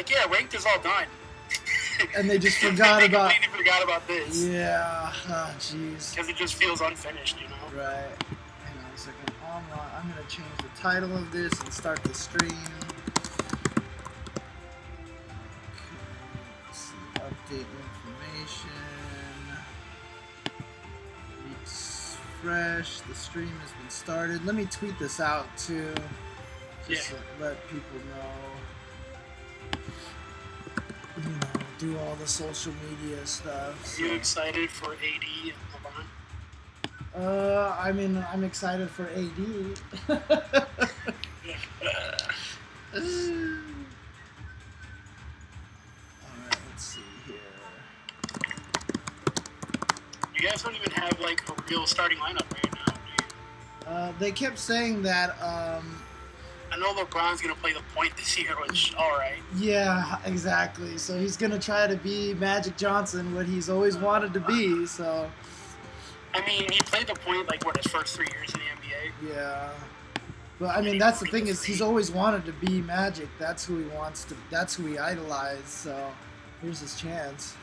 like, yeah, ranked is all done. And they just forgot about. Completely forgot about this. Yeah. Oh, jeez. Because it just feels unfinished, you know. Right. Hang on a second. I'm gonna change the title of this and start the stream. Okay, let's see. Update information. Refresh. The stream has been started. Let me tweet this out too. Just to let people know. You know, do all the social media stuff. Are you excited for AD and LeBron? I mean, I'm excited for AD. Alright, let's see here. You guys don't even have, like, a real starting lineup right now, do you? They kept saying that, I know LeBron's going to play the point this year, which, alright. Yeah, exactly. So he's going to try to be Magic Johnson, what he's always wanted to be, so... I mean, he played the point, like, what, his first 3 years in the NBA? Yeah. But, I mean, that's the thing is he's always wanted to be Magic. That's who he wants to... That's who he idolized, so here's his chance.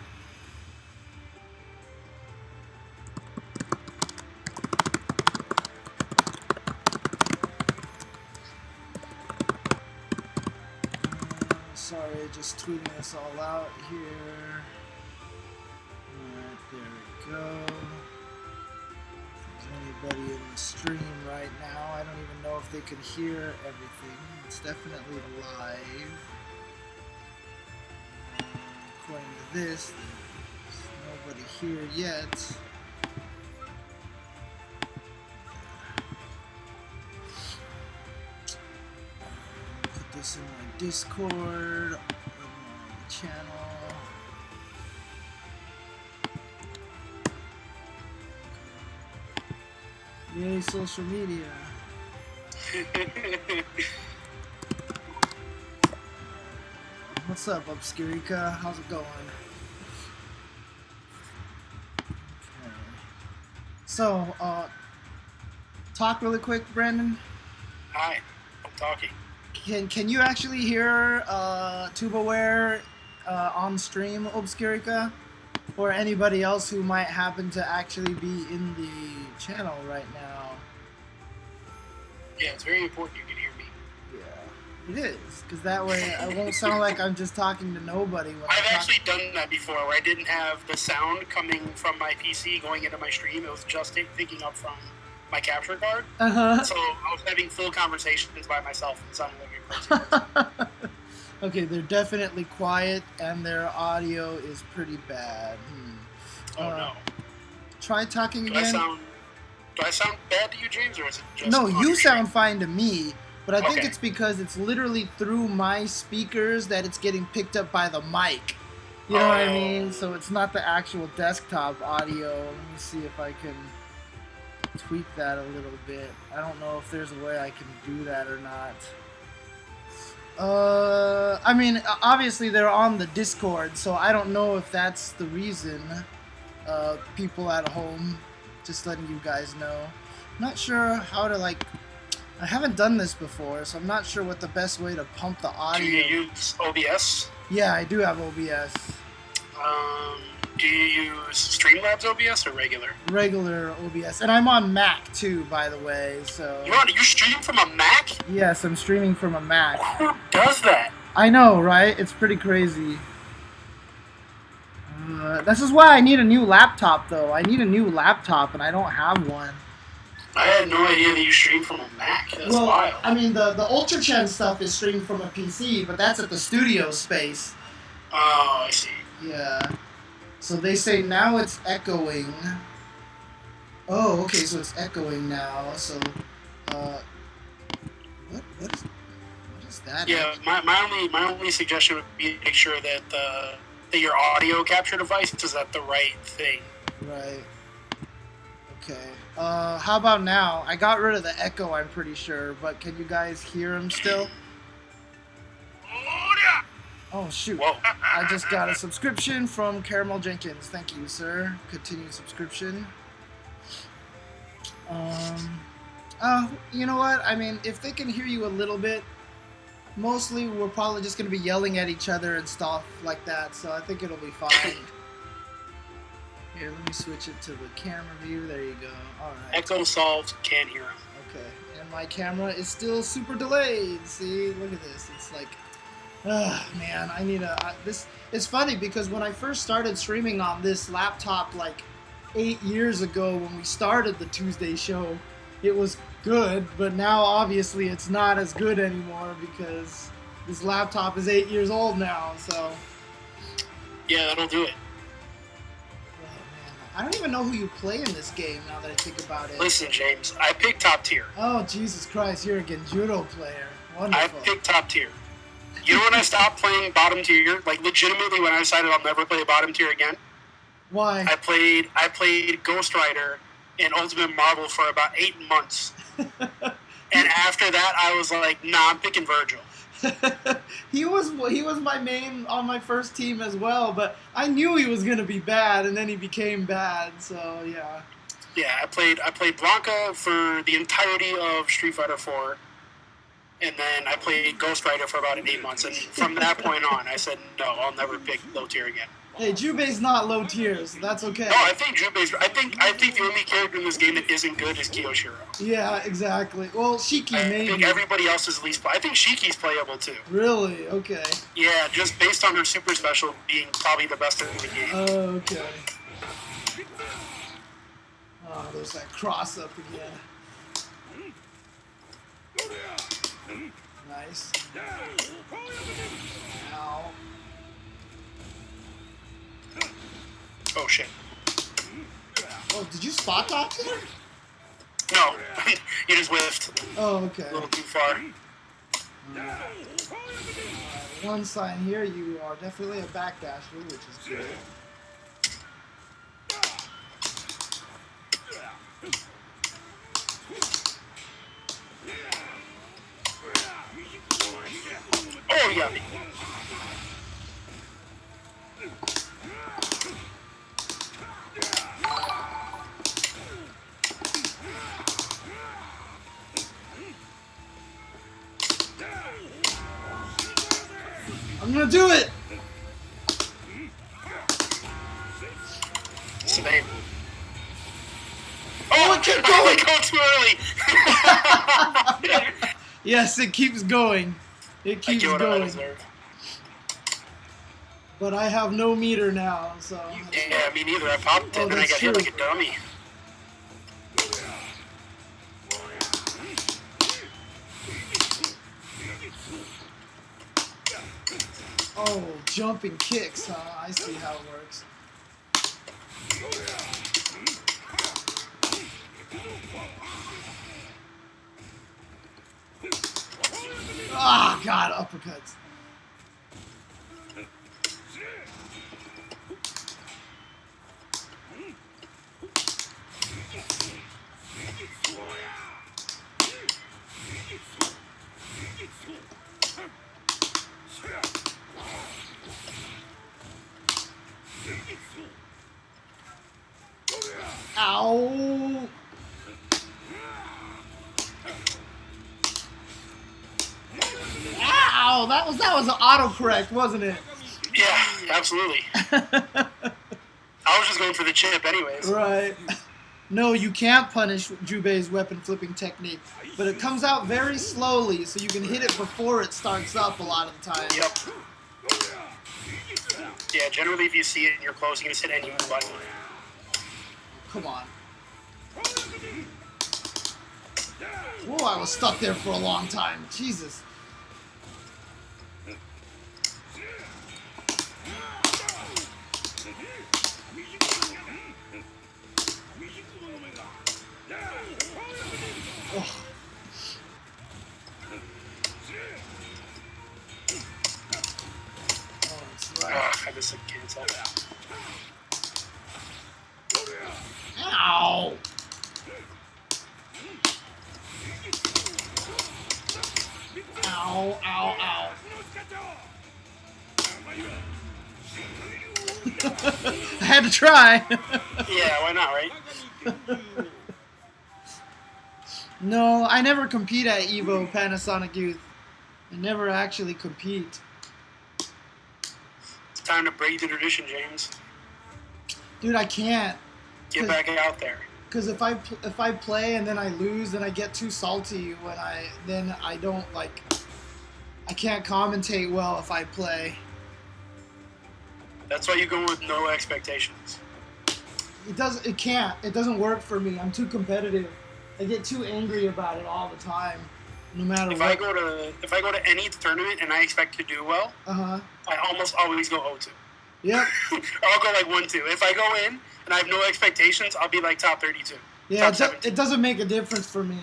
Sorry, just tweeting this all out here. Alright, there we go. If there's anybody in the stream right now, I don't even know if they can hear everything. It's definitely live. According to this, there's nobody here yet. Put this in my Discord, on my channel. Yay, social media. What's up, Obscurica? How's it going? Okay. So, talk really quick, Brandon. Hi, I'm talking. Can you actually hear TuboWare on stream, Obscurica? Or anybody else who might happen to actually be in the channel right now? Yeah, it's very important you can hear me. Yeah, it is, because that way I won't sound like I'm just talking to nobody. When I've actually done that before, where I didn't have the sound coming from my PC going into my stream. It was just picking up from my capture card. Uh-huh. So I was having full conversations by myself and sounding like a crazy person. Okay, they're definitely quiet, and their audio is pretty bad. Oh, no. Try talking again. Do I sound bad to you, James, or is it just... No, you sound fine to me, but I think Okay. it's because it's literally through my speakers that it's getting picked up by the mic. You know what I mean? So it's not the actual desktop audio. Let me see if I can tweak that a little bit. I don't know if there's a way I can do that or not. I mean, obviously they're on the Discord, so I don't know if that's the reason. People at home, just letting you guys know. I'm not sure how to, like, I haven't done this before, so I'm not sure what the best way to pump the audio. Do you use OBS? Yeah, I do have OBS. Do you use Streamlabs OBS or regular? Regular OBS, and I'm on Mac too, by the way. So You're streaming from a Mac? yes, I'm streaming from a Mac. Who does that? I know, right? It's pretty crazy. This is why I need a new laptop, though. I need a new laptop, and I don't have one. I had no idea that you stream from a Mac. That's wild. I mean, the UltraChen stuff is streamed from a PC, but that's at the studio space. Oh, I see. Yeah. So they say now it's echoing. Oh, okay, so it's echoing now. So, what is that? Yeah, my only suggestion would be to make sure that that your audio capture device is at the right thing. Right. Okay. How about now? I got rid of the echo, I'm pretty sure, but can you guys hear him still? Oh, shoot. Whoa. I just got a subscription from Caramel Jenkins. Thank you, sir. Continued subscription. You know what? I mean, if they can hear you a little bit, mostly we're probably just going to be yelling at each other and stuff like that, so I think it'll be fine. Here, let me switch it to the camera view. There you go. Alright. Echo solved, can't hear him. Okay, and my camera is still super delayed. See, look at this. It's like, man, I need this. It's funny because when I first started streaming on this laptop like 8 years ago when we started the Tuesday show, it was good, but now obviously it's not as good anymore because this laptop is 8 years old now, so. Yeah, that'll do it. I don't even know who you play in this game now that I think about it. Listen, James, I picked top tier. Oh, Jesus Christ, you're a Genjuro player. Wonderful. I picked top tier. You know when I stopped playing bottom tier? Like, legitimately, when I decided I'll never play bottom tier again? Why? I played Ghost Rider and Ultimate Marvel for about 8 months. And after that, I was like, nah, I'm picking Virgil. he was my main on my first team as well, but I knew he was gonna be bad, and then he became bad. So yeah. Yeah, I played Blanca for the entirety of Street Fighter 4, and then I played Ghost Rider for about 8 months. And from that point on, I said, no, I'll never pick low tier again. Hey, Jubei's not low tier, so that's okay. No, I think Jubei's. I think the only character in this game that isn't good is Kiyoshiro. Yeah, exactly. Well, Shiki maybe. I think everybody else is at least. I think Shiki's playable too. Really? Okay. Yeah, just based on her super special being probably the best in the game. Okay. Oh, there's that cross up again. Nice. Ow. Oh shit. Oh, did you spot dodge there? No, you just whiffed. Oh, okay. A little too far. One sign here, you are definitely a backdasher, which is good. Oh yeah. I'm gonna do it! Same. Oh, it kept going! I go too early! Yes, it keeps going. It keeps going. But I have no meter now, so... Yeah, me neither. I popped it and I got hit like a dummy. Oh, jumping kicks, huh? I see how it works. Ah, God, uppercuts. Ow! Ow! That was an autocorrect, wasn't it? Yeah, absolutely. I was just going for the chip anyways. Right. No, you can't punish Jubei's weapon flipping technique, but it comes out very slowly, so you can hit it before it starts up a lot of the time. Yep. Yeah, generally if you see it and you're close, you can just hit any button. Come on. Whoa, I was stuck there for a long time. Jesus. Oh. I missed a cancel. Ow! Ow, ow, ow. I had to try. Yeah, why not, right? No, I never compete at Evo Panasonic Youth. I never actually compete. It's time to break the tradition, James. Dude, I can't. Get back out there. Because if I play and then I lose, then I get too salty when I don't like. I can't commentate well if I play. That's why you go with no expectations. It doesn't work for me. I'm too competitive. I get too angry about it all the time, no matter If what. I go to any tournament and I expect to do well, I almost always go 0-2. Yep. Or I'll go like 1-2. If I go in and I have no expectations, I'll be like top 32. Yeah, top it doesn't make a difference for me.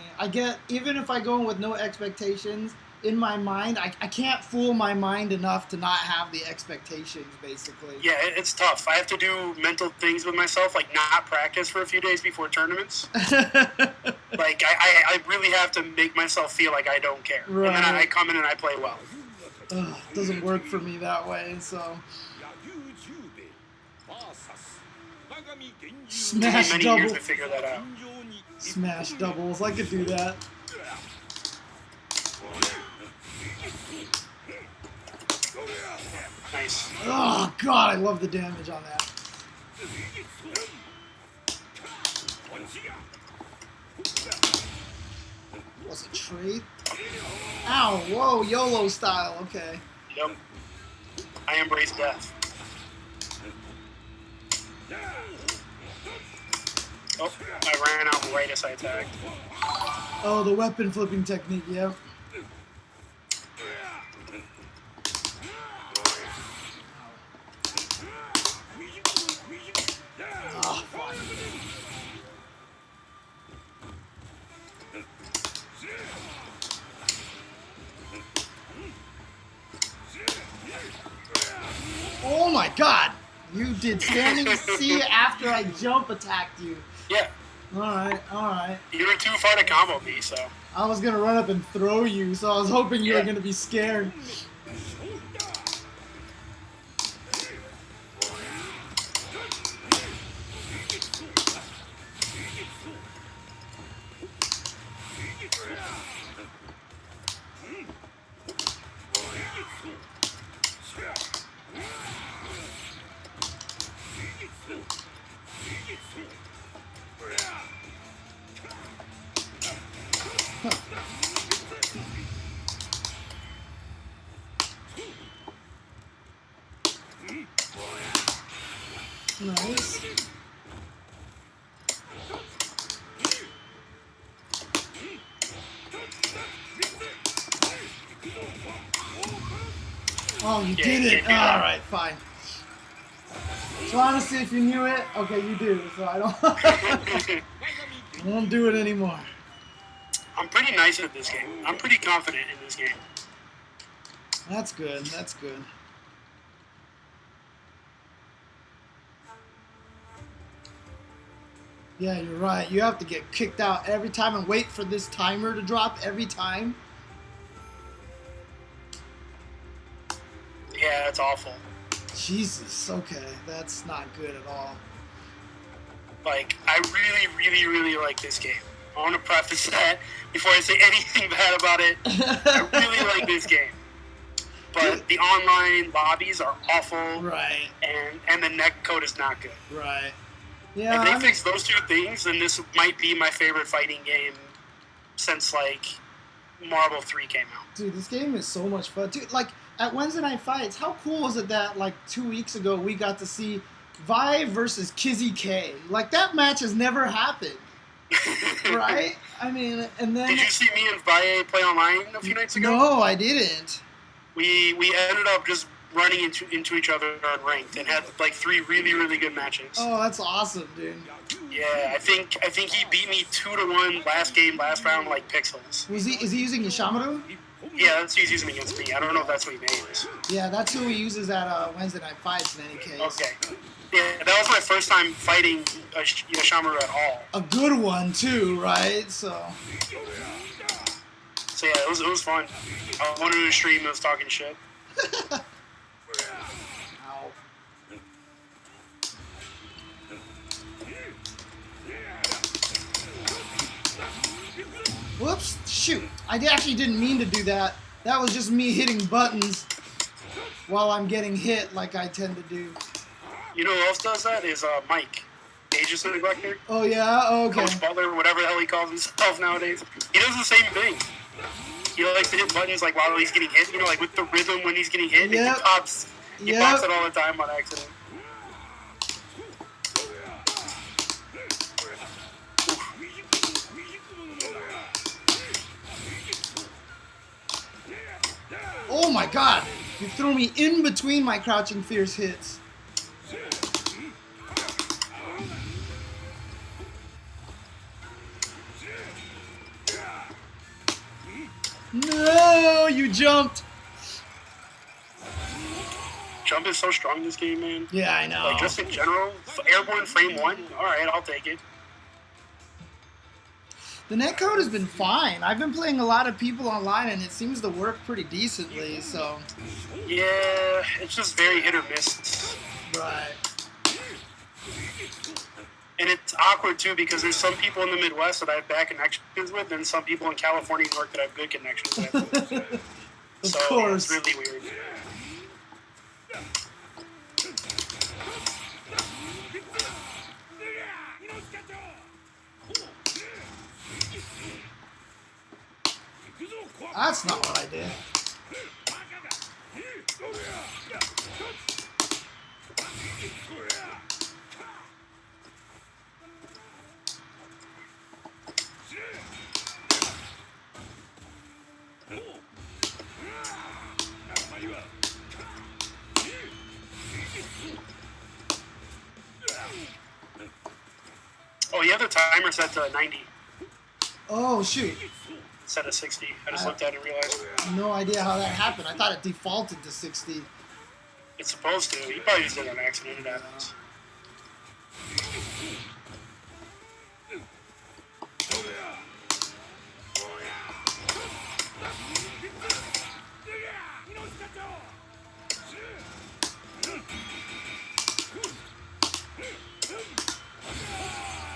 Even if I go in with no expectations, in my mind, I can't fool my mind enough to not have the expectations, basically. Yeah, it's tough. I have to do mental things with myself, like not practice for a few days before tournaments. Like, I really have to make myself feel like I don't care. Right. And then I come in and I play well. Ugh, it doesn't work for me that way, so... Smash many double. years to figure that out. Smash doubles. I could do that. Nice. Oh god, I love the damage on that. Was it trade? Ow! Whoa! YOLO style. Okay. Yep. I embrace death. Oh, I ran out right as I attacked. Oh, the weapon flipping technique. Yep. Oh, fuck. Oh my god! You did standing C after I jump attacked you. Yeah. Alright, alright. You were too far to combo me, so. I was gonna run up and throw you, so I was hoping you were gonna be scared. Nice. Oh, you did it! Alright, fine. So honestly, if you knew it, okay, you do, so I don't... I won't do it anymore. I'm pretty nice at this game. I'm pretty confident in this game. That's good, that's good. Yeah, you're right. You have to get kicked out every time and wait for this timer to drop every time. Yeah, that's awful. Jesus, okay. That's not good at all. Like, I really, really, really like this game. I want to preface that before I say anything bad about it. I really like this game. But the online lobbies are awful. Right. And the netcode is not good. Right. Yeah. If they fix those two things, then this might be my favorite fighting game since, like, Marvel 3 came out. Dude, this game is so much fun. Dude, like, at Wednesday Night Fights, how cool was it that, like, 2 weeks ago we got to see Vi versus Kizzy K? Like, that match has never happened. Right? I mean, and then... Did you see me and Vi play online a few nights ago? No, I didn't. We ended up just running into each other on ranked and had like 3 really, really good matches. Oh, that's awesome, dude. Yeah, I think he beat me 2-1 last round, like pixels. Is he using Yoshimaru? Yeah, that's who he's using against me. I don't know if that's what he names. Yeah, that's who he uses at Wednesday Night Fights in any case. Okay. Yeah, that was my first time fighting Yoshimaru at all. A good one too, right? So yeah, it was fun. I wanted to stream us talking shit. Ow. Whoops! Shoot! I actually didn't mean to do that. That was just me hitting buttons while I'm getting hit like I tend to do. You know who else does that? Is Mike. Aegis Neglector. Oh, yeah? Oh, okay. Coach Butler, whatever the hell he calls himself nowadays. He does the same thing. He likes to hit buttons like while he's getting hit, you know, like with the rhythm when he's getting hit. Yep. And he pops it all the time on accident. Oh my god! You threw me in between my crouching fierce hits. No, you jumped. Jump is so strong in this game, man. Yeah, I know. Like, just in general, airborne frame 1, alright, I'll take it. The netcode has been fine. I've been playing a lot of people online, and it seems to work pretty decently, so... Yeah, it's just very hit or miss. Right. And it's awkward, too, because there's some people in the Midwest that I have bad connections with, and some people in California and New York that I have good connections with. Of course. It's really weird. That's not what I did. Oh, you have the timer set to 90 Oh, shoot. instead of 60. I just looked at it and realized. No idea how that happened. I thought it defaulted to 60. It's supposed to. You probably just did it on accident. It happens.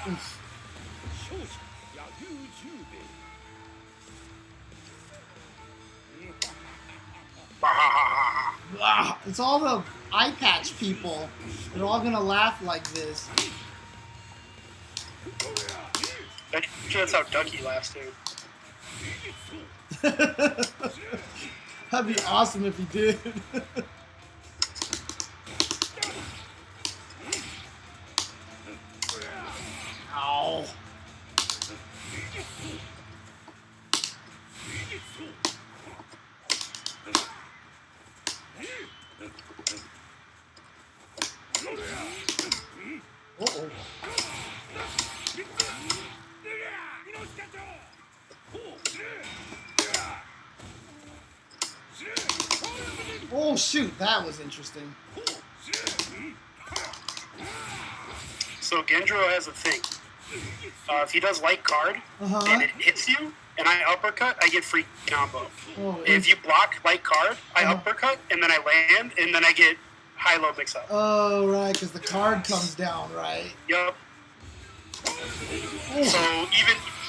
Oof. Ah, it's all the eye patch people. They're all gonna laugh like this. That's how Ducky laughs too. That'd be awesome if he did. Ow. Uh-oh. Oh shoot, that was interesting. So Genjuro has a thing. If he does light card and it hits you, and I uppercut, I get free combo. Oh, If you block light card, I uppercut, and then I land, and then I get high-low mix-up. Oh, right, because the card comes down, right? Yup. Oh. So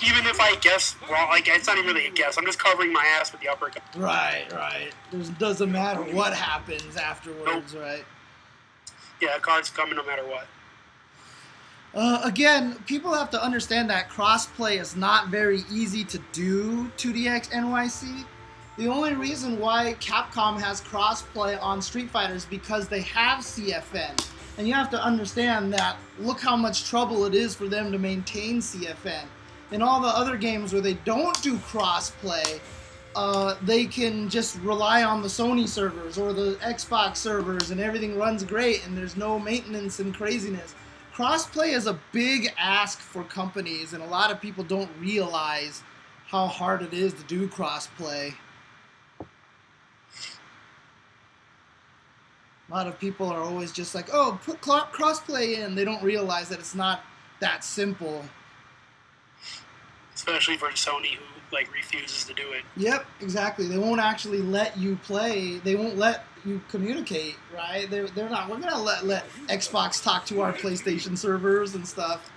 even if I guess wrong, like it's not even really a guess. I'm just covering my ass with the uppercut. Right. It doesn't matter what happens afterwards, right? Yeah, card's coming no matter what. Again, people have to understand that crossplay is not very easy to do 2DX NYC. The only reason why Capcom has crossplay on Street Fighter is because they have CFN. And you have to understand that look how much trouble it is for them to maintain CFN. In all the other games where they don't do crossplay, they can just rely on the Sony servers or the Xbox servers and everything runs great and there's no maintenance and craziness. Crossplay is a big ask for companies, and a lot of people don't realize how hard it is to do crossplay. A lot of people are always just like, oh, put crossplay in. They don't realize that it's not that simple. Especially for Sony, who like refuses to do it. Yep, exactly. They won't actually let you play. They won't let you communicate, right? They're not. We're gonna let Xbox talk to our PlayStation servers and stuff.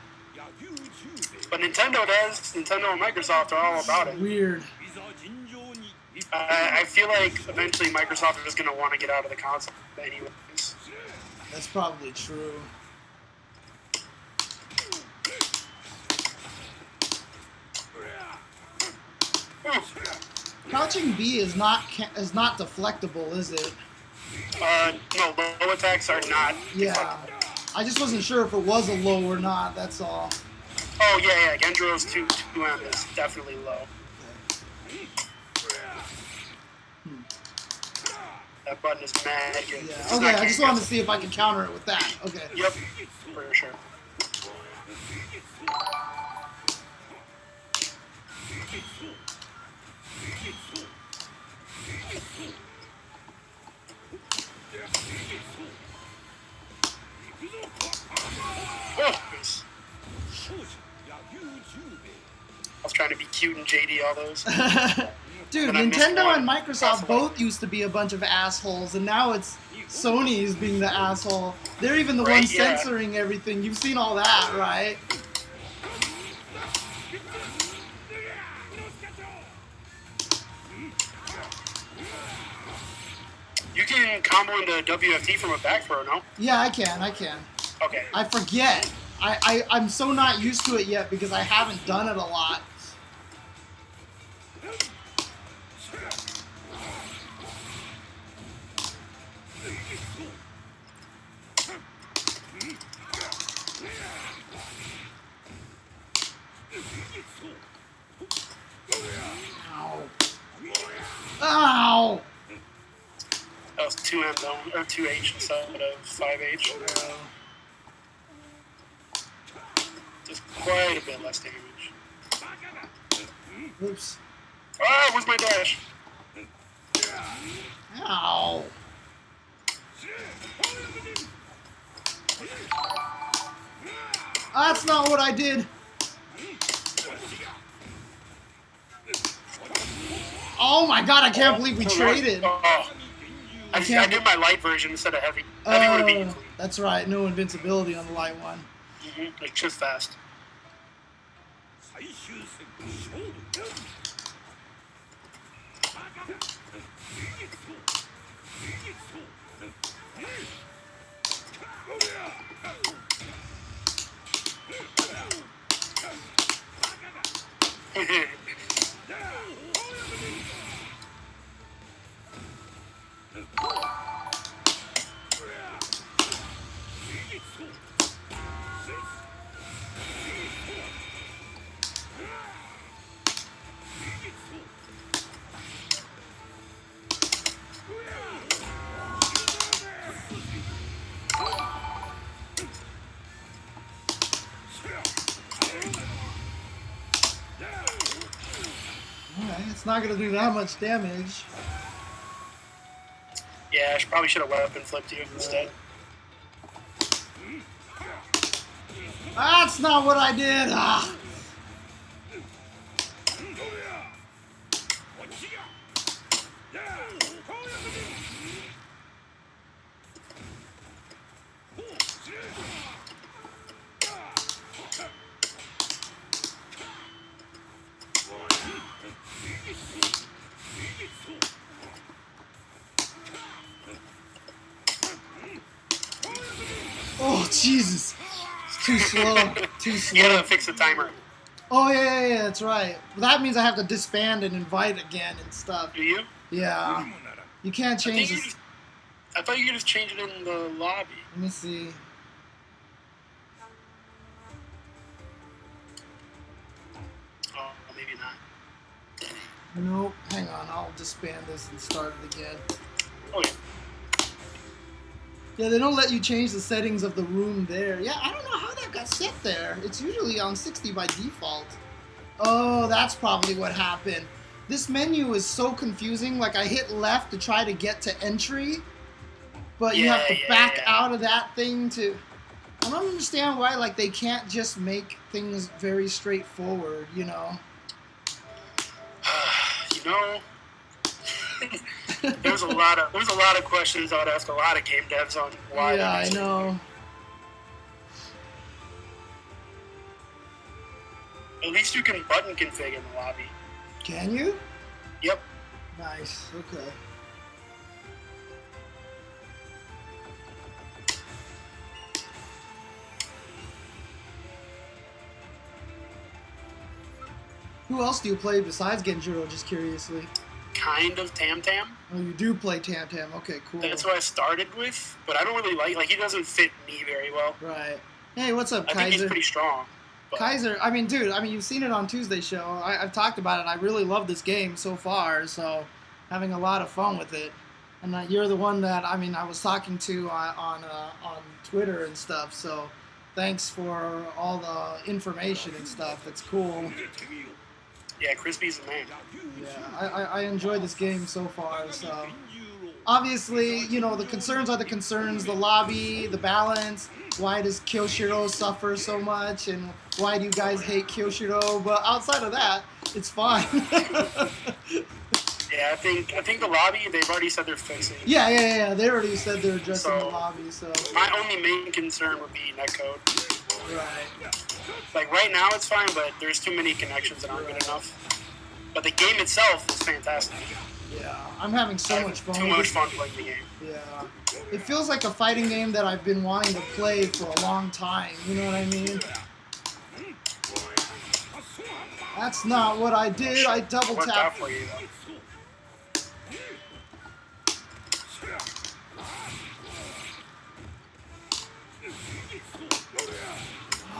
But Nintendo does. Nintendo and Microsoft are all about it. Weird. I feel like eventually Microsoft is going to want to get out of the console anyways. That's probably true. Crouching B is not deflectable, is it? No, low attacks are not. Yeah. Deflectable. I just wasn't sure if it was a low or not. That's all. Oh yeah. Genjuro's 2M is definitely low. That button is mad good. Yeah. Okay, I just wanted to see if I could counter it with that. Okay. Yep, for sure. Oh, nice. I was trying to be cute and JD all those. Dude, And I missed Nintendo one. and Microsoft both used to be a bunch of assholes, and now it's Sony's being the asshole. They're even the ones yeah. censoring everything. You've seen all that, right? You can combo into WFT from a back throw, no? Yeah, I can. Okay. I forget. I'm so not used to it yet because I haven't done it a lot. Ow. Ow! That was 2M though, or 2H instead of 5H. Just quite a bit less damage. Oops. Ah, where's my dash? Ow. That's not what I did. Oh my god, I can't believe we traded. Oh. I did my light version instead of heavy. Heavy would have been easy. That's right, no invincibility on the light one. Like just fast. It's not gonna do that much damage. Yeah, I probably should have weapon flipped you instead. That's not what I did. Ah. Oh, Jesus. It's too slow. Too slow. You gotta fix the timer. Oh, yeah, that's right. Well, that means I have to disband and invite again and stuff. Do you? Yeah. You can't change this. I thought you could just change it in the lobby. Let me see. Oh, maybe not. Nope. Hang on. I'll disband this and start it again. Oh, yeah. Yeah, they don't let you change the settings of the room there. Yeah, I don't know how that got set there. It's usually on 60 by default. Oh, that's probably what happened. This menu is so confusing. Like, I hit left to try to get to entry, but you have to back out of that thing to... I don't understand why, like, they can't just make things very straightforward, you know? You know... There's a lot of questions I'd ask a lot of game devs on why. Yeah, I know. At least you can button config in the lobby. Can you? Yep. Nice. Okay. Who else do you play besides Genjuro, just curiously? Kind of Tam Tam. Oh, you do play Tam Tam. Okay, cool. That's what I started with, but I don't really like he doesn't fit me very well. Right. Hey, what's up, I Kaiser? think he's pretty strong. But Kaiser, I mean, dude, you've seen it on Tuesday's show. I've talked about it. I really love this game so far, so having a lot of fun with it. And you're the one that, I was talking to on Twitter and stuff, so thanks for all the information and stuff. It's cool. Yeah, Crispy's the man. Yeah, I enjoy this game so far, so... Obviously, the concerns are the concerns, the lobby, the balance, why does Kyoshiro suffer so much, and why do you guys hate Kyoshiro? But outside of that, it's fine. Yeah, I think the lobby, they've already said they're fixing. Yeah. They already said they're addressing the lobby, so... My only main concern would be netcode. Right. Like, right now it's fine, but there's too many connections that aren't good enough. But the game itself is fantastic. Yeah, I'm having so much fun. Too much fun playing the game. Yeah. It feels like a fighting game that I've been wanting to play for a long time, you know what I mean? That's not what I did, I double Worked out tapped. for you, though.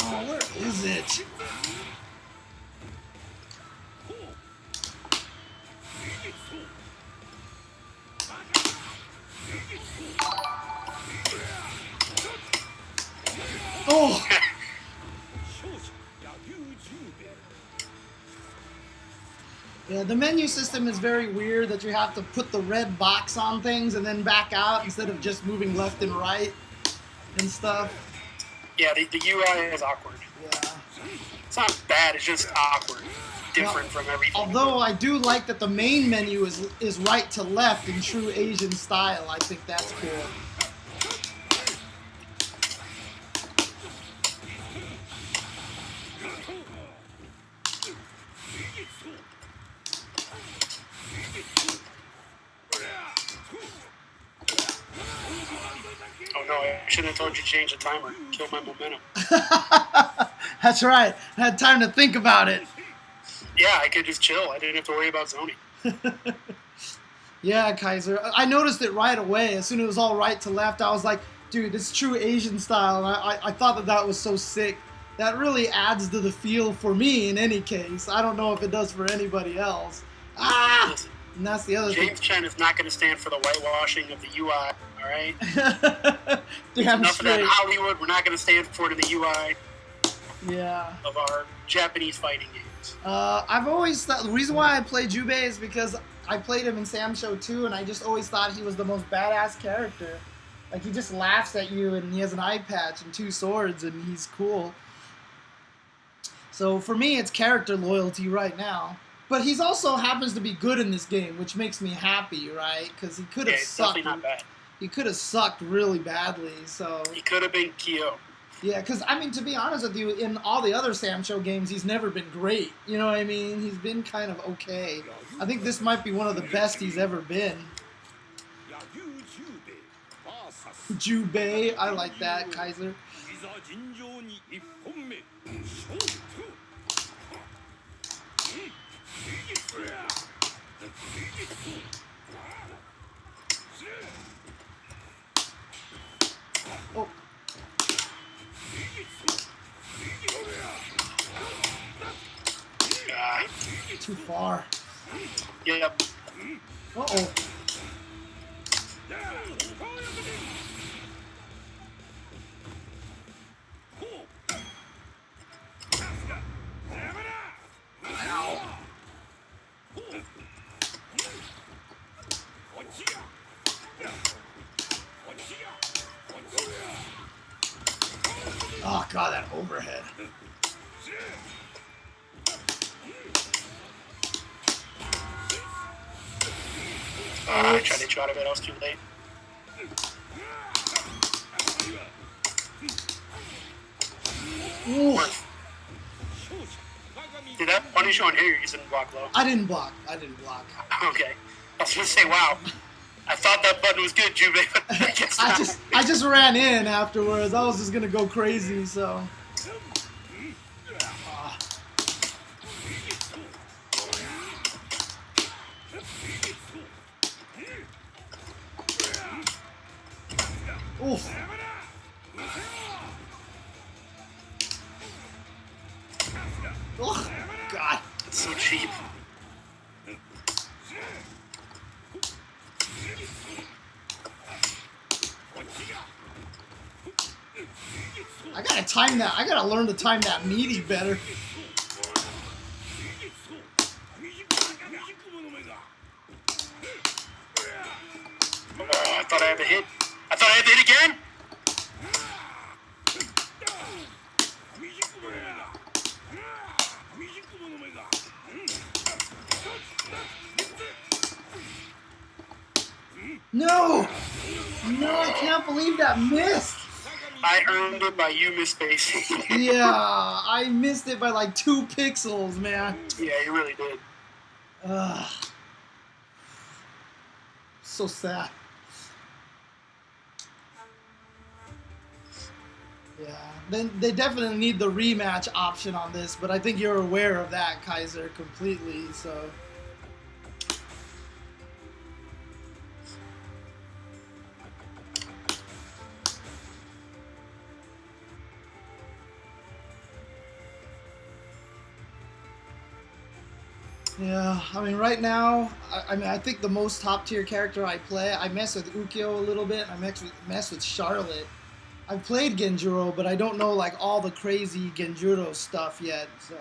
Oh, where is it? Oh! Yeah, the menu system is very weird that you have to put the red box on things and then back out instead of just moving left and right and stuff. Yeah, the UI is awkward. Yeah. It's not bad, it's just awkward. Different from everything. Although I do like that the main menu is right to left in true Asian style. I think that's cool. Oh no, I shouldn't have told you to change the timer. Kill my momentum. That's right. I had time to think about it. Yeah, I could just chill. I didn't have to worry about zoning. Yeah, Kaiser. I noticed it right away. As soon as it was all right to left, I was like, dude, it's true Asian style. And I thought that was so sick. That really adds to the feel for me in any case. I don't know if it does for anybody else. Ah! Listen, And that's the other thing. James Chen is not going to stand for the whitewashing of the UI, alright? Damn Enough of that in straight. Hollywood. We're not going to stand for it in the UI Yeah. of our Japanese fighting games. I've always thought, the reason why I play Jubei is because I played him in Sam Show 2, and I just always thought he was the most badass character. Like, he just laughs at you, and he has an eye patch and 2 swords, and he's cool. So for me, it's character loyalty right now. But he's also happens to be good in this game, which makes me happy, right? Because he could Yeah, have it's sucked. definitely not bad. He could have sucked really badly. So He could have been Kyo. yeah, because I mean, to be honest with you, in all the other Sam Show games, he's never been great. You know what I mean? He's been kind of okay. I think this might be one of the best he's ever been. Jubei, I like that, Kaiser. Oh. Too far. Yep. Uh-oh. Oh god, that overhead. I tried to shot a bit. I was too late. Ooh. Did that punish you on here? You didn't block low. I didn't block. I didn't block. Okay. was gonna say, wow. I thought that button was good, Jubei, but I guess not. I just ran in afterwards. I was just gonna go crazy, so. Oof. Oh, God. It's so cheap. I gotta time that. I gotta learn to time that meaty better. Oh, I thought I had to hit. I thought I had to hit again. No! No, I can't believe that missed! I earned it by you misspacing. Yeah, I missed it by like 2 pixels, man. Yeah, you really did. Ugh. So sad. Yeah, then they definitely need the rematch option on this, but I think you're aware of that, Kaiser, completely, so... Yeah, I mean, right now, I think the most top-tier character I play, I mess with Ukyo a little bit, I mess with Charlotte. I've played Genjuro, but I don't know, like, all the crazy Genjuro stuff yet, so...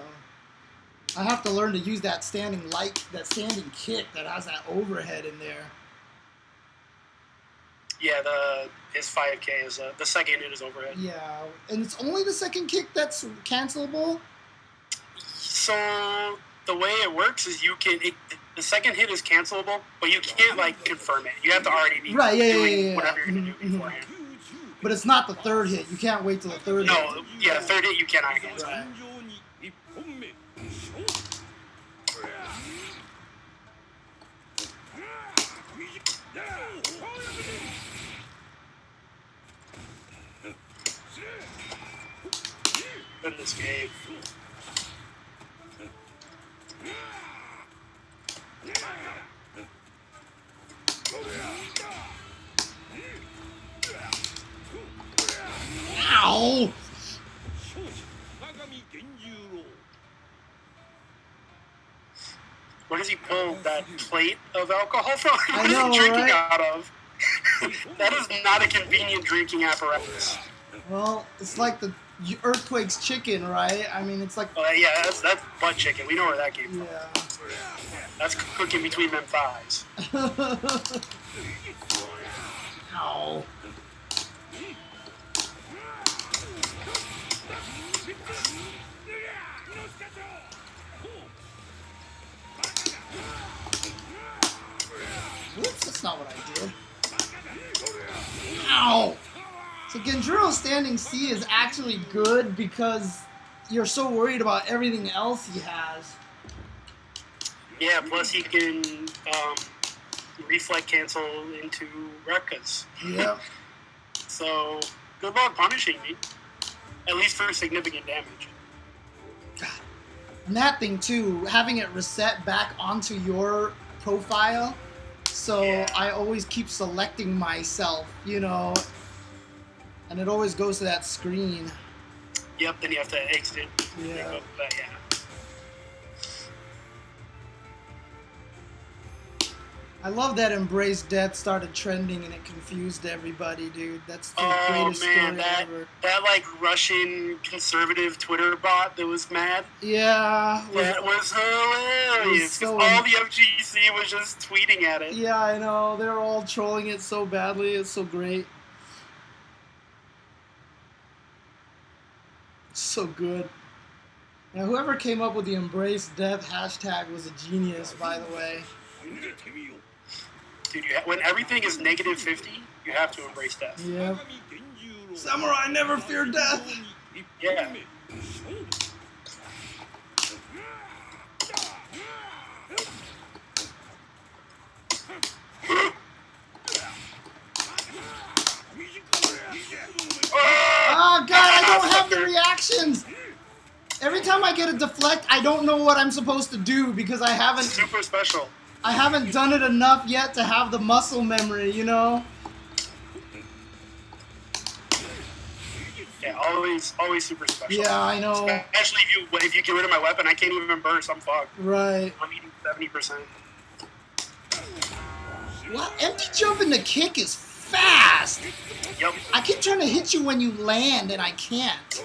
I have to learn to use that standing kick that has that overhead in there. Yeah, his 5K is the second hit is overhead. Yeah, and it's only the second kick that's cancelable? So... the way it works is the second hit is cancelable, but you can't like confirm it. You have to already be doing whatever you're gonna do beforehand. But it's not the third hit. You can't wait till the third hit. No, yeah, the third hit you cannot cancel. Right. Goodness game. Ow! Where does he pull that plate of alcohol from? I What is know, he drinking right? out of? That is not a convenient drinking apparatus. Well, it's like the Earthquake's chicken, right? I mean, it's like... Yeah, that's butt chicken. We know where that came from. Yeah. That's cooking between them thighs. Ow. Whoops, that's not what I did. Ow! So Genjuro standing C is actually good because you're so worried about everything else he has. Yeah, plus he can reflect cancel into Rekkas. Yep. So, good luck punishing me. At least for significant damage. And that thing too, having it reset back onto your profile, so Yeah. I always keep selecting myself, you know, and it always goes to that screen. Yep, then you have to exit. Yeah. But yeah. I love that Embrace Death started trending and it confused everybody, dude. That's the Oh greatest man, story ever. that like Russian conservative Twitter bot that was mad. Yeah. That was hilarious. so Because all the FGC was just tweeting at it. Yeah, I know. They're all trolling it so badly. It's so great. It's so good. Now, whoever came up with the Embrace Death hashtag was a genius, by the way. Dude, when everything is negative 50, you have to embrace death. Yeah. Samurai never fear death. Yeah. reactions. Every time I get a deflect, I don't know what I'm supposed to do because I haven't Super special. I haven't done it enough yet to have the muscle memory, you know? Yeah, always super special. Yeah, I know. Especially if you get rid of my weapon, I can't even burst. I'm fucked. Right. I'm eating 70%. What? Empty jump and the kick is fast. Yep. I keep trying to hit you when you land and I can't.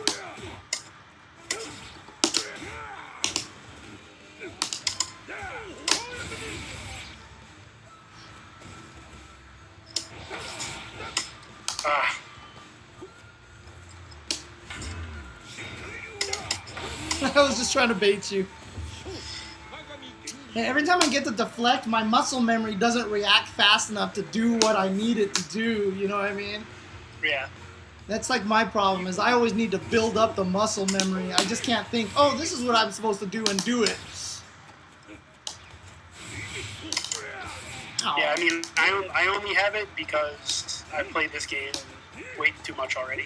I was just trying to bait you. And every time I get to deflect, my muscle memory doesn't react fast enough to do what I need it to do, you know what I mean? Yeah. That's like my problem, is I always need to build up the muscle memory. I just can't think, oh, this is what I'm supposed to do and do it. Ow. Yeah, I mean, I only have it because I played this game way too much already.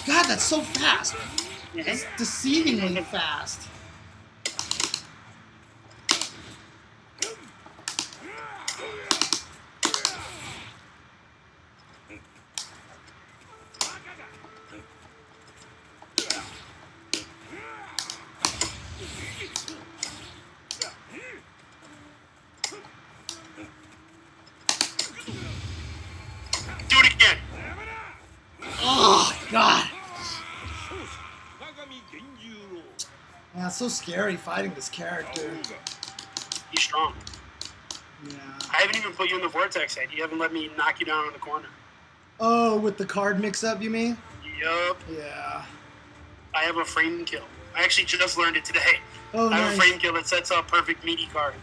God, that's so fast. That's deceivingly fast. Do it again. Oh, God. Man, it's so scary fighting this character. He's strong. Yeah. I haven't even put you in the vortex yet. You haven't let me knock you down in the corner. Oh, with the card mix-up, you mean? Yup. Yeah. I have a frame kill. I actually just learned it today. Oh, I have nice. a frame kill that sets up perfect meaty card.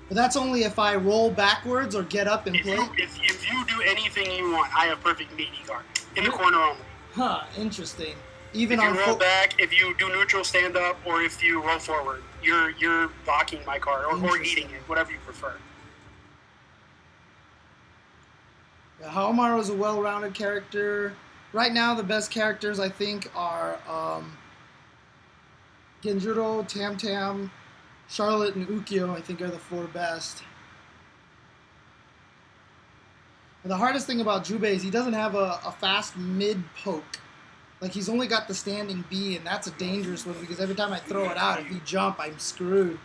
But that's only if I roll backwards or get up and play? If you do anything you want, I have perfect meaty card. In the corner only. Huh, interesting. Even If you on roll back, if you do neutral stand up, or if you roll forward, you're blocking my card or eating it, whatever you prefer. Yeah, Haomaru is a well-rounded character. Right now, the best characters, I think, are Genjuro, Tam Tam, Charlotte, and Ukyo, I think, are the four best. And the hardest thing about Jubei is he doesn't have a fast mid-poke. Like, he's only got the standing B, and that's a dangerous one, because every time I throw it out, if you jump, I'm screwed.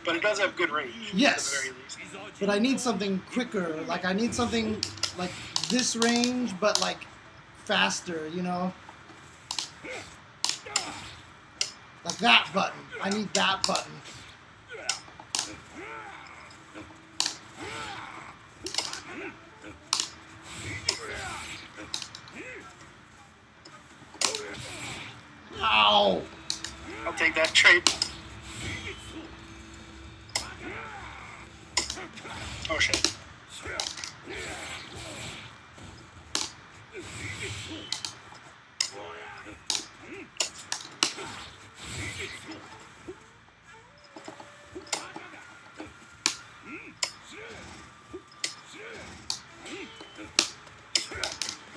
But it does have good range. Yes. At the very least. But I need something quicker. Like, I need something like this range, but like faster, you know? Like that button. I need that button. Ow! I'll take that trade. Oh shit.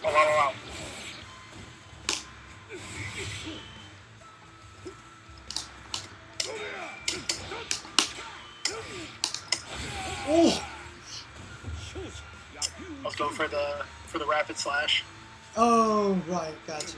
Oh, wow. Oh! Let's go for the rapid slash. Oh, right. Gotcha.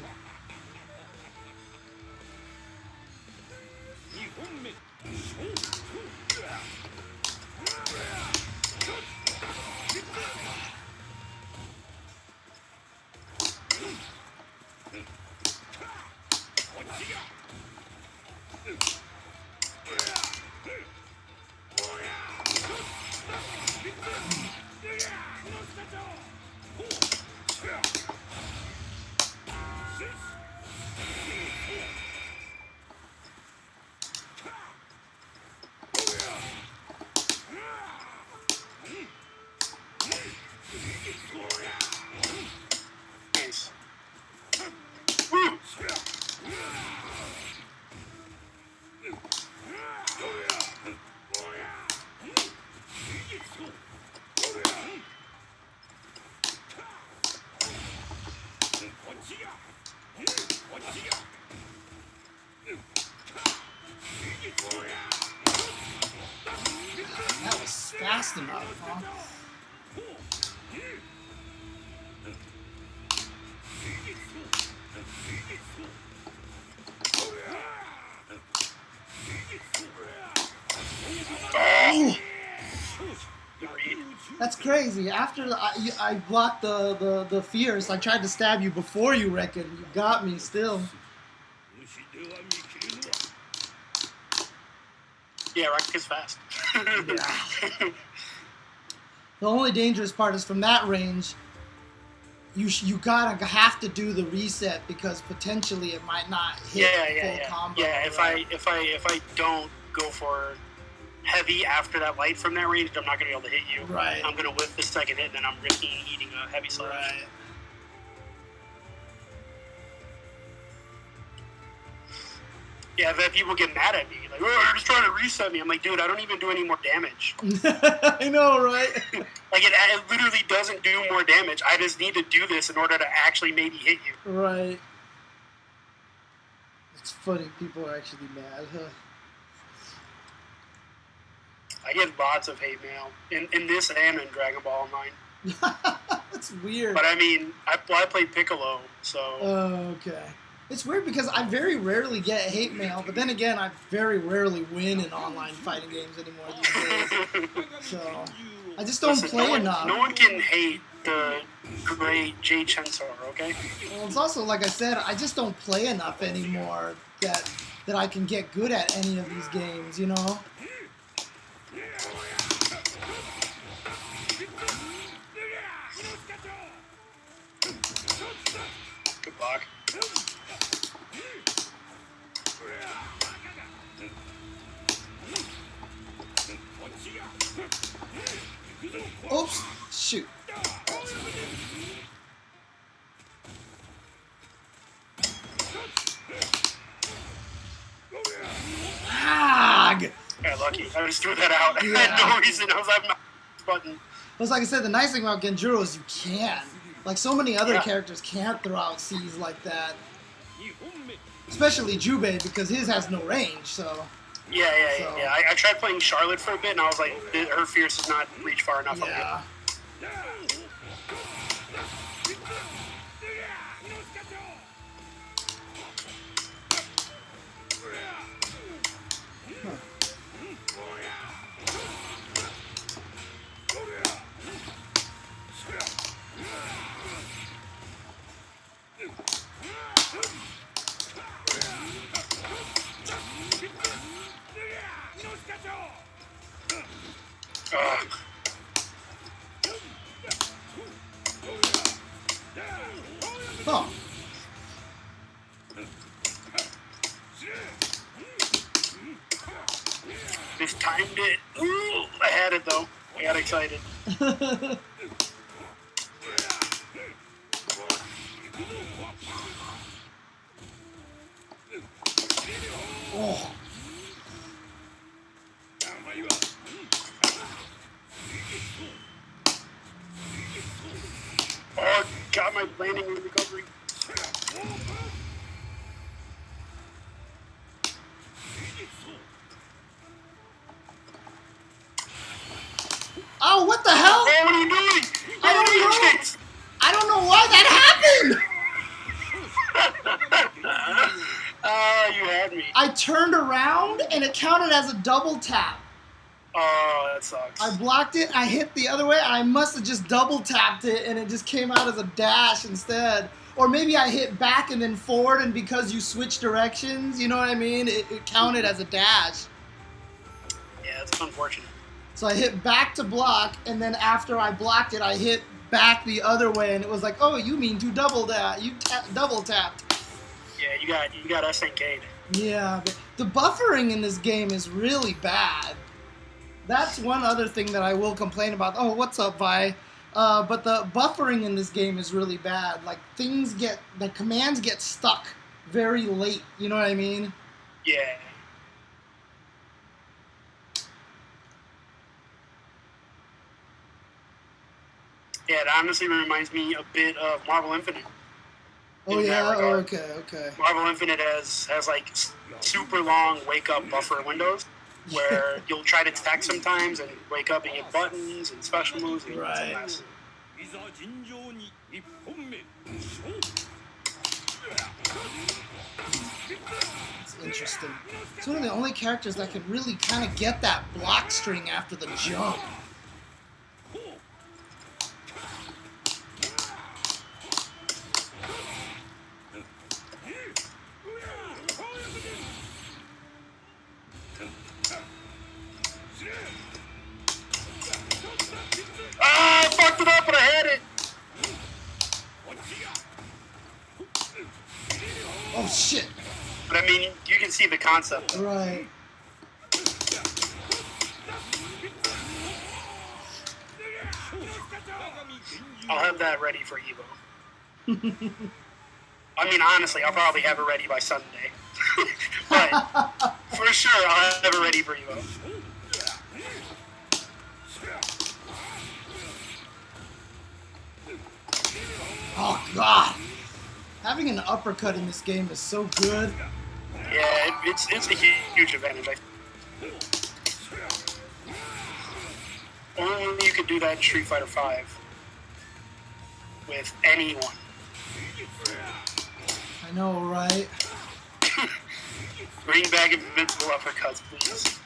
Nice. Woo! That was fast enough, huh? Oh! That's crazy. After I blocked the fierce, I tried to stab you before you reckon. You got me still. Yeah, Rack is fast. Yeah. The only dangerous part is from that range, you gotta have to do the reset because potentially it might not hit full combo. Yeah, if I don't go for heavy after that light from that range, I'm not gonna be able to hit you. Right. I'm gonna whiff the second hit, and then I'm risking eating a heavy slash. Right. Yeah, I've had people get mad at me, like, "Oh, you're just trying to reset me." I'm like, dude, I don't even do any more damage. I know, right? Like, it literally doesn't do more damage. I just need to do this in order to actually maybe hit you. Right. It's funny, people are actually mad, huh? I get lots of hate mail in this and in Dragon Ball Online. That's weird. But I mean, I play Piccolo, so. Oh, okay. It's weird because I very rarely get hate mail, but then again, I very rarely win in online fighting games anymore these days. So I just don't play enough. No one can hate the great jchensor, okay? Well, it's also like I said, I just don't play enough anymore that I can get good at any of these games, you know? Good block. Oops! Shoot. Hag! Yeah, lucky. I just threw that out. Yeah. I had no reason. I was like, button. But like I said, the nice thing about Genjuro is you can. Like so many other characters can't throw out C's like that. Especially Jubei because his has no range, so. Yeah. I tried playing Charlotte for a bit, and I was like, her fierce does not reach far enough. Yeah. Oh. Just timed it. Ooh, I had it though. I got excited. Oh. Oh, got my landing and recovery. Oh, what the hell? Oh, what are you doing? I don't know. I don't know why that happened. You had me. I turned around and it counted as a double tap. Oh, that sucks. I blocked it, I hit the other way, I must have just double tapped it and it just came out as a dash instead. Or maybe I hit back and then forward and because you switched directions, you know what I mean? It counted as a dash. Yeah, it's unfortunate. So I hit back to block and then after I blocked it, I hit back the other way and it was like, oh, you mean to double that. You double tapped. Yeah, you got SNK'd. Yeah, but the buffering in this game is really bad. That's one other thing that I will complain about. Oh, what's up, Vi? But the buffering in this game is really bad. Like, the commands get stuck very late. You know what I mean? Yeah. Yeah, it honestly reminds me a bit of Marvel Infinite. Oh, yeah? Oh, okay. Marvel Infinite has like super long wake-up buffer windows. where you'll try to attack sometimes and wake up and get buttons and special moves. And it's a mess. It's interesting. It's one of the only characters that can really kind of get that block string after the jump. I fucked it up, but I had it. Oh shit! But I mean, you can see the concept. Right. I'll have that ready for Evo. I mean, honestly, I'll probably have it ready by Sunday. But for sure, I'll have it ready for Evo. Oh god! Having an uppercut in this game is so good. Yeah, it's a huge advantage. Only you could do that in Street Fighter V with anyone. I know, right? Bring back invincible uppercuts, please.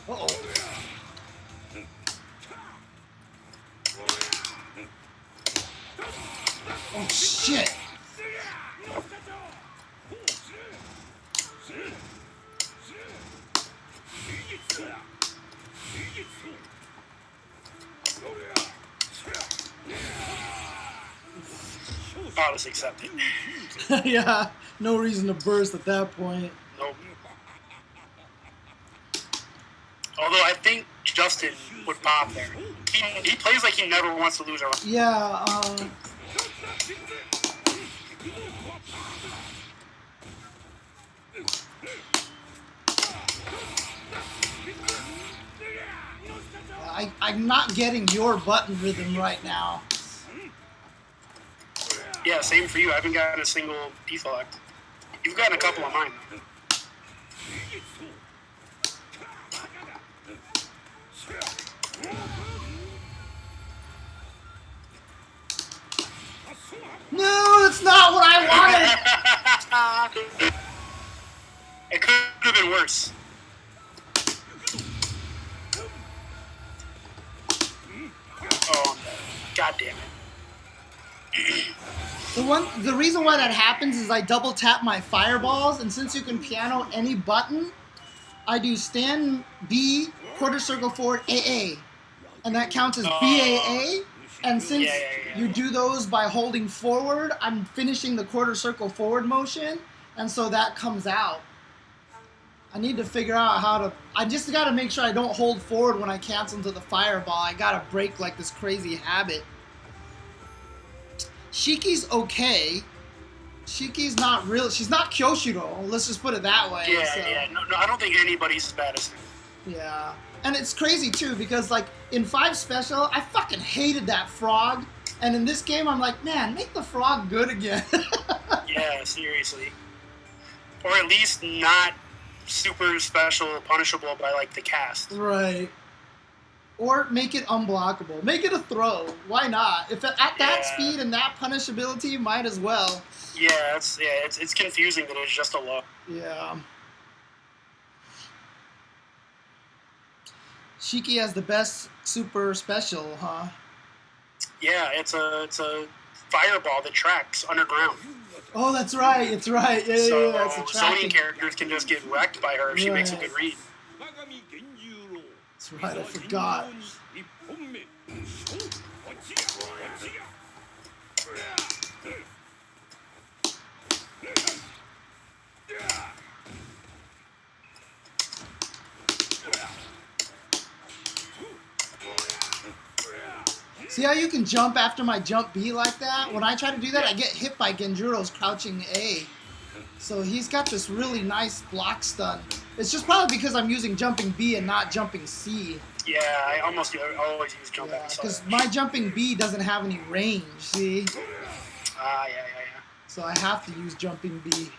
Uh-oh. Oh, shit! I'll just accept it. Yeah, no reason to burst at that point. Nope. Although I think Justin would pop there. He plays like he never wants to lose a round. Yeah, I'm not getting your button rhythm right now. Yeah, same for you. I haven't gotten a single deselect. You've gotten a couple of mine, though. No, that's not what I wanted! It could have been worse. Oh, god damn it. The reason why that happens is I double tap my fireballs, and since you can piano any button, I do stand B, quarter circle forward, AA. And that counts as BAA. And since you do those by holding forward, I'm finishing the quarter circle forward motion, and so that comes out. I need to figure out how to... I just gotta make sure I don't hold forward when I cancel into the fireball. I gotta break like this crazy habit. Shiki's okay. Shiki's not real. She's not Kyoshiro. Let's just put it that way. Yeah, so. yeah. No, I don't think anybody's as bad as her. Yeah. And it's crazy too because like in 5 Special, I fucking hated that frog. And in this game, I'm like, man, make the frog good again. Yeah, seriously. Or at least not super special, punishable by like the cast. Right. Or make it unblockable. Make it a throw. Why not? If at that speed and that punishability, might as well. Yeah, it's confusing that it's just a low. Yeah. Shiki has the best super special, huh? Yeah, it's a fireball that tracks underground. Oh, that's right. It's right. Yeah, So yeah, that's a tracking. Sony characters can just get wrecked by her if she makes a good read. That's right. I forgot. See how you can jump after my jump B like that? When I try to do that, I get hit by Genjuro's crouching A. So he's got this really nice block stun. It's just probably because I'm using jumping B and not jumping C. Yeah, I always use jumping. Yeah, because my jumping B doesn't have any range, see? Yeah. So I have to use jumping B.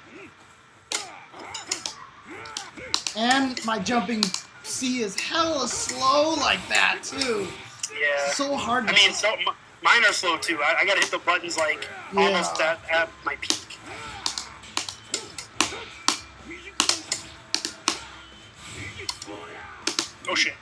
And my jumping C is hella slow like that, too. Yeah. So hard to... I mean, mine are slow, too. I gotta hit the buttons, like, almost at my peak. Oh, shit.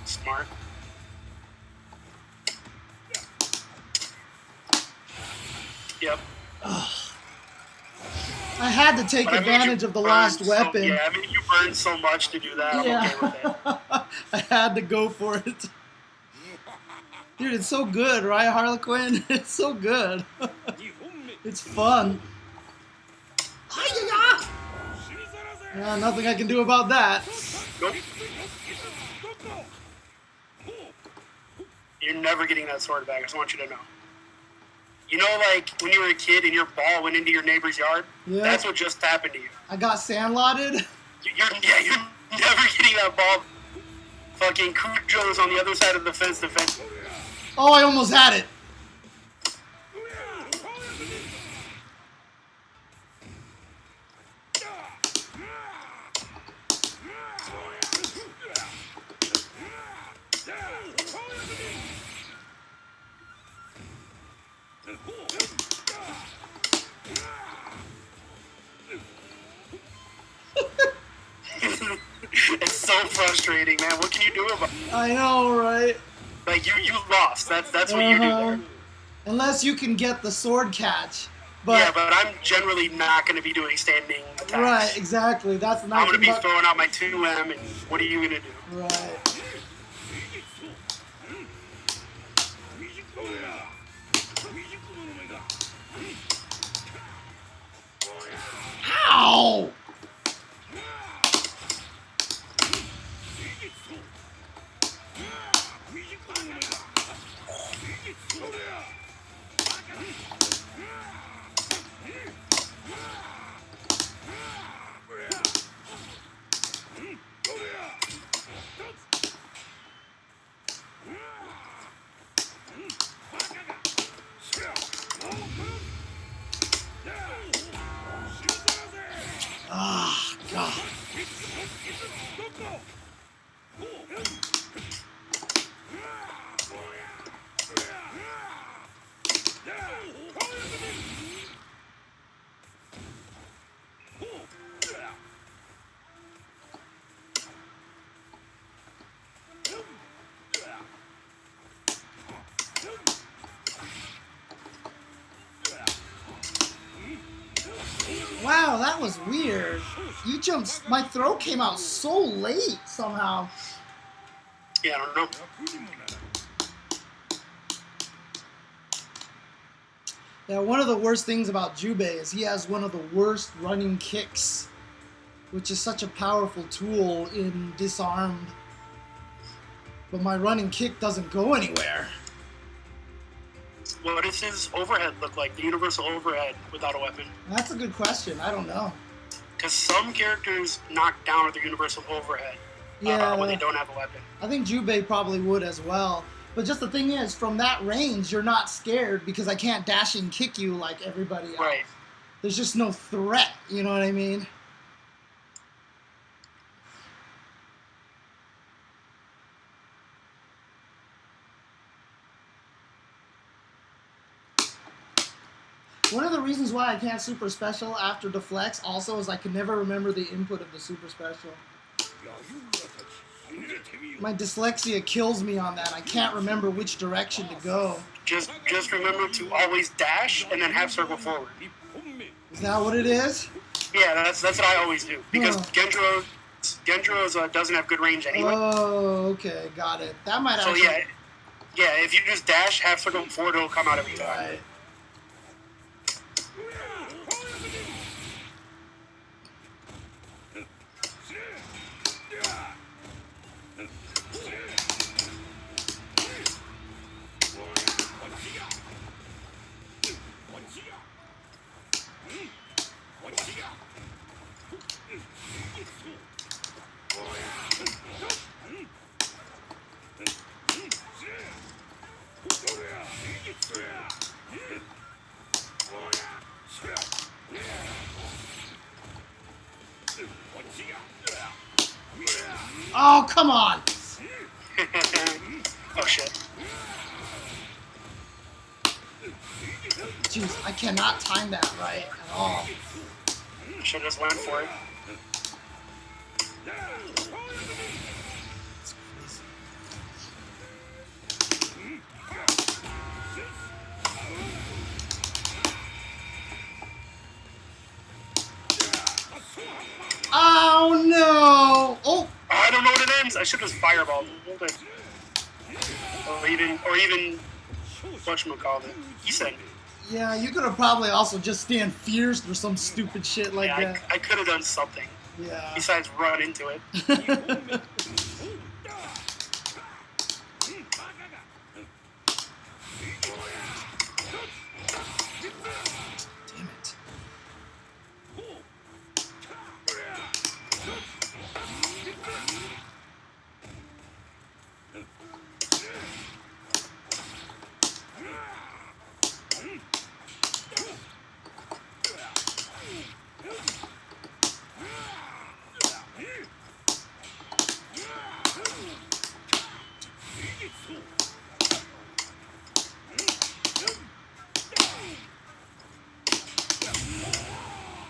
Smart. Yep. I had to take advantage of the last weapon. Yeah, I mean, you burned so much to do that. Yeah. I'm okay with it. I had to go for it. Dude, it's so good, right, Harlequin? It's so good. It's fun. Yeah, nothing I can do about that. Nope. You're never getting that sword back. I just want you to know. You know, like, when you were a kid and your ball went into your neighbor's yard? Yeah. That's what just happened to you. I got sandlotted? You're never getting that ball. Fucking Cujo's on the other side of the fence defending. Oh, I almost had it. It's so frustrating, man. What can you do about it? I know, right? Like, you lost. That's what you do there. Unless you can get the sword catch. But, yeah, but I'm generally not going to be doing standing attacks. Right, exactly. That's not I'm going to be throwing out my 2M, and what are you going to do? Right. Ow! Ah, God. Wow, that was weird. You jumped. My throw came out so late somehow. Yeah, I don't know. Yeah, one of the worst things about Jubei is he has one of the worst running kicks, which is such a powerful tool in Disarmed. But my running kick doesn't go anywhere. What does his overhead look like? The universal overhead without a weapon? That's a good question. I don't know. Because some characters knock down with their universal overhead when they don't have a weapon. I think Jubei probably would as well. But just the thing is, from that range, you're not scared because I can't dash and kick you like everybody else. Right. There's just no threat, you know what I mean? One of the reasons why I can't super special after deflects also is I can never remember the input of the super special. My dyslexia kills me on that. I can't remember which direction to go. Just remember to always dash and then have circle forward. Is that what it is? Yeah, that's what I always do because Huh. Genjiro's doesn't have good range anyway. Oh, okay, got it. That might So actually. yeah, if you just dash half circle and forward, it'll come out every time. Right. Oh, come on! Oh shit. Jeez, I cannot time that right at all. Should have just went for it. It's crazy. Oh no! Oh! I don't know what it ends. I should have just fireballed. Or even whatchamacallit, Isen. Yeah, you could have probably also just stand fierce or some stupid shit like Yeah, that. I could have done something Yeah. besides run into it. Damn it.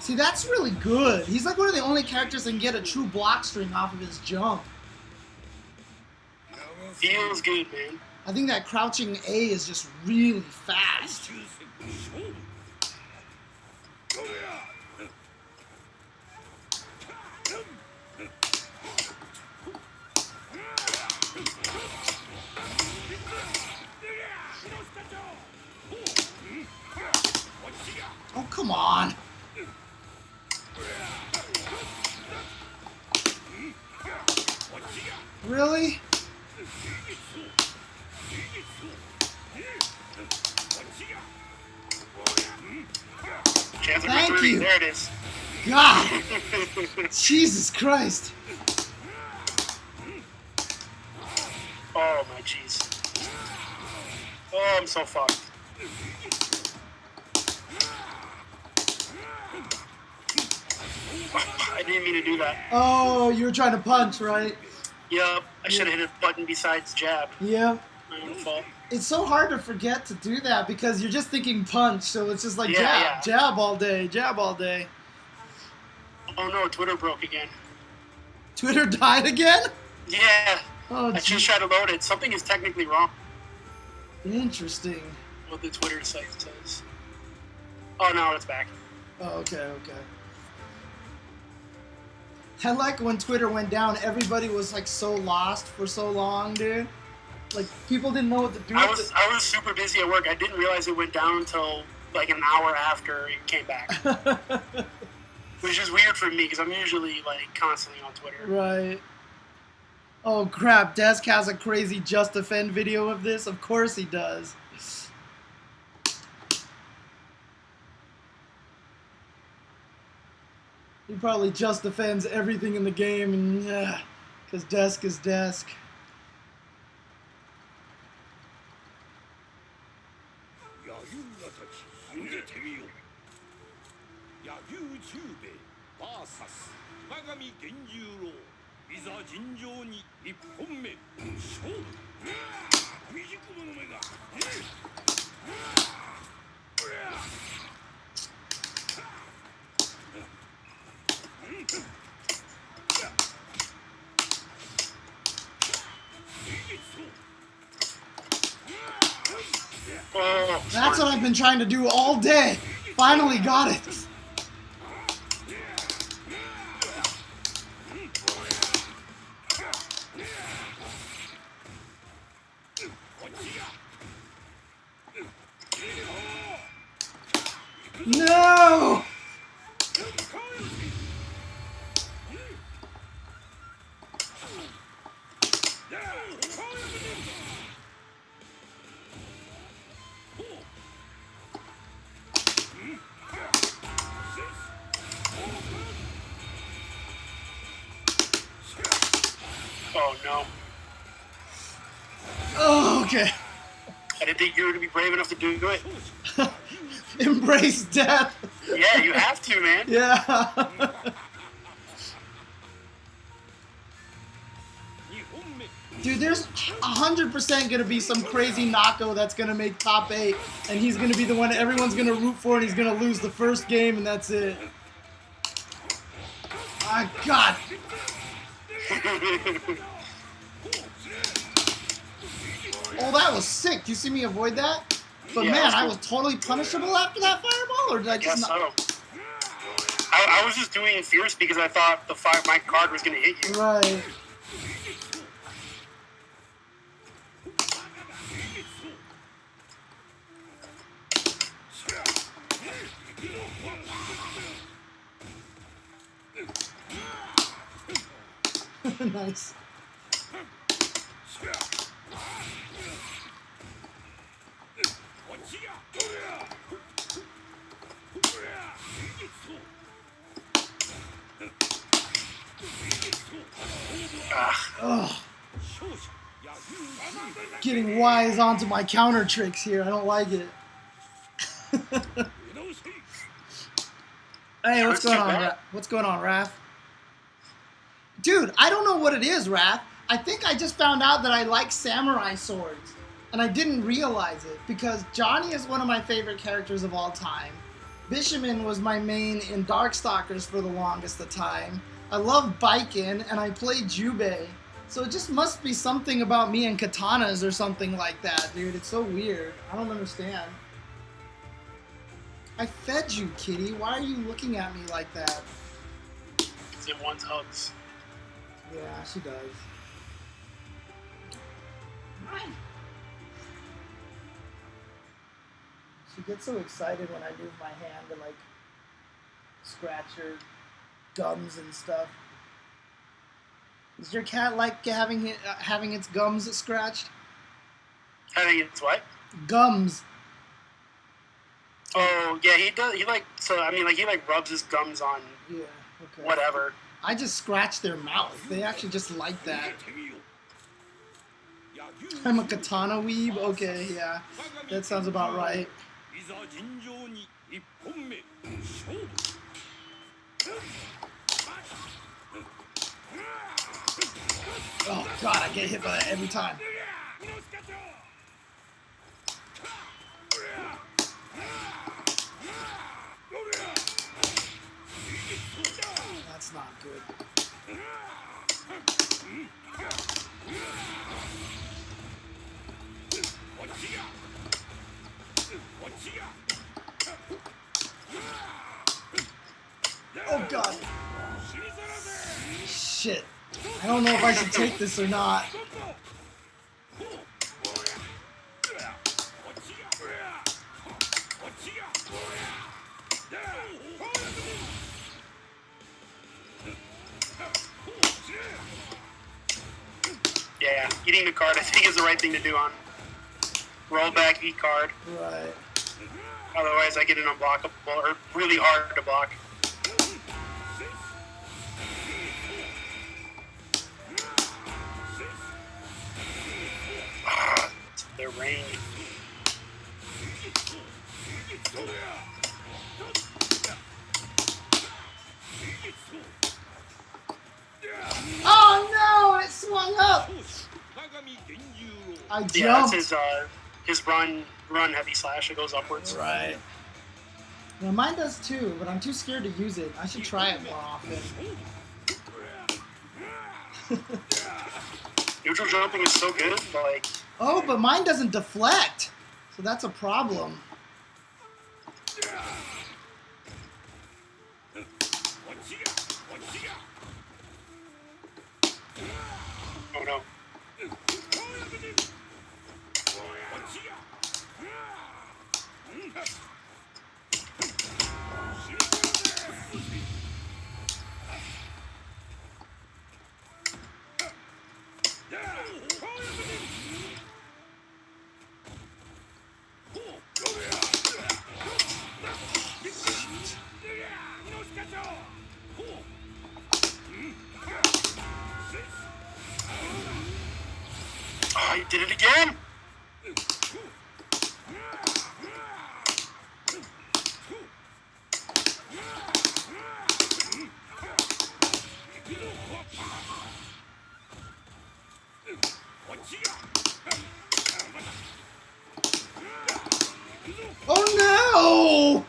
See, that's really good. He's like one of the only characters that can get a true block string off of his jump. Feels good, man. I think that crouching A is just really fast. Oh, come on. Really? Chance Thank number 3. you. There it is. God. Jesus Christ. Oh my jeez. Oh, I'm so fucked. I didn't mean to do that. Oh, you were trying to punch, right? Yep, I should have hit a button besides jab. Yeah. My own fault. It's so hard to forget to do that because you're just thinking punch, so it's just like Yeah, jab, yeah. jab all day, jab all day. Oh no, Twitter broke again. Twitter died again? Yeah, Oh, I just gee. tried to load it. Something is technically wrong. Interesting. What the Twitter site says. Oh no, it's back. Oh, okay, okay. I like when Twitter went down, everybody was like so lost for so long, dude. Like, people didn't know what to do I with was super busy at work. I didn't realize it went down until like an hour after it came back, it. which is weird for me because I'm usually like constantly on Twitter. Right. Oh crap, Desk has a crazy Just Defend video of this? Of course he does. He probably just defends everything in the game, and yeah, because Desk is Desk. Jubei vs 熊上Genjuroいざ尋常に1本目勝負未熟者めが Oh, That's smart. what I've been trying to do all day. Finally got it. No! Oh no. Oh, okay. I didn't think you were going to be brave enough to do it. Embrace death. Yeah, you have to, man. Yeah. Dude, there's 100% gonna be some crazy Nako that's gonna make top 8, and he's gonna be the one everyone's gonna root for, and he's gonna lose the first game, and that's it. Ah, God. Oh, that was sick. You see me avoid that? But Yeah, man, that's I cool. was totally punishable after that fireball, or did I just Guess not? so. I was just doing fierce because I thought my card was going to hit you. Right. Nice. Ugh. Getting wise onto my counter tricks here. I don't like it. Hey, what's going on, Raph? What's going on, Raph? Dude, I don't know what it is, Raph. I think I just found out that I like samurai swords. And I didn't realize it because Johnny is one of my favorite characters of all time. Bishaman was my main in Darkstalkers for the longest of time. I love Baiken, and I played Jubei. So it just must be something about me and katanas or something like that, dude. It's so weird. I don't understand. I fed you, kitty. Why are you looking at me like that? It wants hugs. Yeah, she does. Hi. She gets so excited when I move my hand to like scratch her gums and stuff. Does your cat like having its gums scratched? Having its what? Gums. Oh yeah, he does. He like he like rubs his gums on Yeah. Okay. whatever. I just scratch their mouth. They actually just like that. I'm a katana weeb. Okay, yeah, that sounds about right. Oh God, I get hit by that every time. That's not good. Oh God. Shit. I don't know if I should take this or not. Yeah, eating the card I think is the right thing to do on roll back, eat card. Right. Otherwise I get an unblockable or really hard to block. Their range. Oh no! It swung up. I jumped. Yeah, that's his run heavy slash. It goes upwards. Right. Well, mine does too, but I'm too scared to use it. I should try it more often. Neutral jumping is so good, but like. Oh, but mine doesn't deflect, so that's a problem. Oh no. Oh no!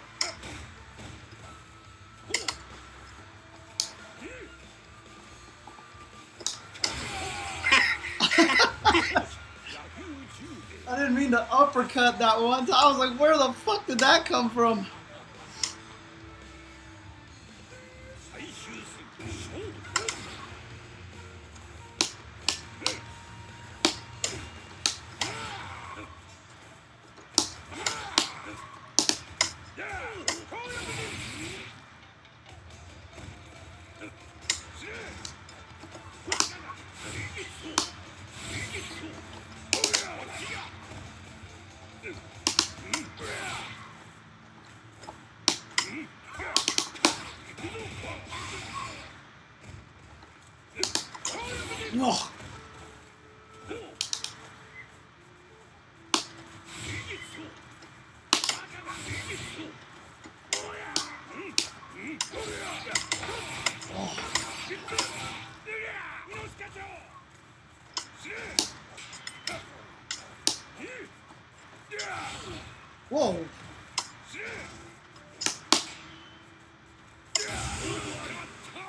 I didn't mean to uppercut that one time. I was like, where the fuck did that come from? Oh. Whoa.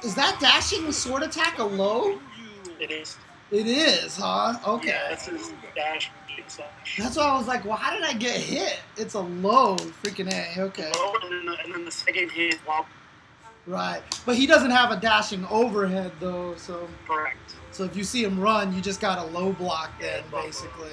Is that dashing sword attack a low? It is. It is, huh? Okay. Yeah, this is dash slash. That's why I was like, well, how did I get hit? It's a low freaking A. Okay. Low, and then the second hit is womp. Right. But he doesn't have a dashing overhead, though, so... Correct. So if you see him run, you just got a low block then, Yeah, basically.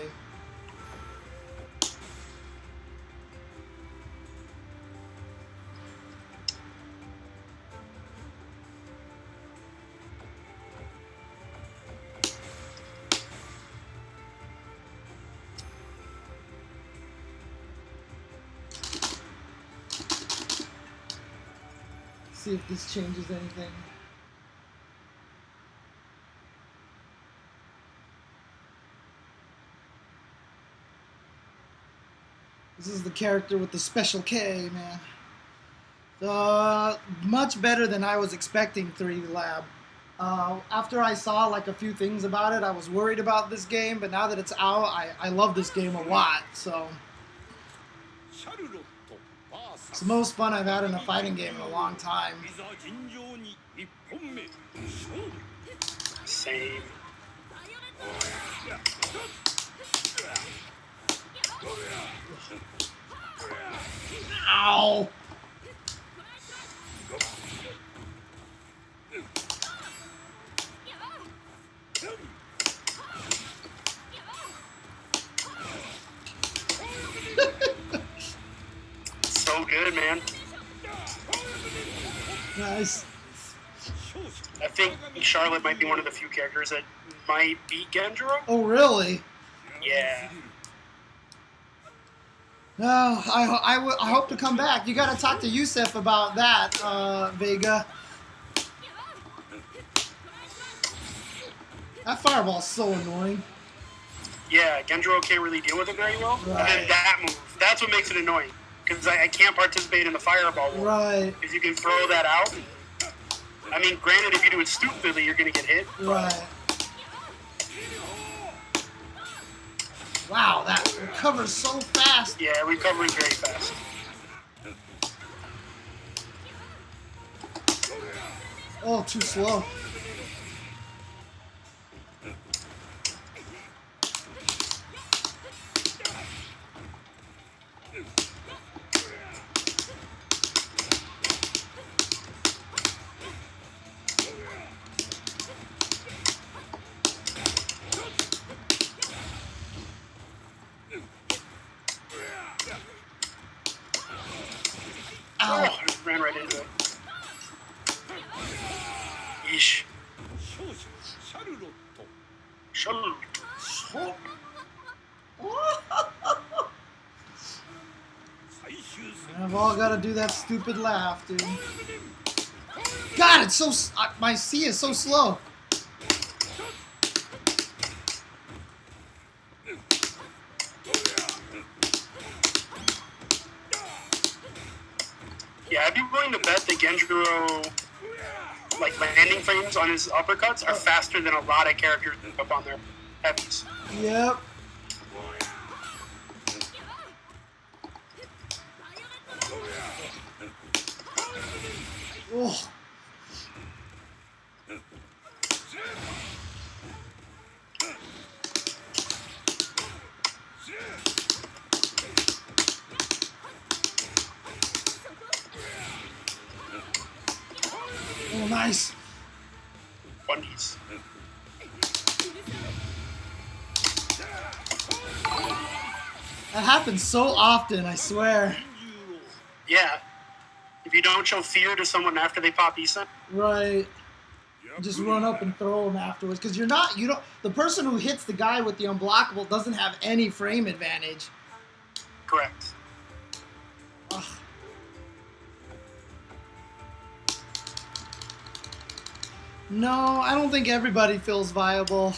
See if this changes anything. This is the character with the special K, man. Much better than I was expecting, 3D Lab. After I saw like a few things about it, I was worried about this game, but now that it's out, I love this game a lot, so... It's the most fun I've had in a fighting game in a long time. Same. Ow! So good, man. Nice. I think Charlotte might be one of the few characters that might beat Genjuro. Oh, really? Yeah. No, I hope to come back. You gotta talk to Yusef about that, Vega. That fireball's so annoying. Yeah, Genjuro can't really deal with it very well. Right. And then that move, that's what makes it annoying. Because I can't participate in the fireball war. Right. If you can throw that out. I mean, granted, if you do it stupidly, you're going to get hit. Right. Wow, that recovers so fast. Yeah, it recovers very fast. Oh, too slow. Ow. Oh, ran right into it. Yeesh. Charlotte. I've all got to do that stupid laugh, dude. God, it's so... my C is so slow. Yeah, I'd be willing to bet that Genjuro, like, landing frames on his uppercuts are faster than a lot of characters up on their heavies. Yep. Nice. Bundies. That happens so often, I swear. Yeah. If you don't show fear to someone after they pop Isen. Right. Just run up and throw them afterwards. Because the person who hits the guy with the unblockable doesn't have any frame advantage. Correct. Ugh. No, I don't think everybody feels viable.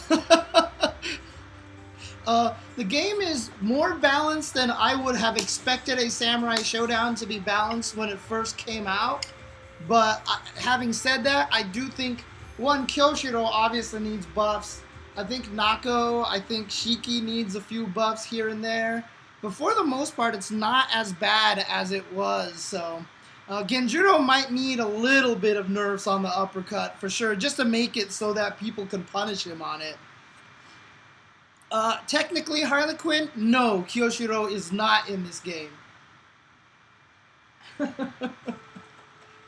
The game is more balanced than I would have expected a Samurai Shodown to be balanced when it first came out. But having said that, I do think, one, Kyoshiro obviously needs buffs. I think Nako, I think Shiki needs a few buffs here and there. But for the most part, it's not as bad as it was. So Genjuro might need a little bit of nerfs on the uppercut, for sure, just to make it so that people can punish him on it. Technically, Harlequin, no, Kyoshiro is not in this game.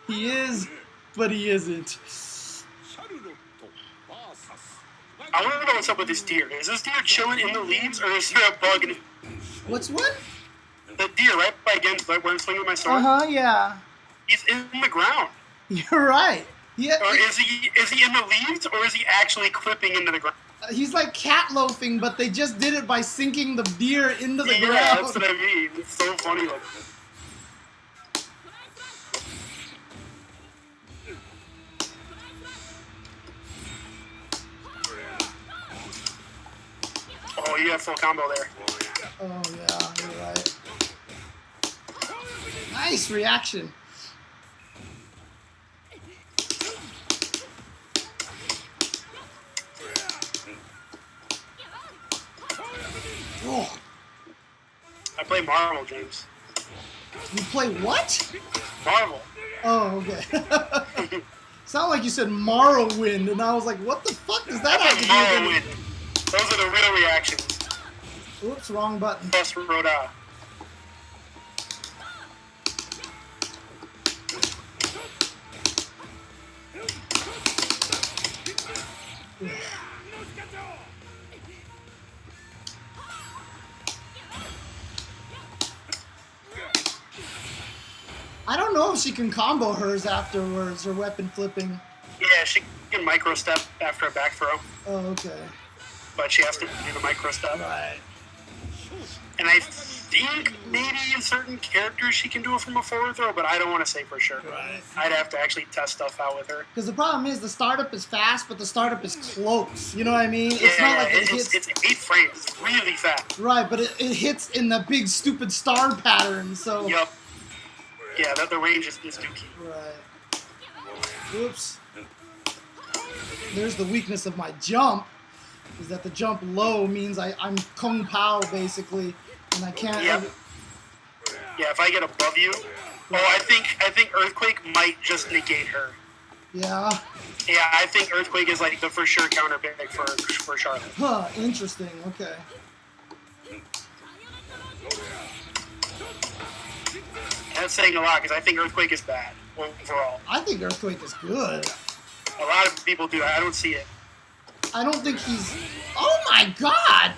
He is, but he isn't. I want to know what's up with this deer. Is this deer chilling in the leaves, or is there a bug in it? What's what? The deer right by against where I'm swinging my sword. Yeah. He's in the ground. You're right. Yeah. Or is he in the leaves, or is he actually clipping into the ground? He's like cat loafing, but they just did it by sinking the deer into the ground. Yeah, that's what I mean. It's so funny. Like, oh, you have full combo there. Oh yeah, you're right. Nice reaction. Oh. I play Marvel, James. You play what? Marvel. Oh, okay. Sound like you said Morrowind, and I was like, what the fuck does that have to do with Morrowind. Those are the real reactions. it? Oops, wrong button. Plus Rhoda. I don't know if she can combo hers afterwards, or weapon flipping. Yeah, she can micro step after a back throw, Oh, okay. but she has to do the micro step. Right. And I think maybe in certain characters she can do it from a forward throw, but I don't want to say for sure. Right. I'd have to actually test stuff out with her. Because the problem is the startup is fast, but the startup is close. You know what I mean? Yeah, It's not like it hits. it's 8 frames. It's really fast. Right, but it hits in the big stupid star pattern, so. Yup. Yeah, the range is dookie. Right. Oops. There's the weakness of my jump, is that the jump low means I'm Kung Pao, basically, and I can't... Yep. Yeah, if I get above you... Oh, I think Earthquake might just negate her. Yeah. Yeah, I think Earthquake is like the for sure counter pick for Charlotte. Huh, interesting, okay. That's saying a lot, because I think Earthquake is bad overall. I think Earthquake is good. A lot of people do. I don't see it. I don't think he's... Oh my god!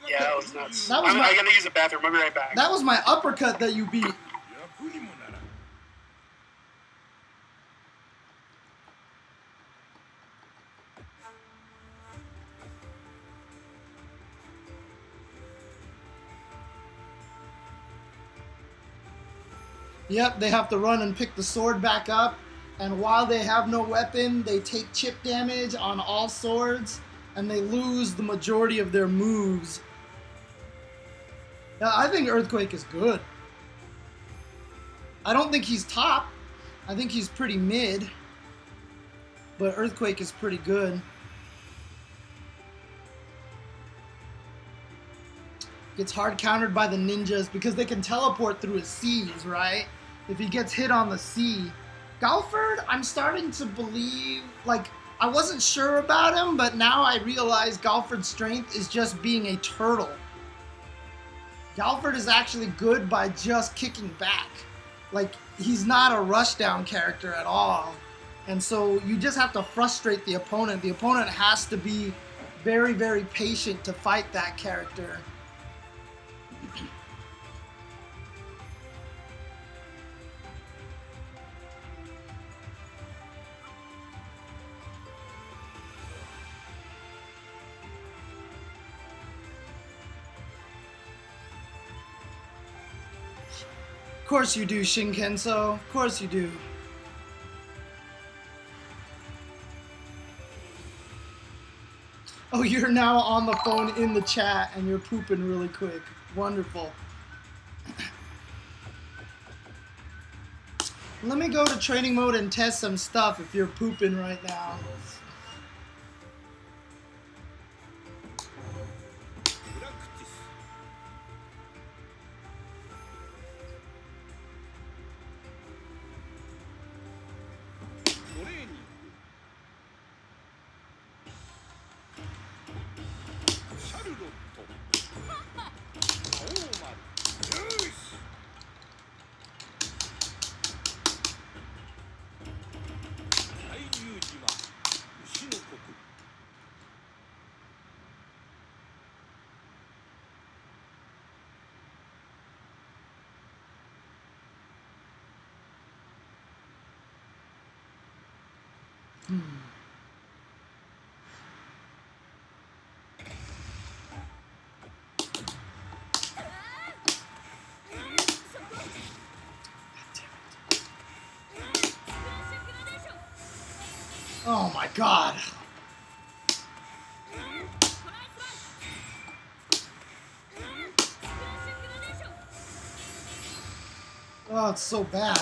Yeah, that was nuts. That was I gotta use the bathroom. I'll be right back. That was my uppercut that you beat. Yep, they have to run and pick the sword back up, and while they have no weapon, they take chip damage on all swords, and they lose the majority of their moves. Yeah, I think Earthquake is good. I don't think he's top. I think he's pretty mid, but Earthquake is pretty good. Gets hard countered by the ninjas because they can teleport through his C's, right? If he gets hit on the C. Galford, I'm starting to believe, like, I wasn't sure about him, but now I realize Galford's strength is just being a turtle. Galford is actually good by just kicking back. Like, he's not a rushdown character at all. And so you just have to frustrate the opponent. The opponent has to be very, very patient to fight that character. Of course you do, Shinkenso. Of course you do. Oh, you're now on the phone in the chat and you're pooping really quick. Wonderful. Let me go to training mode and test some stuff if you're pooping right now. Oh my god. Oh, it's so bad.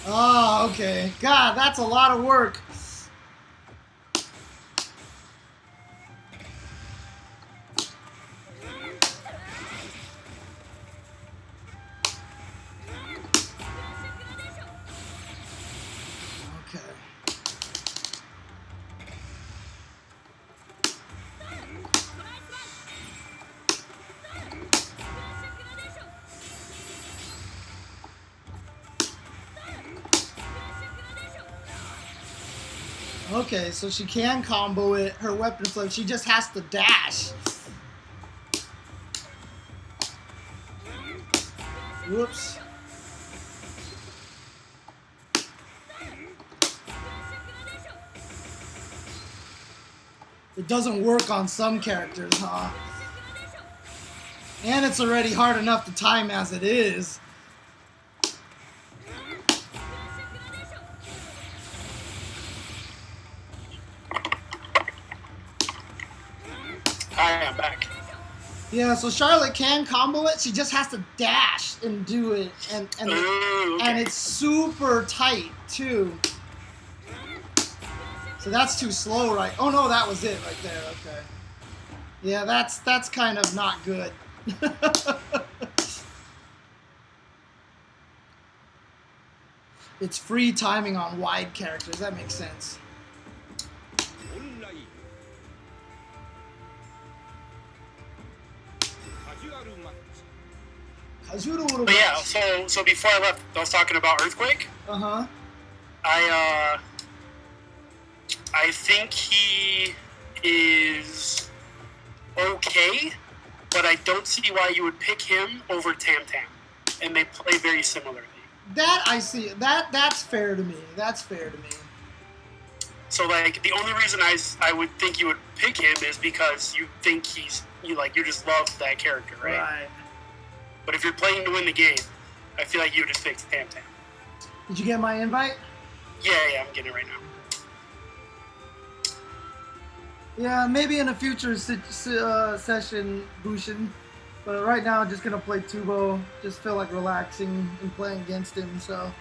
Oh, okay. God, that's a lot of work. Okay. Okay, so she can combo it, her weapon flip, she just has to dash. Whoops. It doesn't work on some characters, huh? And it's already hard enough to time as it is. Hi, I'm back. Yeah, so Charlotte can combo it. She just has to dash and do it, and Ooh, okay. and it's super tight too. So that's too slow, right? Oh no, that was it right there. Okay. Yeah, that's kind of not good. It's free timing on wide characters. That makes sense. But yeah, so before I left, I was talking about Earthquake. Uh-huh. I think he is okay, but I don't see why you would pick him over Tam Tam, and they play very similarly. That I see. That's fair to me. That's fair to me. So like the only reason I would think you would pick him is because you think you just love that character, right? Right. But if you're playing to win the game, I feel like you would just pick Tam Tam. Did you get my invite? Yeah, I'm getting it right now. Yeah, maybe in a future session, Bushin. But right now, I'm just gonna play Tubo. Just feel like relaxing and playing against him. So.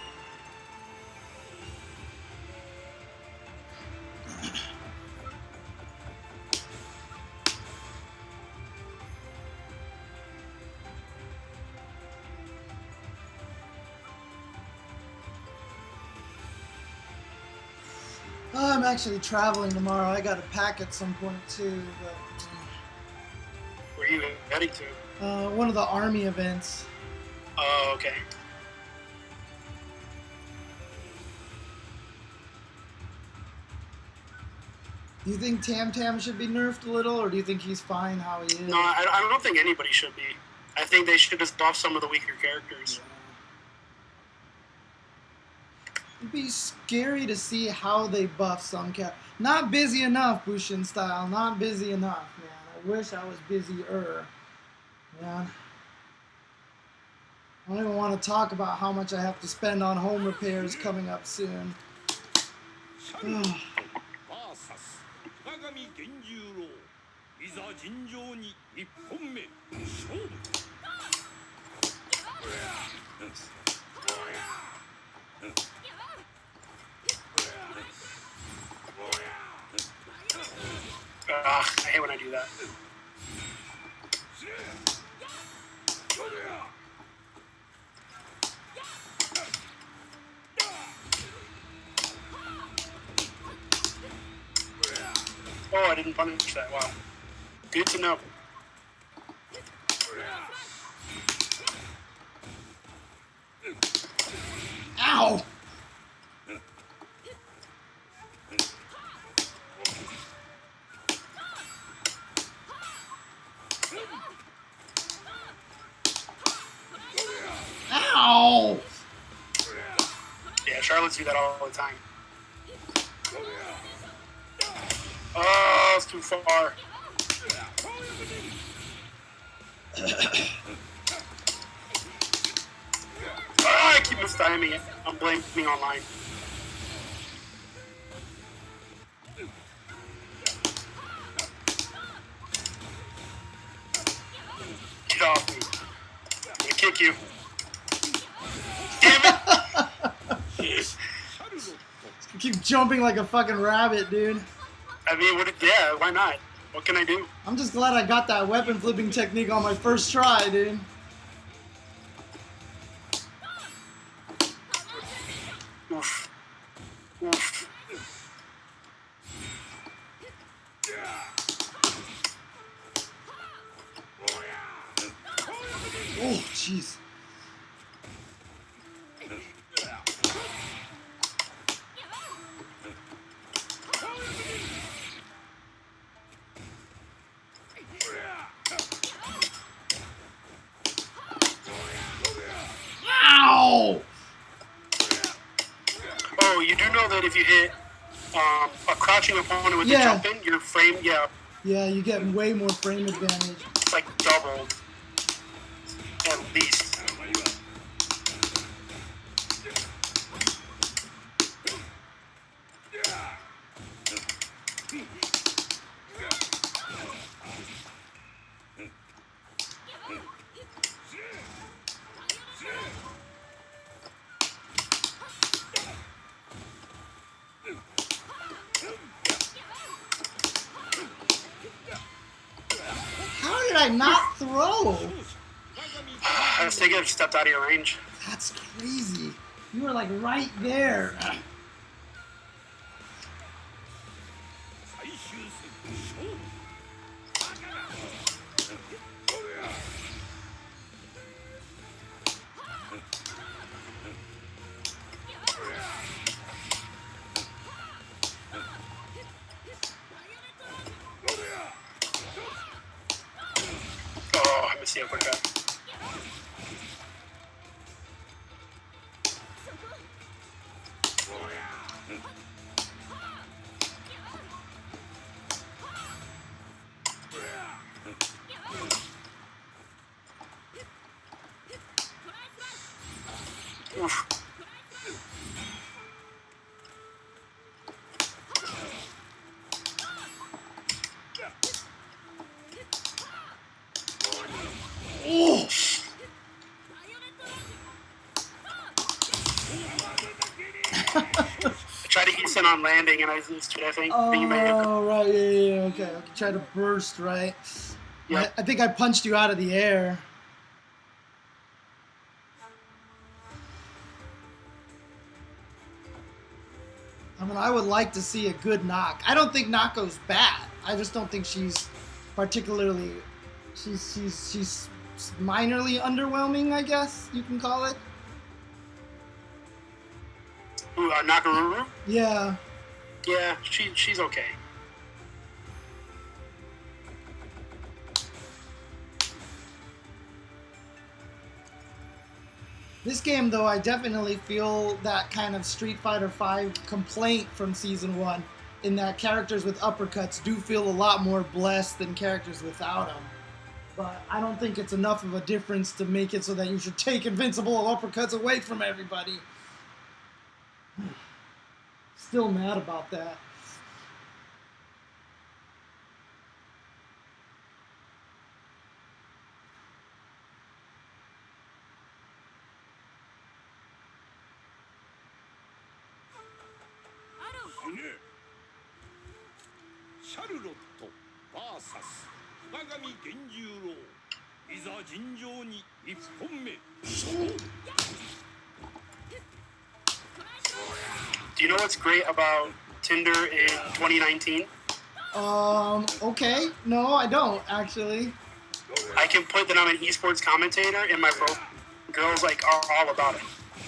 I'm actually traveling tomorrow. I got to pack at some point too. But Where are you heading to? One of the army events. Oh, okay. Do you think Tam Tam should be nerfed a little, or do you think he's fine how he is? No, I don't think anybody should be. I think they should just buff some of the weaker characters. It'd be scary to see how they buff some characters. Not busy enough, Bushin style. Not busy enough, man. I wish I was busier. Man. I don't even want to talk about how much I have to spend on home repairs coming up soon. Ugh. 長見源十郎いざ尋常に一本目勝負 I hate when I do that. Oh, I didn't punish that. Wow. Good to know. Ow! Ow! Yeah, Charlotte's do that all the time. Oh, it's too far. I keep mistiming it. I'm blaming online. Get off me. I'm gonna kick you. Damn it! You keep jumping like a fucking rabbit, dude. I mean, yeah, why not? What can I do? I'm just glad I got that weapon flipping technique on my first try, dude. Oof. Oof. Oh, jeez. Ow! Oh, you do know that if you hit a crouching opponent with the Yeah. jump in, your frame, Yeah, you get way more frame advantage. it's like doubled. At least. How did I not throw? I was thinking I stepped out of your range. That's crazy. You were like right there. 最終戦勝負 Oh, I missed the uppercut. Oof. Oh! I tried to ease in on landing and I missed it, I think. I think you may have- Oh, right, yeah, okay. Okay, try to burst, right? Yep. I think I punched you out of the air. I mean, I would like to see a good knock. I don't think Nako's bad. I just don't think she's particularly She's minorly underwhelming, I guess you can call it. Ooh, Nakaruru? Yeah. Yeah, she's okay. This game, though, I definitely feel that kind of Street Fighter V complaint from Season 1, in that characters with uppercuts do feel a lot more blessed than characters without them. But I don't think it's enough of a difference to make it so that you should take invincible uppercuts away from everybody. Still mad about that. Charlotte vs 熊神Genjuro いざ尋常に1本目勝負 Do you know what's great about Tinder in 2019? Okay. No, I don't, actually. I can put that I'm an esports commentator, and my girls like are all about it.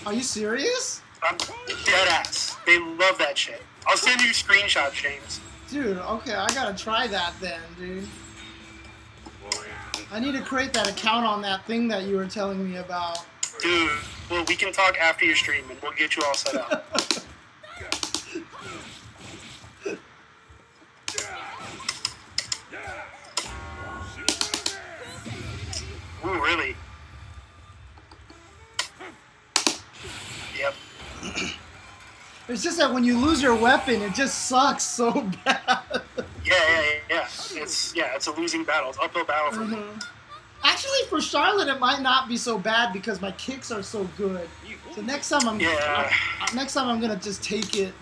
Are you serious? I'm dead ass. They love that shit. I'll send you screenshots, James. Dude, okay, I gotta try that then, dude. I need to create that account on that thing that you were telling me about. Dude, well, we can talk after your stream, and we'll get you all set up. Ooh, really? Yep. It's just that when you lose your weapon, it just sucks so bad. Yeah. It's a losing battle. It's an uphill battle for me. Actually, for Charlotte, it might not be so bad because my kicks are so good. So next time I'm gonna just take it.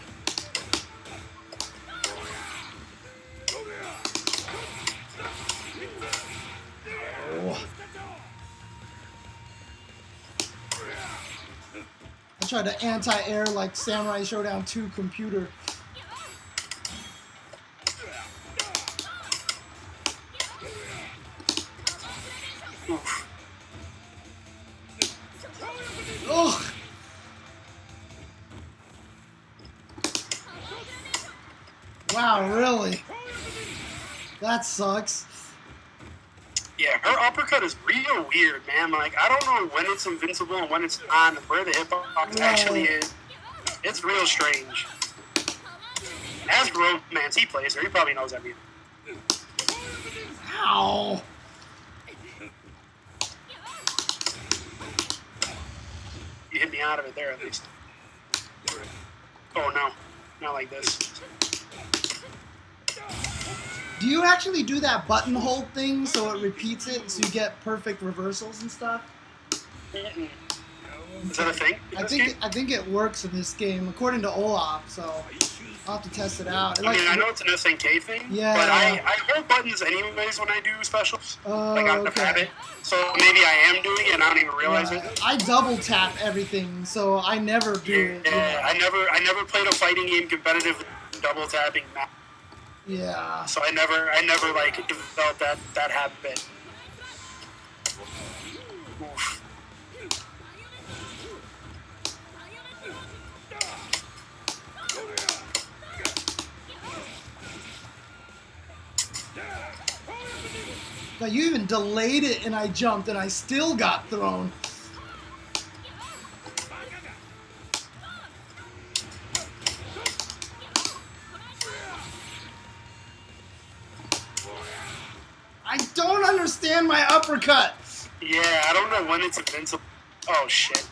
Oh. I tried to anti-air like Samurai Shodown 2 computer. Oof. Ugh. Wow, really? That sucks. Yeah, her uppercut is real weird, man. Like, I don't know when it's invincible and when it's on, and where the hitbox actually is. It's real strange. Ask Romance, he plays her. He probably knows everything. Ow. You hit me out of it there, at least. Oh, no. Not like this. Do you actually do that button hold thing so it repeats it so you get perfect reversals and stuff? Mm-mm. Is that a thing? I think it works in this game according to Olaf, so I'll have to test it out. I mean, I know it's an SNK thing, yeah. But I hold buttons anyways when I do specials. Like on the okay. habit. So maybe I am doing it and I don't even realize it. I double tap everything, so I never do it. Yeah, I never played a fighting game competitive double tapping. Yeah. So I never like developed that habit. Oof. But you even delayed it and I jumped and I still got thrown. I don't understand my uppercut. Yeah, I don't know when it's invincible. Oh shit.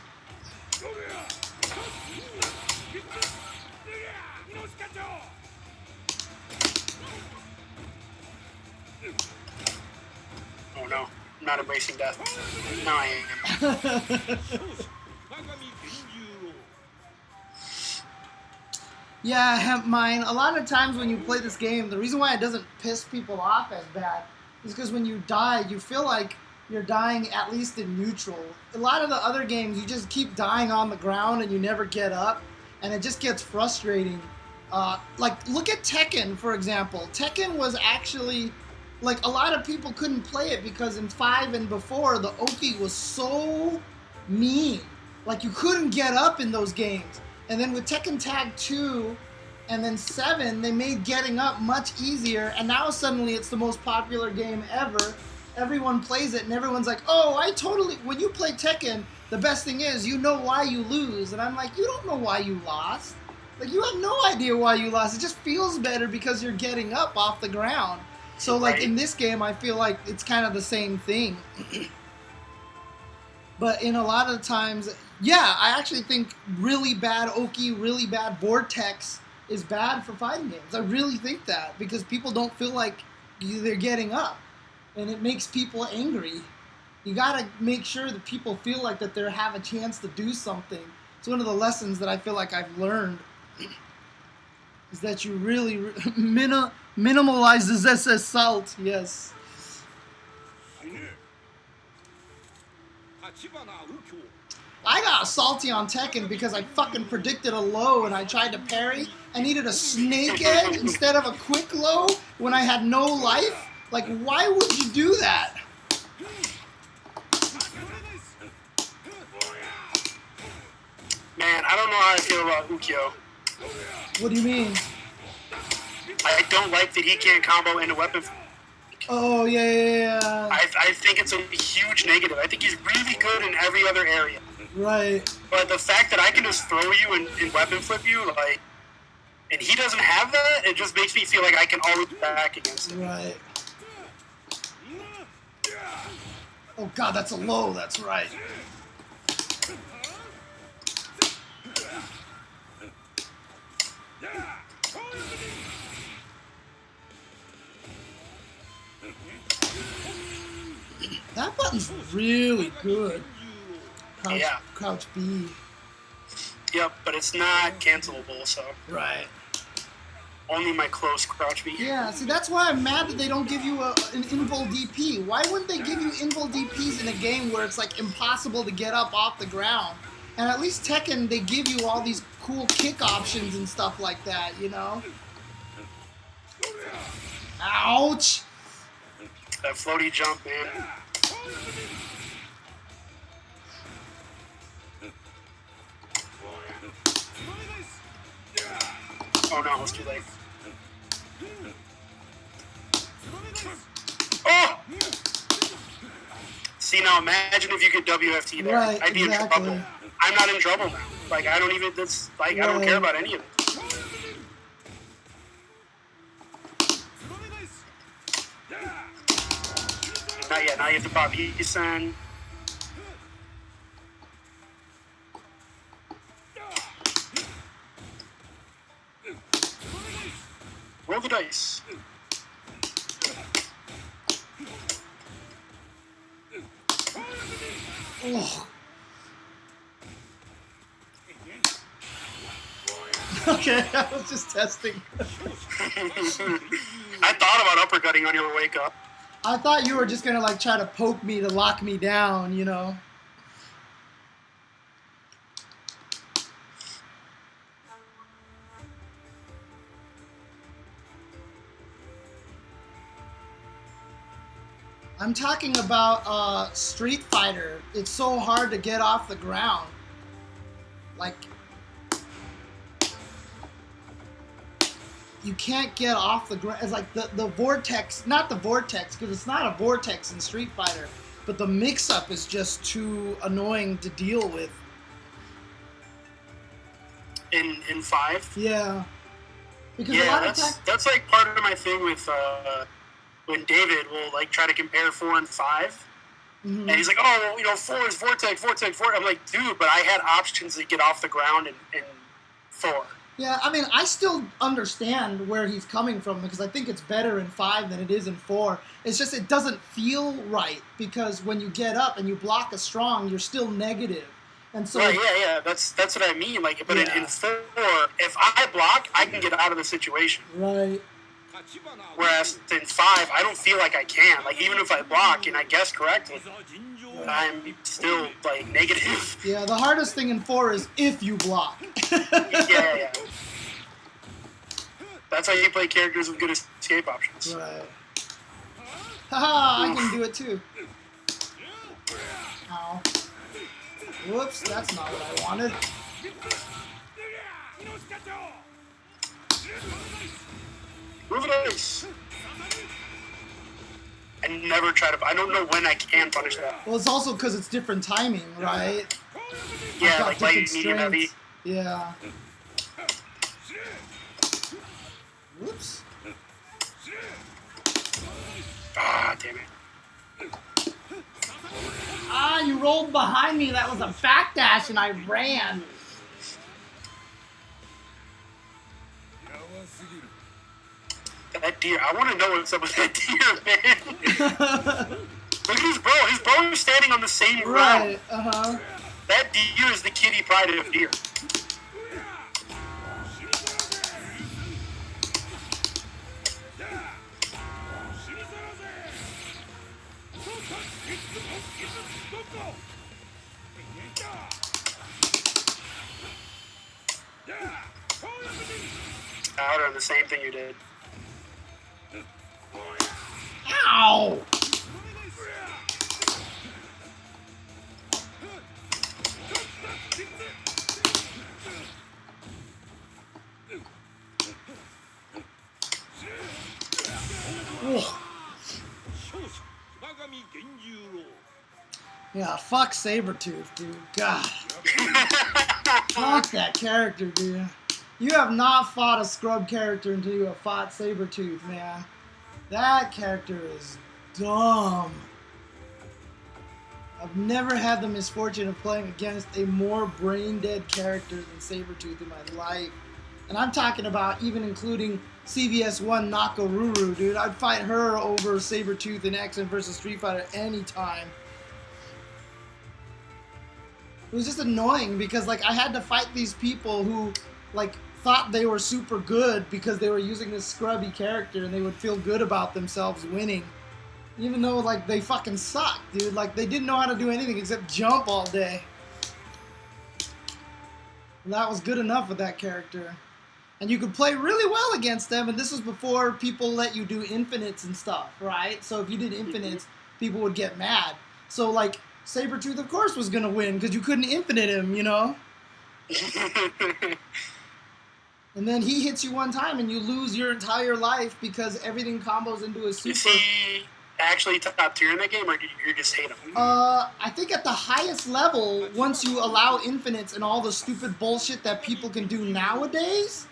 Oh no, I'm not embracing death. Now I am. Yeah, hemp mine. A lot of times when you play this game, the reason why it doesn't piss people off as bad is because when you die, you feel like you're dying at least in neutral. A lot of the other games, you just keep dying on the ground and you never get up, and it just gets frustrating. Like, look at Tekken, for example. Tekken was actually like a lot of people couldn't play it because in 5 and before the Oki was so mean. Like you couldn't get up in those games. And then with Tekken Tag 2 and then 7, they made getting up much easier, and now suddenly it's the most popular game ever. Everyone plays it and everyone's like, oh, when you play Tekken, the best thing is you know why you lose. And I'm like, you don't know why you lost. Like, you have no idea why you lost. It just feels better because you're getting up off the ground. So, like, in this game, I feel like it's kind of the same thing. But in a lot of the times, yeah, I actually think really bad Oki, really bad Vortex is bad for fighting games. I really think that because people don't feel like they're getting up. And it makes people angry. You gotta make sure that people feel like that they have a chance to do something. It's one of the lessons that I feel like I've learned is that you really minimalize this assault. Yes. I got salty on Tekken because I fucking predicted a low and I tried to parry. I needed a snake edge instead of a quick low when I had no life. Like, why would you do that? Man, I don't know how I feel about Ukyo. What do you mean? I don't like that he can't combo into weapon. Oh, yeah. I think it's a huge negative. I think he's really good in every other area. Right. But the fact that I can just throw you and weapon flip you, like, and he doesn't have that, it just makes me feel like I can always be back against him. Right. Oh god, that's a low, that's right. That button's really good. Crouch B. Yep, but it's not cancelable, so. Right. Only my close crouch B. Yeah, see, that's why I'm mad that they don't give you an invul DP. Why wouldn't they give you invul DPs in a game where it's, like, impossible to get up off the ground? And at least Tekken, they give you all these cool kick options and stuff like that, you know? Ouch! That floaty jump, man. Oh no, it's too late. Oh! See, now imagine if you could WFT there. Right, I'd be in trouble. I'm not in trouble now. Like, I don't even, that's, like, I don't care about any of it. Not yet, now you have to pop Isen. Roll the dice. Oh. Okay, I was just testing. I thought about uppercutting on your wake up. I thought you were just gonna like try to poke me to lock me down, you know. I'm talking about Street Fighter. It's so hard to get off the ground. Like, you can't get off the ground. It's like the vortex, not the vortex, because it's not a vortex in Street Fighter, but the mix-up is just too annoying to deal with. In 5? Yeah. Because yeah, a lot of times, that's like part of my thing with when David will like try to compare 4 and 5. And he's like, oh, well, you know, 4 is vortex. I'm like, dude, but I had options to get off the ground in 4. Yeah, I mean, I still understand where he's coming from because I think it's better in 5 than it is in 4. It's just it doesn't feel right because when you get up and you block a strong, you're still negative. And so right, yeah, that's what I mean. Like, but in 4, if I block, I can get out of the situation. Right. Whereas in 5, I don't feel like I can. Like, even if I block and I guess correctly, I'm still, like, negative. Yeah, the hardest thing in 4 is if you block. Yeah. That's how you play characters with good escape options. Right. Haha, I can do it too. Ow. Whoops, that's not what I wanted. Move it ice. I never try to. I don't know when I can punish that. Well, it's also because it's different timing, right? Yeah, I've got like light, different medium, heavy. strengths. Yeah. Whoops. Ah, damn it. Ah, you rolled behind me. That was a backdash, and I ran. That deer. I want to know what's up with that deer, man. Look at his bow. His bow is standing on the same ground. Right, That deer is the kitty pride of deer. I would have done the same thing you did. Ow! Ugh. Yeah, fuck Sabretooth, dude. God. Fuck that character, dude. You have not fought a scrub character until you have fought Sabretooth, man. That character is dumb. I've never had the misfortune of playing against a more brain-dead character than Sabretooth in my life. And I'm talking about even including CVS1 Nakoruru, dude. I'd fight her over Sabretooth in X-Men vs. Street Fighter anytime. It was just annoying because, like, I had to fight these people who, like, thought they were super good because they were using this scrubby character and they would feel good about themselves winning. Even though, like, they fucking sucked, dude. Like, they didn't know how to do anything except jump all day. And that was good enough with that character. And you could play really well against them, and this was before people let you do infinites and stuff, right? So if you did infinites, people would get mad. So, like, Sabretooth, of course, was going to win because you couldn't infinite him, you know? And then he hits you one time and you lose your entire life because everything combos into a super. Is he actually top tier in that game, or do you just hate him? I think at the highest level, once you allow infinites and all the stupid bullshit that people can do nowadays,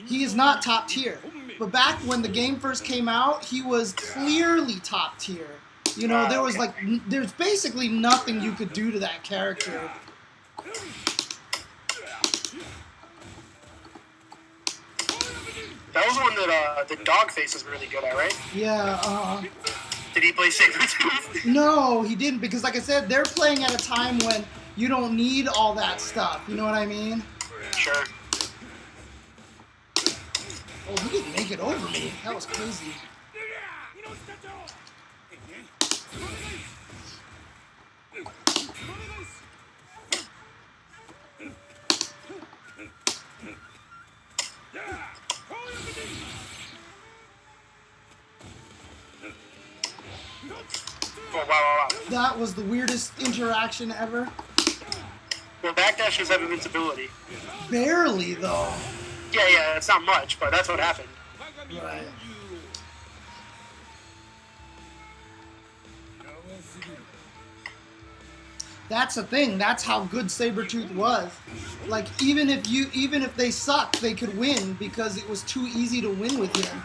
he is not top tier. But back when the game first came out, he was clearly top tier. You know, there was like, there's basically nothing you could do to that character. That was one that the dog face is really good at, right? Yeah, Did he play Sabretooth? No, he didn't, because like I said, they're playing at a time when you don't need all that stuff. You know what I mean? Sure. Oh, he didn't make it over me. That was crazy. Oh, wow. That was the weirdest interaction ever. Well, backdashes have invincibility. Barely, though. Yeah, it's not much, but that's what happened. Right. That's the thing. That's how good Sabretooth was. Like, even if they sucked, they could win because it was too easy to win with him.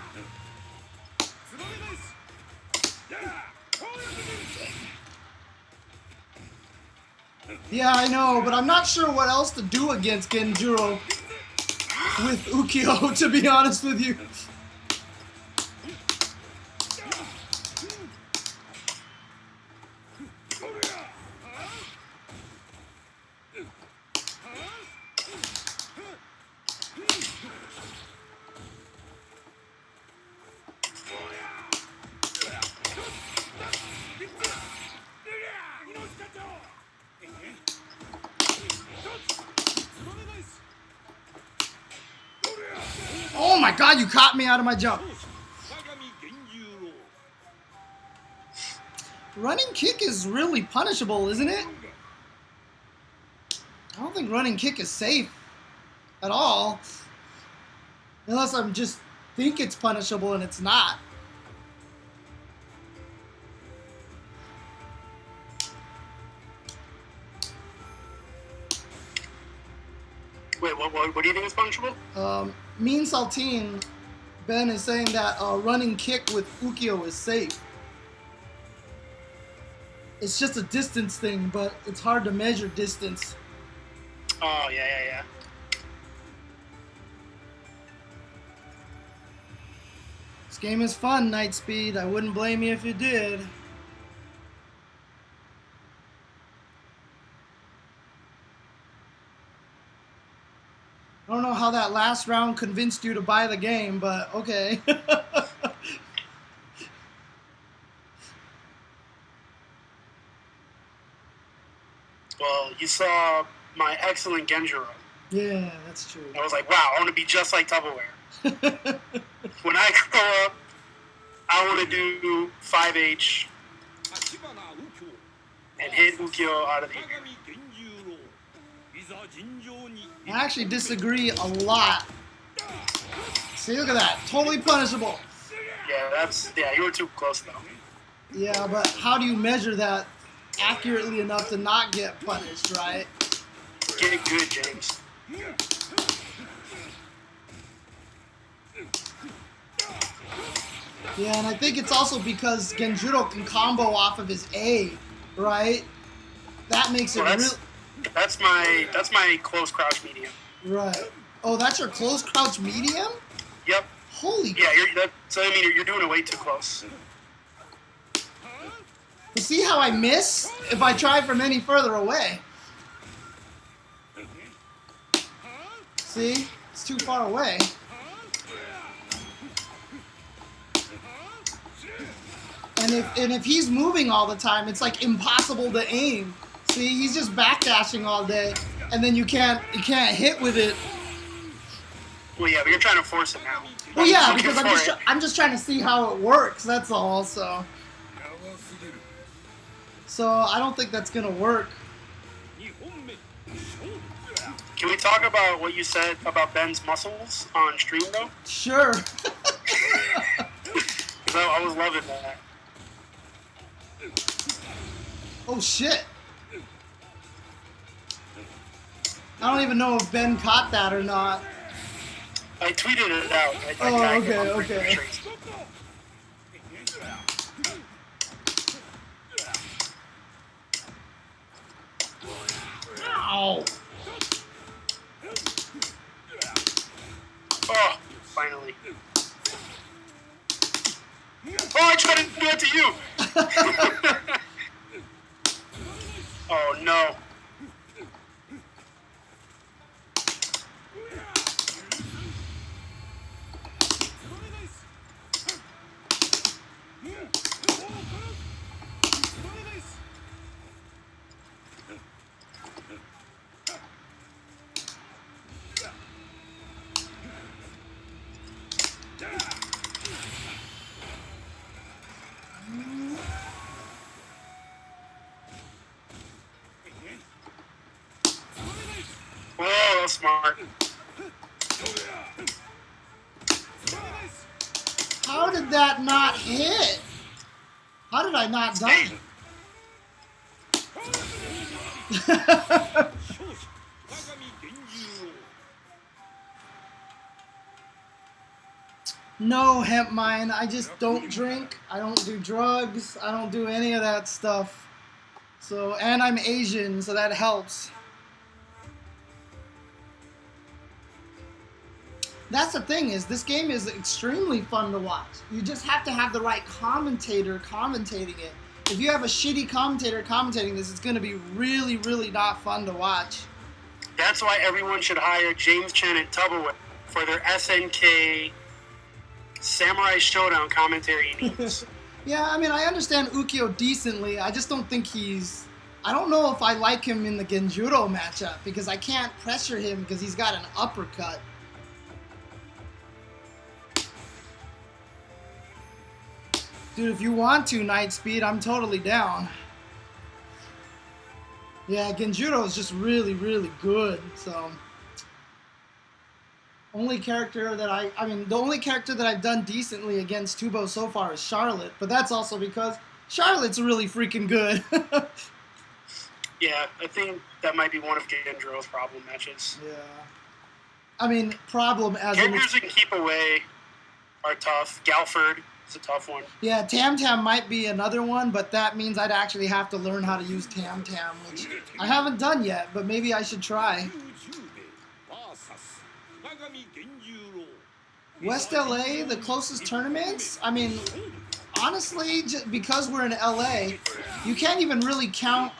Yeah, I know, but I'm not sure what else to do against Genjuro with Ukyo, to be honest with you. Oh my god, you caught me out of my jump. Running kick is really punishable, isn't it? I don't think running kick is safe at all. Unless I'm just think it's punishable and it's not. Wait, what do you think is punishable? Mean Saltine, Ben is saying that running kick with Ukyo is safe. It's just a distance thing, but it's hard to measure distance. Oh, yeah. This game is fun, Nightspeed. I wouldn't blame you if you did. I don't know how that last round convinced you to buy the game, but okay. Well, you saw my excellent Genjuro. Yeah, that's true. I was like, wow, I want to be just like TuboWare. When I grow up, I want to do 5H and hit Ukyo out of the air. I actually disagree a lot. See, look at that. Totally punishable. Yeah, you were too close though. Yeah, but how do you measure that accurately enough to not get punished, right? Get it good, James. Yeah, and I think it's also because Genjuro can combo off of his A, right? That makes it real. That's my close crouch medium. Right. Oh, that's your close crouch medium? Yep. Holy. Yeah, you're doing it way too close. You see how I miss if I try from any further away? See? It's too far away. And if he's moving all the time, it's like impossible to aim. See, he's just backdashing all day, and then you can't hit with it. Well, yeah, but you're trying to force it now. Well, yeah, because I'm just trying to see how it works. That's all. So I don't think that's gonna work. Can we talk about what you said about Ben's muscles on stream, though? Sure. Because I was loving that. Oh shit. I don't even know if Ben caught that or not. I tweeted it out. Okay. Ow. Oh, finally. Oh, I tried to do it to you! Oh, no. Whoa, that's smart. How did that not hit? How did I not die? No, hemp mine. I just don't drink. I don't do drugs. I don't do any of that stuff. So, and I'm Asian, so that helps. That's the thing, is this game is extremely fun to watch. You just have to have the right commentator commentating it. If you have a shitty commentator commentating this, it's going to be really, really not fun to watch. That's why everyone should hire James Chen and TuboWare for their SNK Samurai Shodown commentary needs. Yeah, I mean, I understand Ukyo decently. I just don't think he's... I don't know if I like him in the Genjuro matchup, because I can't pressure him because he's got an uppercut. Dude, if you want to, Night Speed, I'm totally down. Yeah, Genjuro is just really, really good, so... Only character that the only character that I've done decently against Tubo so far is Charlotte, but that's also because Charlotte's really freaking good. Yeah, I think that might be one of Genjuro's problem matches. Yeah. I mean, problem as in... Characters that can keep away are tough. Galford is a tough one. Yeah, Tam Tam might be another one, but that means I'd actually have to learn how to use Tam Tam, which I haven't done yet, but maybe I should try. West LA, the closest tournaments? I mean, honestly, just because we're in LA, you can't even really count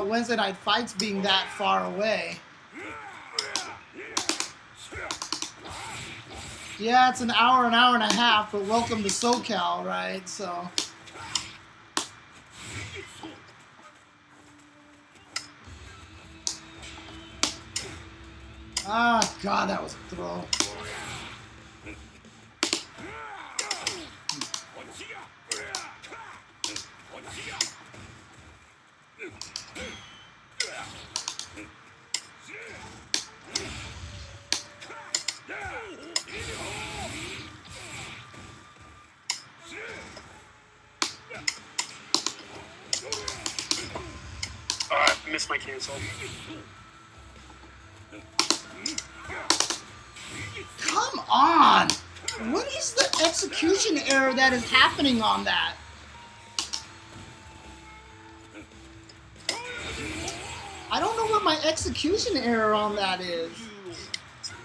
Wednesday night fights being that far away. Yeah, it's an hour and a half, but welcome to SoCal, right? So... Ah, God, that was a throw. I missed my cancel. Come on! What is the execution error that is happening on that? I don't know what my execution error on that is.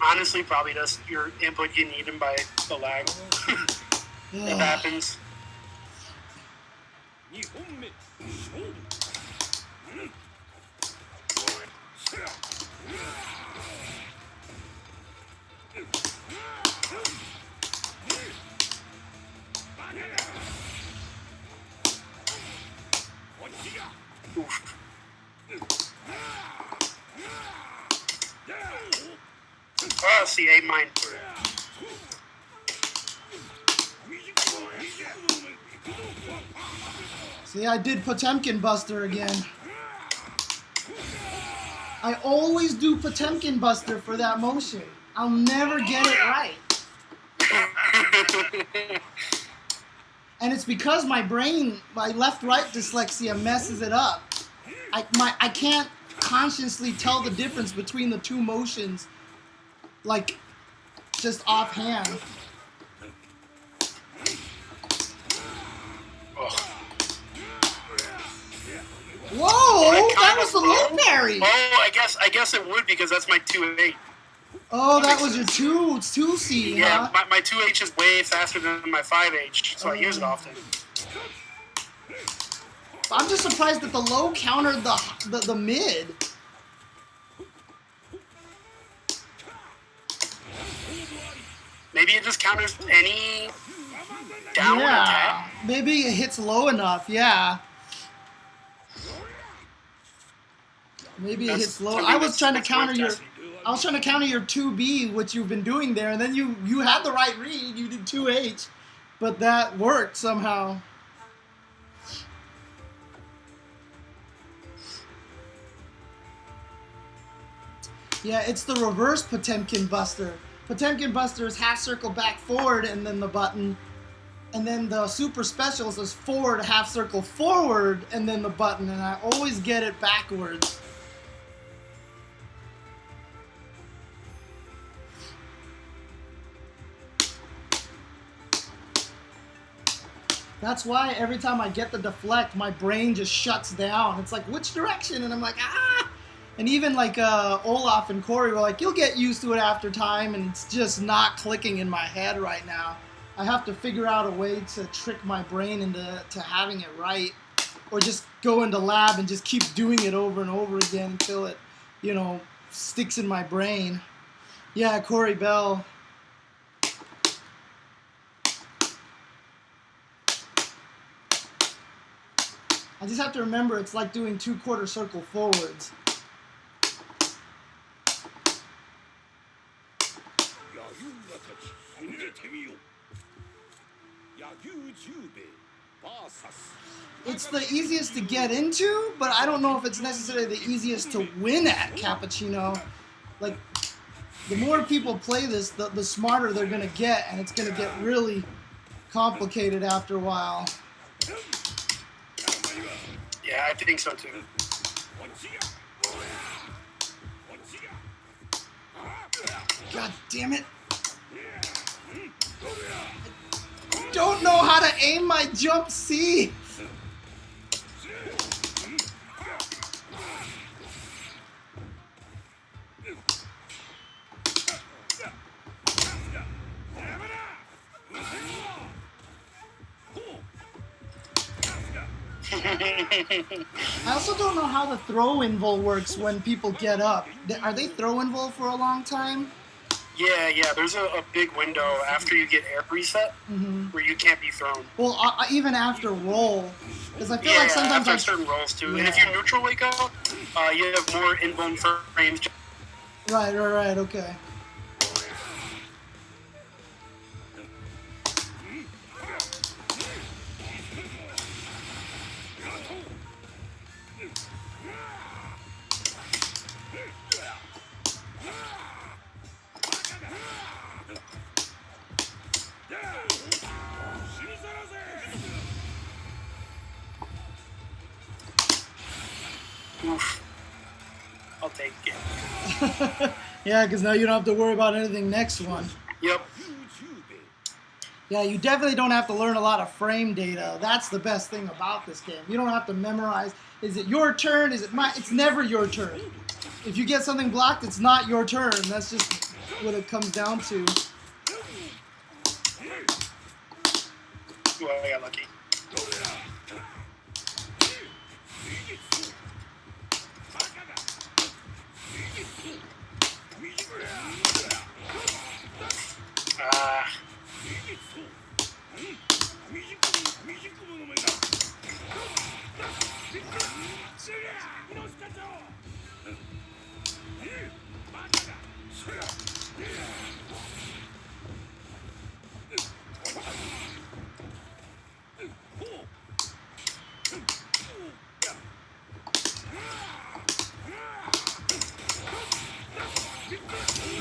Honestly, probably just your input getting eaten by the lag. It happens. Oof. Oh, see, A mine. See, I did Potemkin Buster again. I always do Potemkin Buster for that motion. I'll never get it right. And it's because my brain, my left-right dyslexia messes it up. I can't consciously tell the difference between the two motions, like, just offhand. Whoa! That was the low parry! Oh, I guess it would because that's my 2-8. Oh, that was your 2C, Yeah, huh? my 2H is way faster than my 5H, so I use it often. I'm just surprised that the low countered the mid. Maybe it just counters any down attack. Maybe it hits low enough, yeah. Maybe it hits low. I was trying to counter your 2B, which you've been doing there, and then you had the right read, you did 2H, but that worked somehow. Yeah, it's the reverse Potemkin Buster. Potemkin Buster is half circle back forward and then the button. And then the super specials is forward, half circle forward, and then the button. And I always get it backwards. That's why every time I get the deflect, my brain just shuts down. It's like, which direction? And I'm like, ah! And even like Olaf and Corey were like, you'll get used to it after time, and it's just not clicking in my head right now. I have to figure out a way to trick my brain into having it right, or just go into lab and just keep doing it over and over again until it, you know, sticks in my brain. Yeah, Corey Bell. I just have to remember it's like doing 2/4 circle forwards. It's the easiest to get into, but I don't know if it's necessarily the easiest to win at, Cappuccino. Like, the more people play this, the smarter they're going to get, and it's going to get really complicated after a while. Yeah, I think so too. God damn it. I don't know how to aim my jump C. I also don't know how the throw invul works when people get up. Are they throw invul for a long time? Yeah. There's a big window after you get air reset where you can't be thrown. Well, even after roll, because I feel like sometimes after certain rolls too. Yeah. And if you neutral wake up, you have more invuln frames. Right, okay. Oof. I'll take it. Yeah, because now you don't have to worry about anything next one. Yep. Yeah, you definitely don't have to learn a lot of frame data. That's the best thing about this game. You don't have to memorize, is it your turn, is it mine? It's never your turn. If you get something blocked, it's not your turn. That's just what it comes down to. Ooh, I got lucky.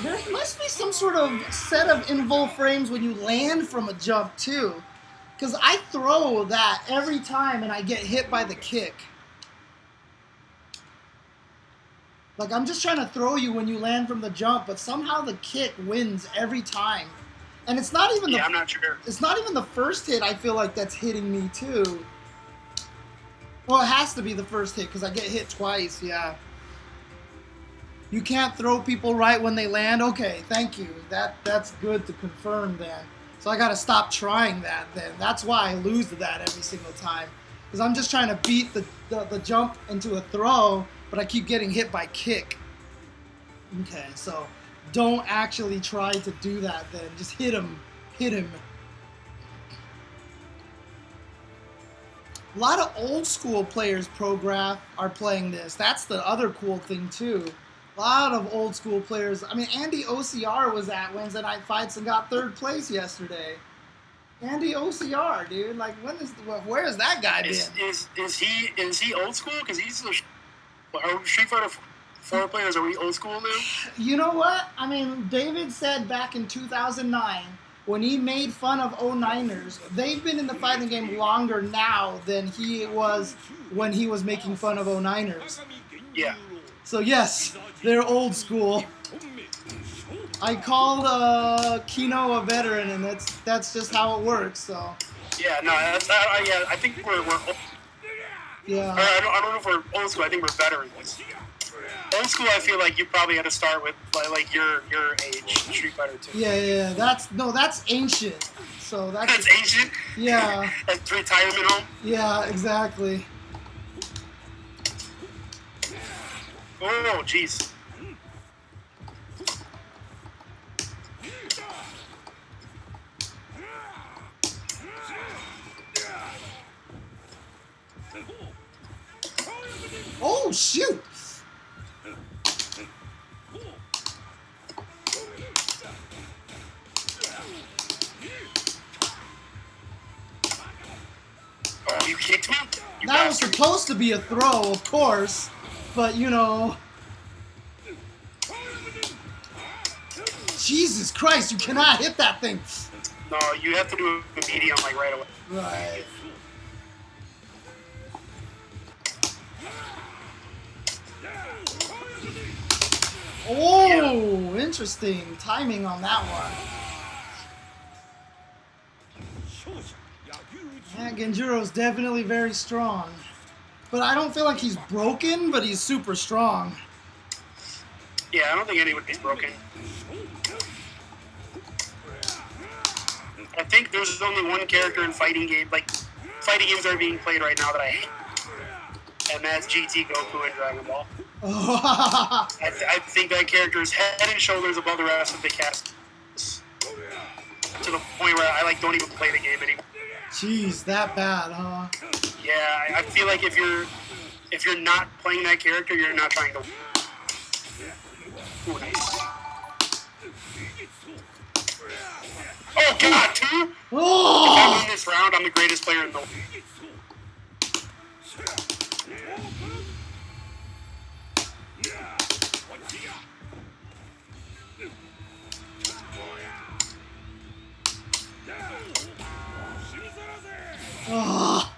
There must be some sort of set of invul frames when you land from a jump too. Because I throw that every time and I get hit by the kick. Like, I'm just trying to throw you when you land from the jump, but somehow the kick wins every time. And it's not even I'm not sure. It's not even the first hit I feel like that's hitting me too. Well, it has to be the first hit because I get hit twice, yeah. You can't throw people right when they land? Okay, thank you. That's good to confirm then. So I gotta stop trying that then. That's why I lose to that every single time. Because I'm just trying to beat the jump into a throw, but I keep getting hit by kick. Okay, so don't actually try to do that then. Just hit him. Hit him. A lot of old school players, ProGraph, are playing this. That's the other cool thing too. A lot of old school players. I mean, Andy OCR was at Wednesday Night Fights and got 3rd place yesterday. Andy OCR, dude. Like, where has that guy been? Is he old school? Because he's are Street Fighter 4 players. Are we old school now? You know what? I mean, David said back in 2009 when he made fun of 09ers, they've been in the fighting game longer now than he was when he was making fun of 09ers. Yeah. So yes, they're old school. I called Kino a veteran, and that's just how it works. So. Yeah, no, I think we're old. Yeah. I don't know if we're old school. I think we're veterans. Old school, I feel like you probably had to start with like your age, Street Fighter 2. Yeah. That's ancient. So that's ancient. Yeah. That's retirement home. Yeah, exactly. Oh, jeez. Oh, shoot! You kicked me? You That was bastard. supposed to be a throw, of course, but you know. Jesus Christ, you cannot hit that thing. No, you have to do a medium like right away. Right. Oh, interesting timing on that one. Yeah, Genjuro's definitely very strong. But I don't feel like he's broken, but he's super strong. Yeah, I don't think anybody's broken. I think there's only one character in fighting games that are being played right now that I hate. And that's GT Goku in Dragon Ball. I think that character is head and shoulders above the rest of the cast. To the point where I don't even play the game anymore. Jeez, that bad, huh? Yeah, I feel like if you're not playing that character, you're not trying to. Ooh, nice. Oh God, 2? If I Oh! win this round, I'm the greatest player in the world. Oh.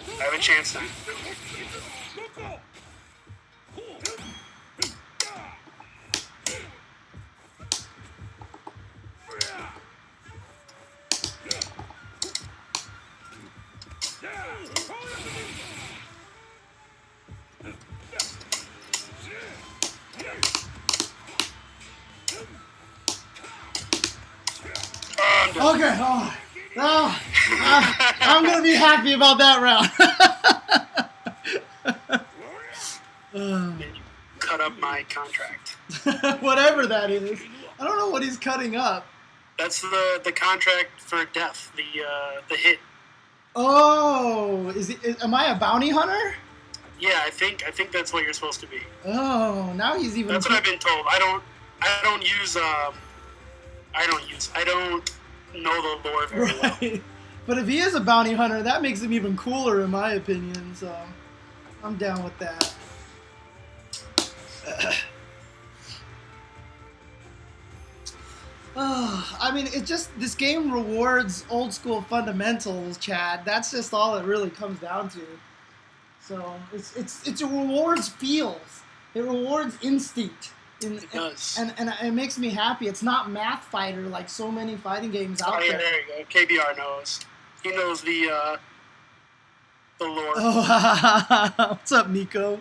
I have a chance now. Okay, I'm gonna be happy about that round. And you cut up my contract. Whatever that is. I don't know what he's cutting up. That's the contract for death. The hit. Oh, am I a bounty hunter? Yeah, I think that's what you're supposed to be. Oh, now he's even. That's what I've been told. I don't know the lore very well. Right. But if he is a bounty hunter, that makes him even cooler, in my opinion. So, I'm down with that. I mean, this game rewards old school fundamentals, Chad. That's just all it really comes down to. So it rewards feels. It rewards instinct. It does. And it makes me happy. It's not Math Fighter like so many fighting games out Oh yeah, there. there you go. KBR knows. He knows the lore. Oh, what's up, Nico?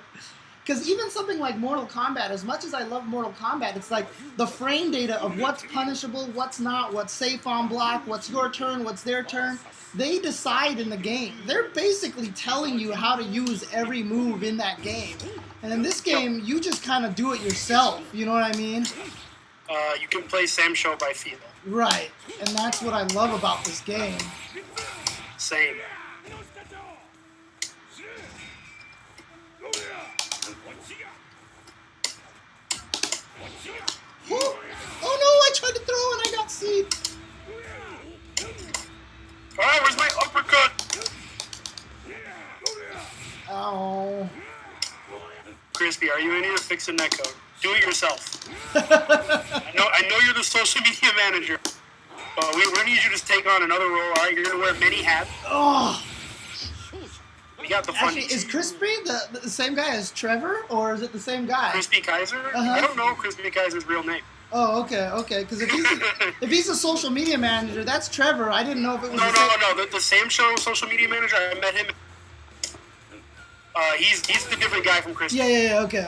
Because even something like Mortal Kombat, as much as I love Mortal Kombat, it's like the frame data of what's punishable, what's not, what's safe on block, what's your turn, what's their turn. They decide in the game. They're basically telling you how to use every move in that game. And in this game, you just kind of do it yourself. You know what I mean? You can play Sam Show by feel. Right. And that's what I love about this game. Same. Oh no, I tried to throw and I got C'd. Alright, where's my uppercut? Oh. Crispy, are you in here fixing that code? Do it yourself. I know you're the social media manager. But we're gonna need you to take on another role. Alright, you're gonna wear many hats. Oh. We got the funny. Actually, is Crispy the same guy as Trevor, or is it the same guy? Crispy Kaiser? I don't know Crispy Kaiser's real name. Oh, okay. Because if he's a social media manager, that's Trevor. I didn't know if it was. No. The Sam Show social media manager. I met him. He's the different guy from Crispy. Yeah. Okay.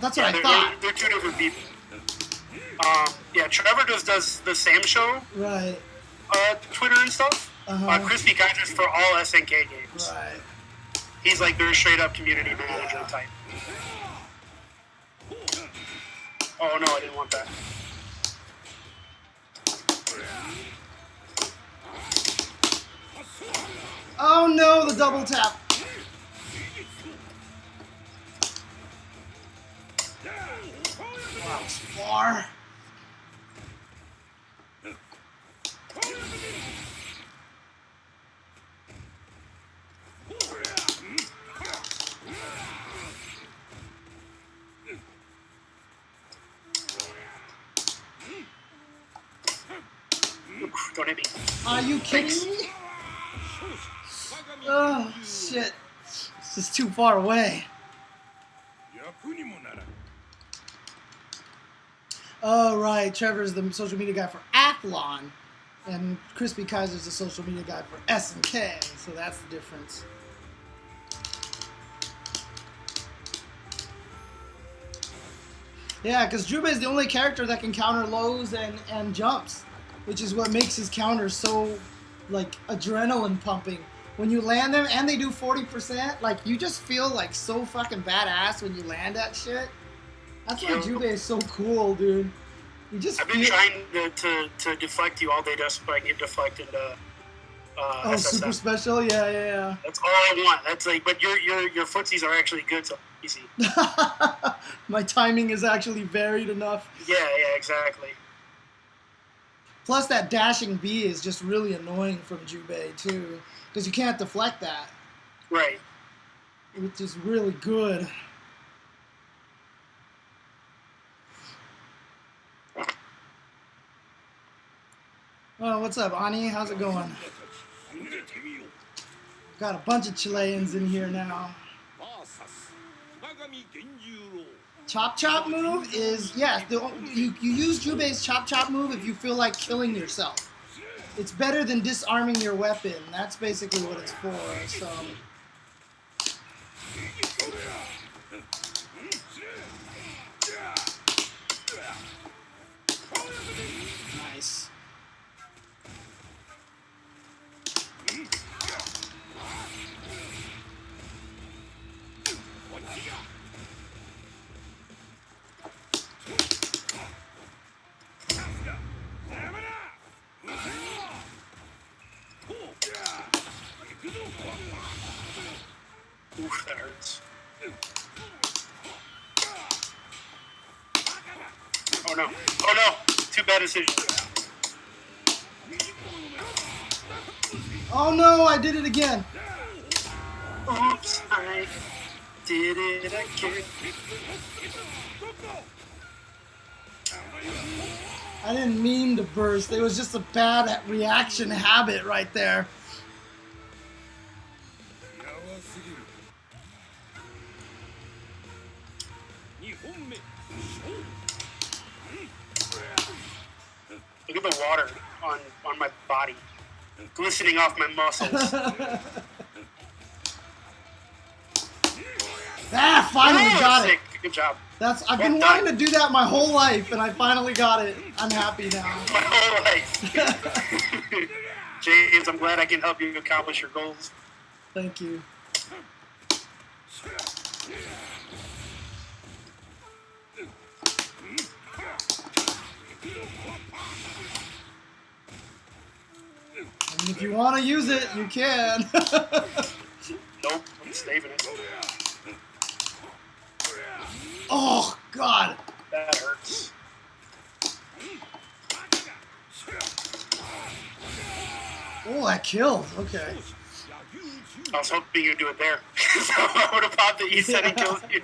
That's what I thought. They're two different people. Yeah, Trevor does the Sam Show. Right. Twitter and stuff. Crispy Kaiser's for all SNK games. Right. He's like their straight up community manager type. Oh no, I didn't want that. Oh no, the double tap. Wow, it's far. maybe. Are you kidding Thanks. me? Oh, shit. This is too far away. 役にもならん Oh, right. Trevor's the social media guy for Athlon. And Crispy Kaiser's the social media guy for S&K. So that's the difference. Yeah, because Jubei is the only character that can counter lows and jumps, which is what makes his counters so, like, adrenaline pumping. When you land them and they do 40%, like, you just feel, like, so fucking badass when you land that shit. That's why Jubei is so cool, dude. You just I've been trying to deflect you all day just so I can get deflected Oh, SSM. super special? Yeah. That's all I want. That's like, but your footsies are actually good, so easy. My timing is actually varied enough. Yeah, exactly. Plus, that dashing B is just really annoying from Jubei, too. Because you can't deflect that. Right. Which is really good. Oh, what's up, Ani? How's it going? 逃げてみよう Got a bunch of Chileans in here now. VS 我が身源十郎 Chop Chop move is, yeah, you use Jubei's Chop Chop move if you feel like killing yourself. It's better than disarming your weapon. That's basically what it's for, so... Nice. Oof, that hurts. Oh no. Oh no! Two bad decisions. Oh no, I did it again. Oops, I did it again. I didn't mean to burst. It was just a bad reaction habit right there. やばすぎる2本目 Look at the water on my body, glistening off my muscles. Ah, finally got it. Sick. Good job. I've been wanting to do that my whole life, and I finally got it. I'm happy now. My whole life. James, I'm glad I can help you accomplish your goals. Thank you. I mean, if you want to use it, you can. Nope, I'm saving it. Oh, God. That hurts. Oh, that killed. Okay. I was hoping you'd do it there. So I would have popped the E7 and killed you.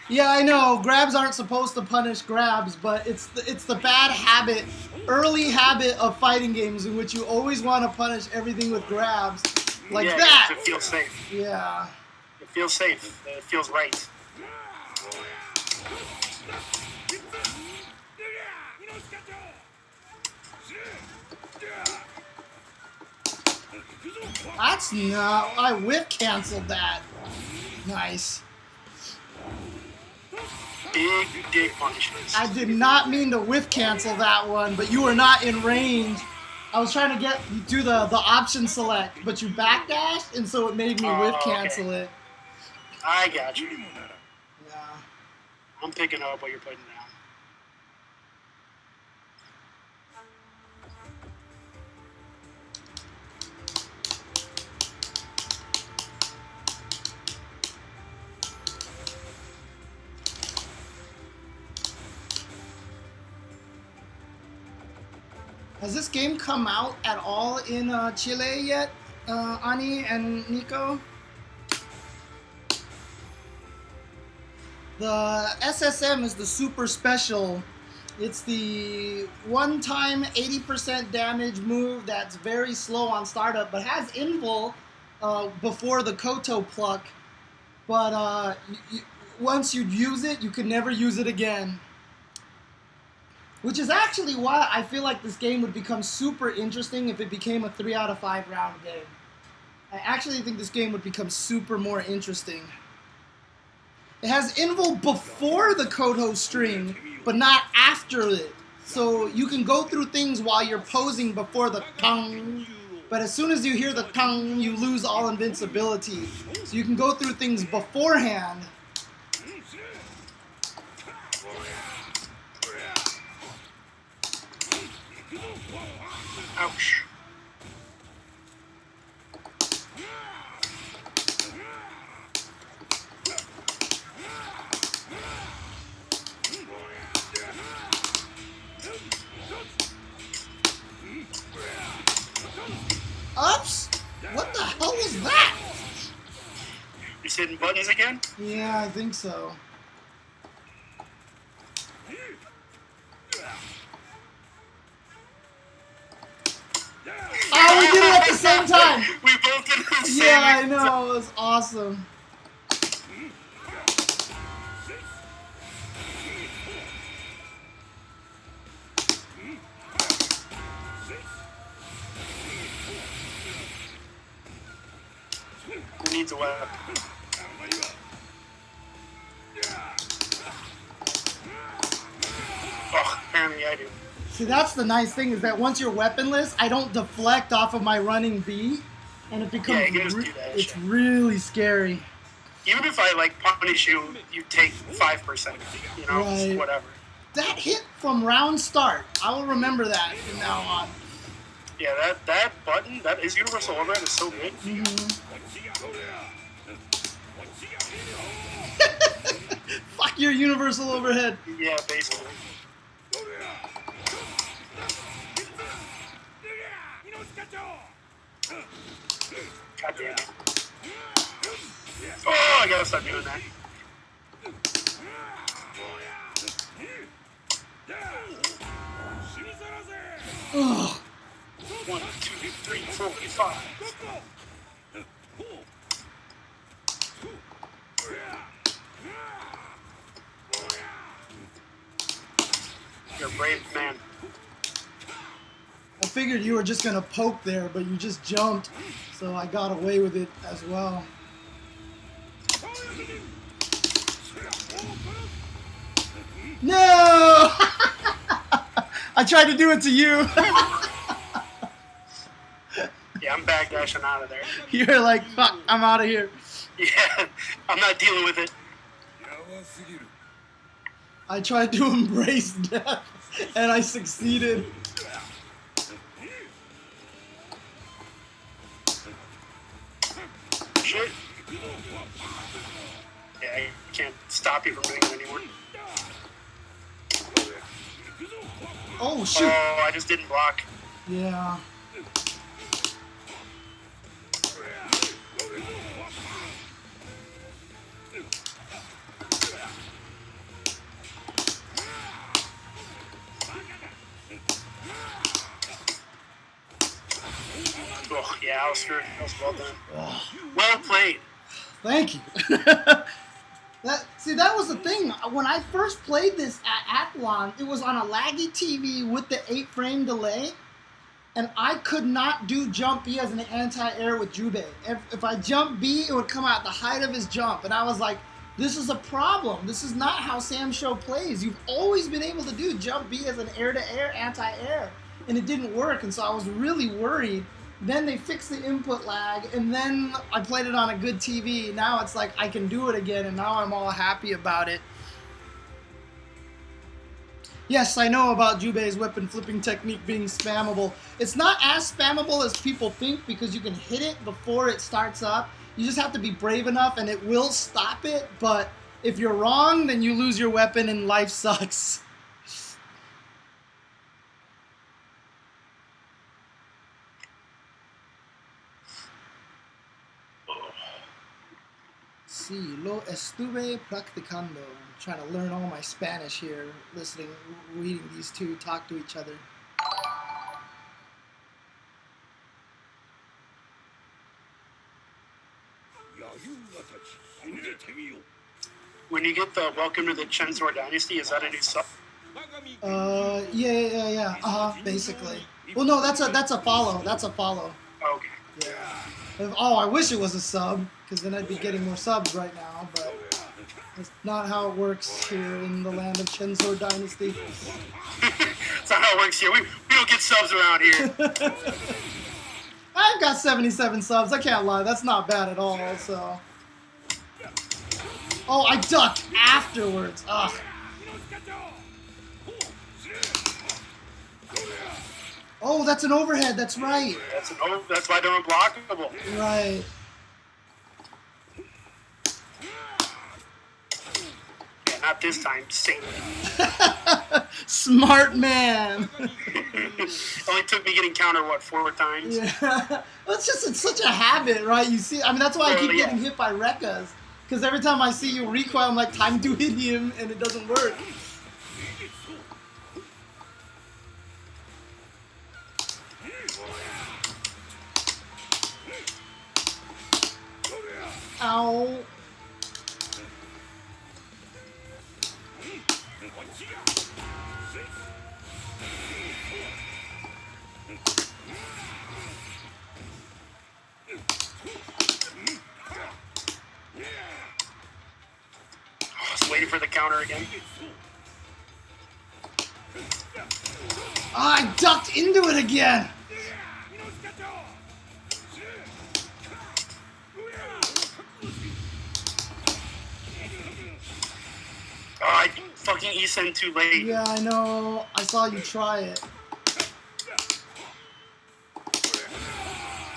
Yeah, I know. Grabs aren't supposed to punish grabs, but it's the bad habit, early habit of fighting games in which you always want to punish everything with grabs, like Yeah, that. it feels safe. Yeah. It feels safe. It feels right. That's not. I whip canceled that. Nice. Big punishments. I did not mean to whiff cancel that one, but you were not in range. I was trying to do the option select, but you backdashed, and so it made me whiff cancel it. I got you. Yeah. I'm picking up what you're putting down. Has this game come out at all in Chile yet, Ani and Nico? The SSM is the super special It's the one-time 80% damage move that's very slow on startup, but has invul before the Koto pluck. But once you use it, you can never use it again. Which is actually why I feel like this game would become super interesting if it became a 3 out of 5 round game. I actually think this game would become super more interesting. It has invul before the Koto string, but not after it. So you can go through things while you're posing before the tongue, but as soon as you hear the tongue, you lose all invincibility. So you can go through things beforehand. Ouch. Ups? What the hell was that? You're hitting buttons again? Yeah, I think so. Oh, we did it at the same time! We both did the same. Yeah, I know. It was awesome. Who needs a weapon? Oh, apparently I do. See, that's the nice thing is that once you're weaponless, I don't deflect off of my running beat, and it becomes Yeah, you can just do that it's shit. really scary. Even if I like punish you, you take 5%. You know, Right. whatever. That hit from round start, I will remember that from now on. Yeah, that button, that is universal overhead is so good. Fuck your universal overhead. Yeah, basically. God damn it. Oh, I gotta stop doing that. Ugh. 1, 2, 3, 4, 5. You're a brave man. I figured you were just gonna poke there, but you just jumped, so I got away with it as well. No! I tried to do it to you. Yeah, I'm backdashing out of there. You're like, fuck, I'm out of here. Yeah, I'm not dealing with it. I tried to embrace death, and I succeeded. Shit. Yeah, I can't stop you from doing it anymore. Oh, shoot. Oh, I just didn't block. Yeah. Oh, yeah, I was screwed. That was well done. Well played. Thank you. That was the thing. When I first played this at Athlon, it was on a laggy TV with the 8-frame delay, and I could not do jump B as an anti-air with Jubei. If I jump B, it would come out the height of his jump, and I was like, this is a problem. This is not how Sam Show plays. You've always been able to do jump B as an air-to-air, anti-air, and it didn't work, and so I was really worried. Then they fixed the input lag, and then I played it on a good TV. Now it's like I can do it again, and now I'm all happy about it. Yes, I know about Jubei's weapon flipping technique being spammable. It's not as spammable as people think because you can hit it before it starts up. You just have to be brave enough, and it will stop it, but if you're wrong, then you lose your weapon and life sucks. see. Lo estuve practicando. I'm trying to learn all my Spanish here, listening, reading these two talk to each other. When you get the Welcome to the Chensor Dynasty, is that a new sub? Yeah. Basically. Well, no, that's a follow. That's a follow. Okay. Yeah. Oh, I wish it was a sub, because then I'd be getting more subs right now, but that's not how it works here in the land of Chensor Dynasty. That's not how it works here. We don't get subs around here. I've got 77 subs. I can't lie. That's not bad at all, so. Oh, I ducked afterwards. Ugh. Oh, that's an overhead. That's right. That's why they're unblockable. Right. Yeah, not this time. Same. Smart man. Only took me getting counter, 4 times? Yeah. Well, it's such a habit, right? You see, I mean, that's why I keep getting hit by Rekkas. Because every time I see you recoil, I'm like, time to hit him, and it doesn't work. Ow. Just waiting for the counter again. I ducked into it again. Oh, I fucking E-send too late. Yeah, I know. I saw you try it.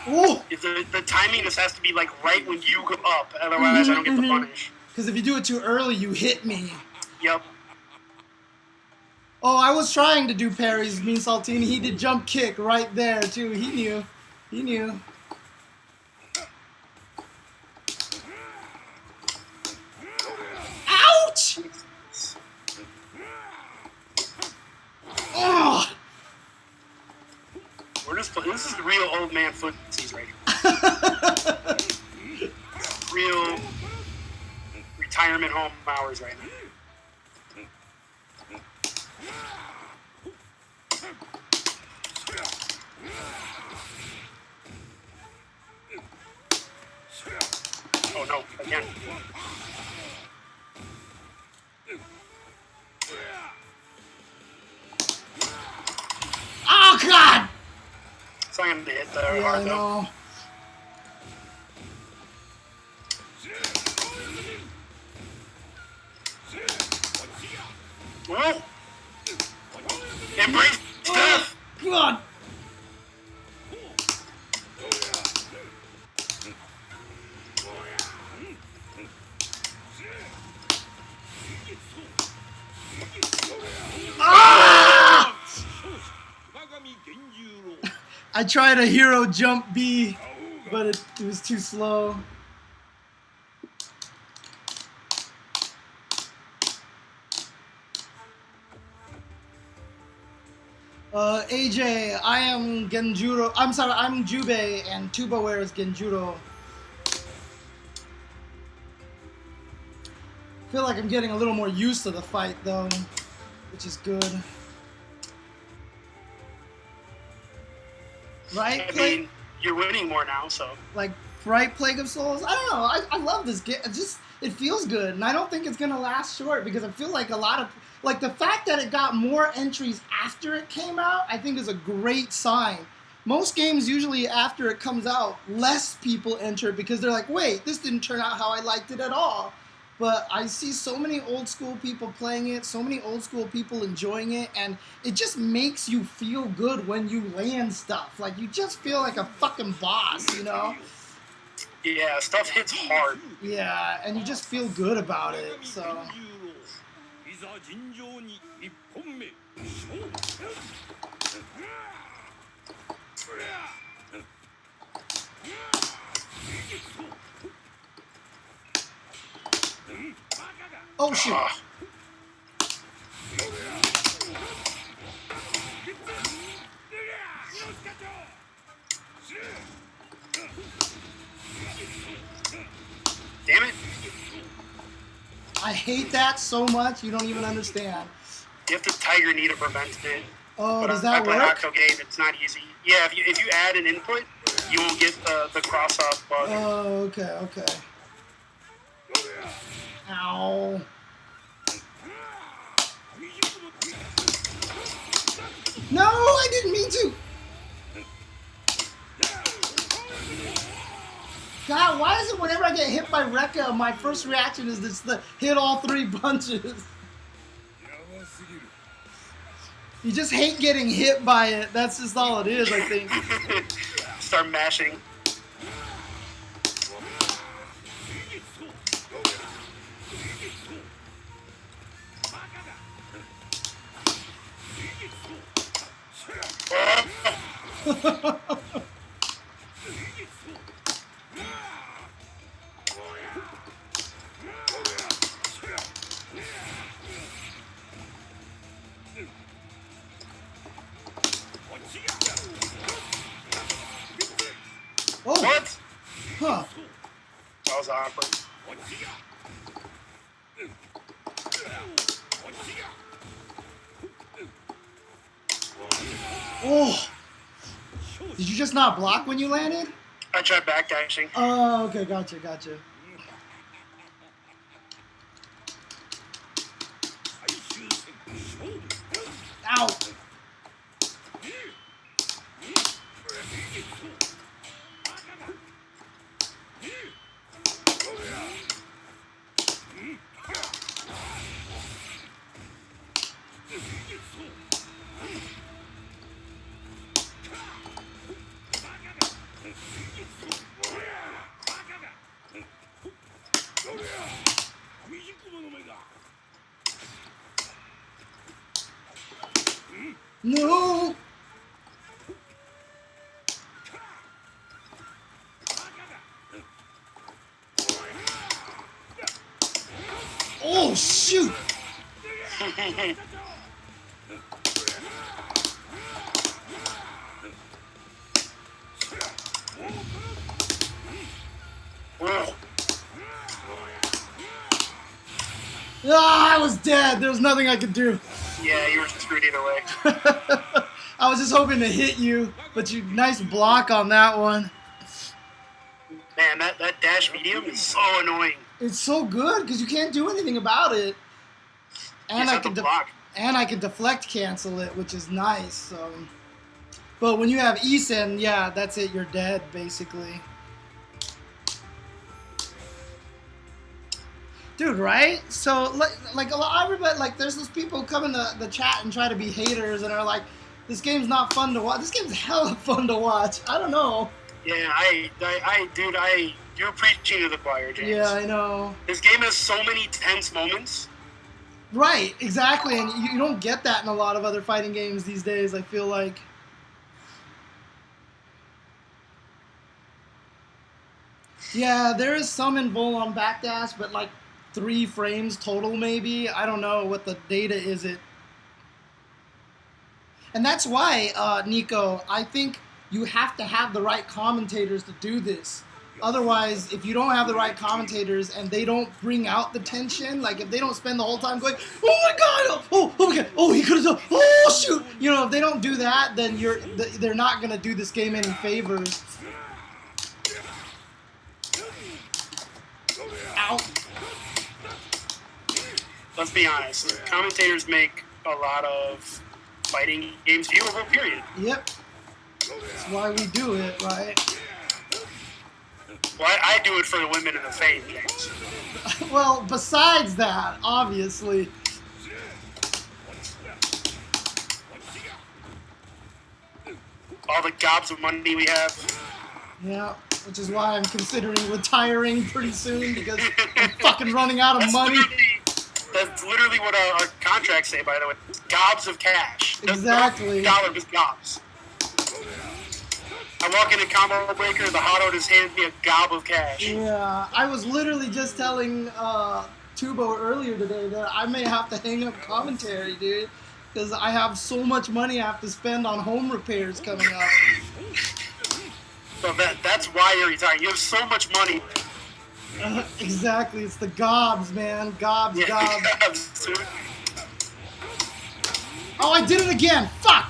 Oh! The timing just has to be like right when you go up, otherwise I don't get the punish. Because if you do it too early, you hit me. Yep. Oh, I was trying to do parries, Mean Saltini. He did jump kick right there, too. He knew. He knew. Ouch! Oh! We're just playing. This is the real old man footsies right here. Real retirement home hours right now. Oh no, again. Oh, God! So I'm gonna hit the Yeah, I hard though. know. Whoa! Embrace stuff! God! Ah! I tried a hero jump B, but it was too slow. AJ, I am Genjuro. I'm sorry, I'm Jubei, and TuboWare is Genjuro. I feel like I'm getting a little more used to the fight, though, which is good. Right? I mean, you're winning more now, so. Like, right, Plague of Souls? I don't know. I love this game. It feels good, and I don't think it's going to last short, because I feel like a lot of... Like, the fact that it got more entries after it came out, I think is a great sign. Most games, usually after it comes out, less people enter because they're like, wait, this didn't turn out how I liked it at all. But I see so many old school people playing it, so many old school people enjoying it, and it just makes you feel good when you land stuff. Like, you just feel like a fucking boss, you know? Yeah, stuff hits hard. Yeah, and you just feel good about it, so... Oh shit. Damn it. I hate that so much, you don't even understand. You have to Tiger Knee to prevent it. Oh, But does I that play work? Octo game, it's not easy. Yeah, if you add an input, you will get the cross-off bug. Oh, okay, okay. Ow. No, I didn't mean to. God, why is it whenever I get hit by Rekka, my first reaction is just to hit all 3 punches? You just hate getting hit by it. That's just all it is, I think. Start mashing. Oh, What? huh. That was awkward. Oh. Did you just not block when you landed? I tried backdashing. Oh, okay, gotcha, gotcha. Ow. No. Oh, shoot. Whoa. Ah, I was dead. There was nothing I could do. Yeah, you were screwed either way. I was just hoping to hit you, but you nice block on that one. Man, that dash medium is so annoying. It's so good because you can't do anything about it, You and just I have to can block. and I can deflect cancel it, which is nice. So, but when you have Isen, yeah, that's it. You're dead basically. Dude, right? So, like a lot, everybody, like, there's those people who come in the chat and try to be haters and are like, this game's not fun to watch. This game's hella fun to watch. I don't know. Yeah, dude, you're preaching to the choir, James. Yeah, I know. This game has so many tense moments. Right, exactly. And you don't get that in a lot of other fighting games these days, I feel like. Yeah, there is some invul on backdash, but like 3 frames total maybe. I don't know what the data is it. And that's why, Nico, I think you have to have the right commentators to do this. Otherwise, if you don't have the right commentators and they don't bring out the tension, like if they don't spend the whole time going, oh my god, oh my god, oh he could have done, oh shoot, you know, if they don't do that, then they're not gonna do this game any favors. Ow. Let's be honest. Commentators make a lot of fighting games viewable, period. Yep. That's why we do it, right? Well, I do it for the women and the fame, James. Well, besides that, obviously. All the gobs of money we have. Yeah, which is why I'm considering retiring pretty soon because I'm fucking running out of money. That's literally what our contracts say, by the way. It's gobs of cash. Exactly. Dollar is gobs. I walk into Combo Breaker, the Hotto just hands me a gob of cash. Yeah, I was literally just telling Tubo earlier today that I may have to hang up commentary, dude, because I have so much money I have to spend on home repairs coming up. So that's why you're retiring. You have so much money. Exactly, it's the gobs, man. Gobs, Yeah, gobs. dude. Oh, I did it again! Fuck!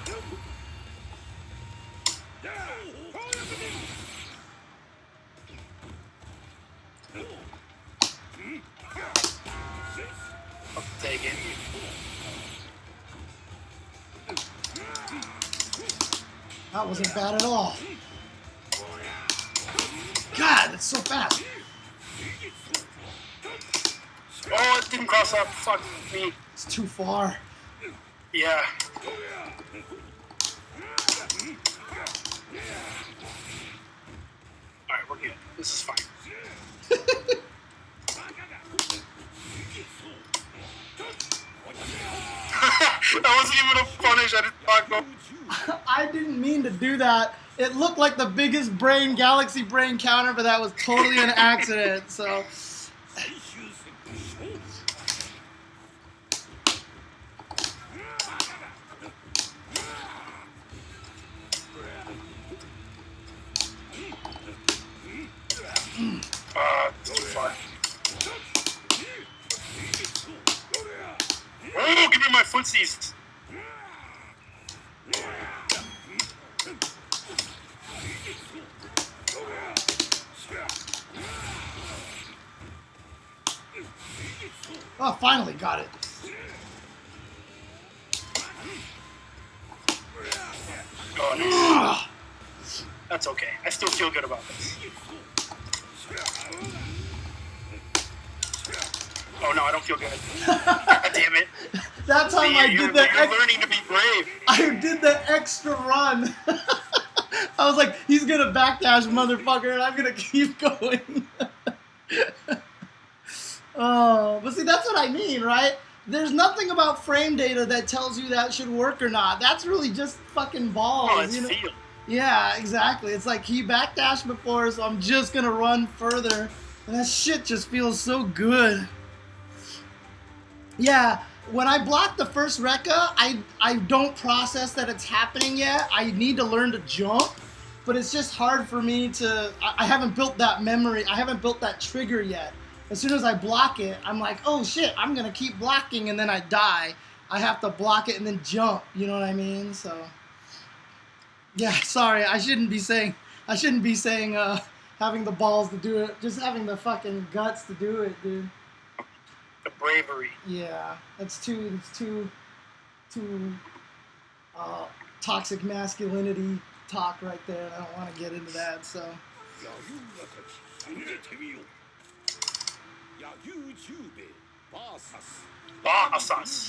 I'll take it. That wasn't bad at all. God, that's so fast. Oh, it didn't cross up. Fuck me. It's too far. Yeah. Alright, we're good. This is fine. That wasn't even a punish. I didn't talk about. I didn't mean to do that. It looked like the biggest brain, galaxy brain counter, but that was totally an accident, so... It's too far. Oh, give me my footsies. Oh, finally got it. Oh, nice. That's okay. I still feel good about this. Oh no, I don't feel good. God damn it. That time I You're did the learning to be brave. I did the extra run. I was like, he's gonna backdash, motherfucker, and I'm gonna keep going. Oh, but see, that's what I mean, right? There's nothing about frame data that tells you that should work or not. That's really just fucking balls. Oh, it's you know? feel. Yeah, exactly. It's like he backdashed before, so I'm just gonna run further. And that shit just feels so good. Yeah, when I block the first Rekka, I don't process that it's happening yet. I need to learn to jump, but it's just hard for me to... I haven't built that memory. I haven't built that trigger yet. As soon as I block it, I'm like, oh shit, I'm gonna keep blocking, and then I die. I have to block it and then jump, you know what I mean? So... yeah, sorry, I shouldn't be saying having the balls to do it, just having the fucking guts to do it, dude. The bravery. Yeah, it's too toxic masculinity talk right there, and I don't want to get into that, so.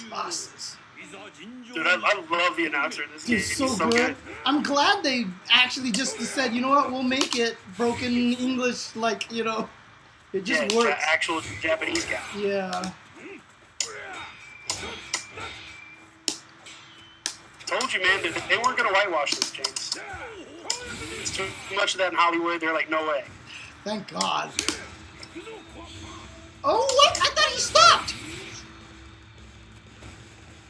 Bosses. Dude, I love the announcer in this game. He's so He's so good. I'm glad they actually just said, you know what, we'll make it broken English, like, you know, it just works. Actual Japanese guy. Yeah. Told you, man, they weren't going to whitewash this, James. It's too much of that in Hollywood. They're like, no way. Thank God. Oh, what? I thought he stopped!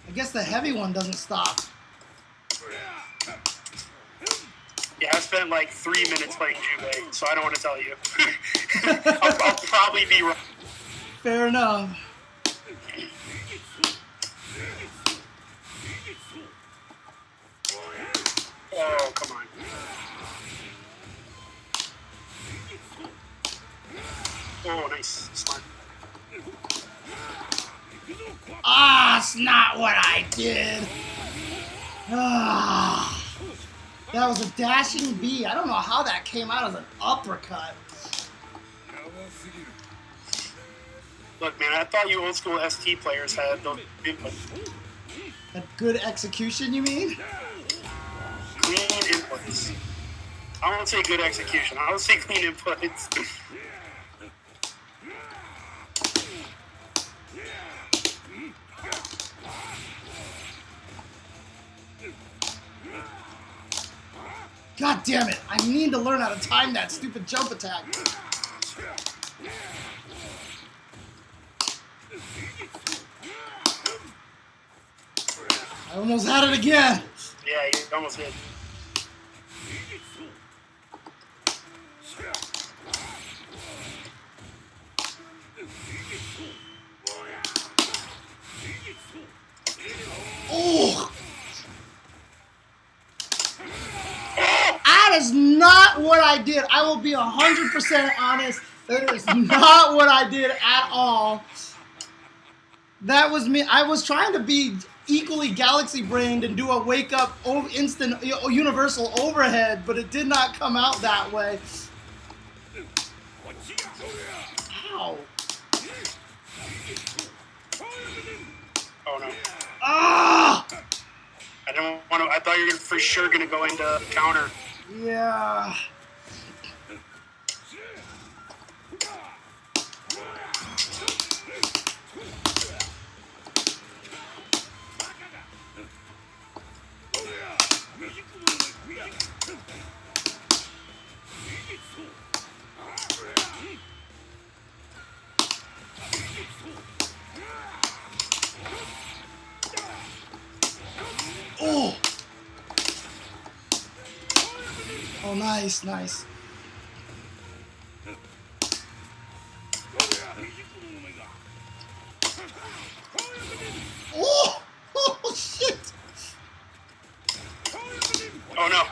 I guess the heavy one doesn't stop. Yeah, I spent like 3 minutes playing Jubei, so I don't want to tell you. I'll probably be wrong. Fair enough. Oh, come on. Oh, nice. Smart. Ah, it's not what I did. Ah, that was a dashing B. I don't know how that came out as an uppercut. Look, man, I thought you old school ST players had those inputs. A good execution, you mean? Clean inputs. I won't say good execution. I will say clean inputs. God damn it! I need to learn how to time that stupid jump attack. I almost had it again. Yeah, you almost did. Oh! That is not what I did. I will be 100% honest. That is not what I did at all. That was me. I was trying to be equally galaxy brained and do a wake up instant universal overhead, but it did not come out that way. Ow. Oh no. Ah! I don't want to. I thought you were for sure gonna go into counter. Yeah. Oh. Oh, nice, nice. Oh, oh shit. Oh no.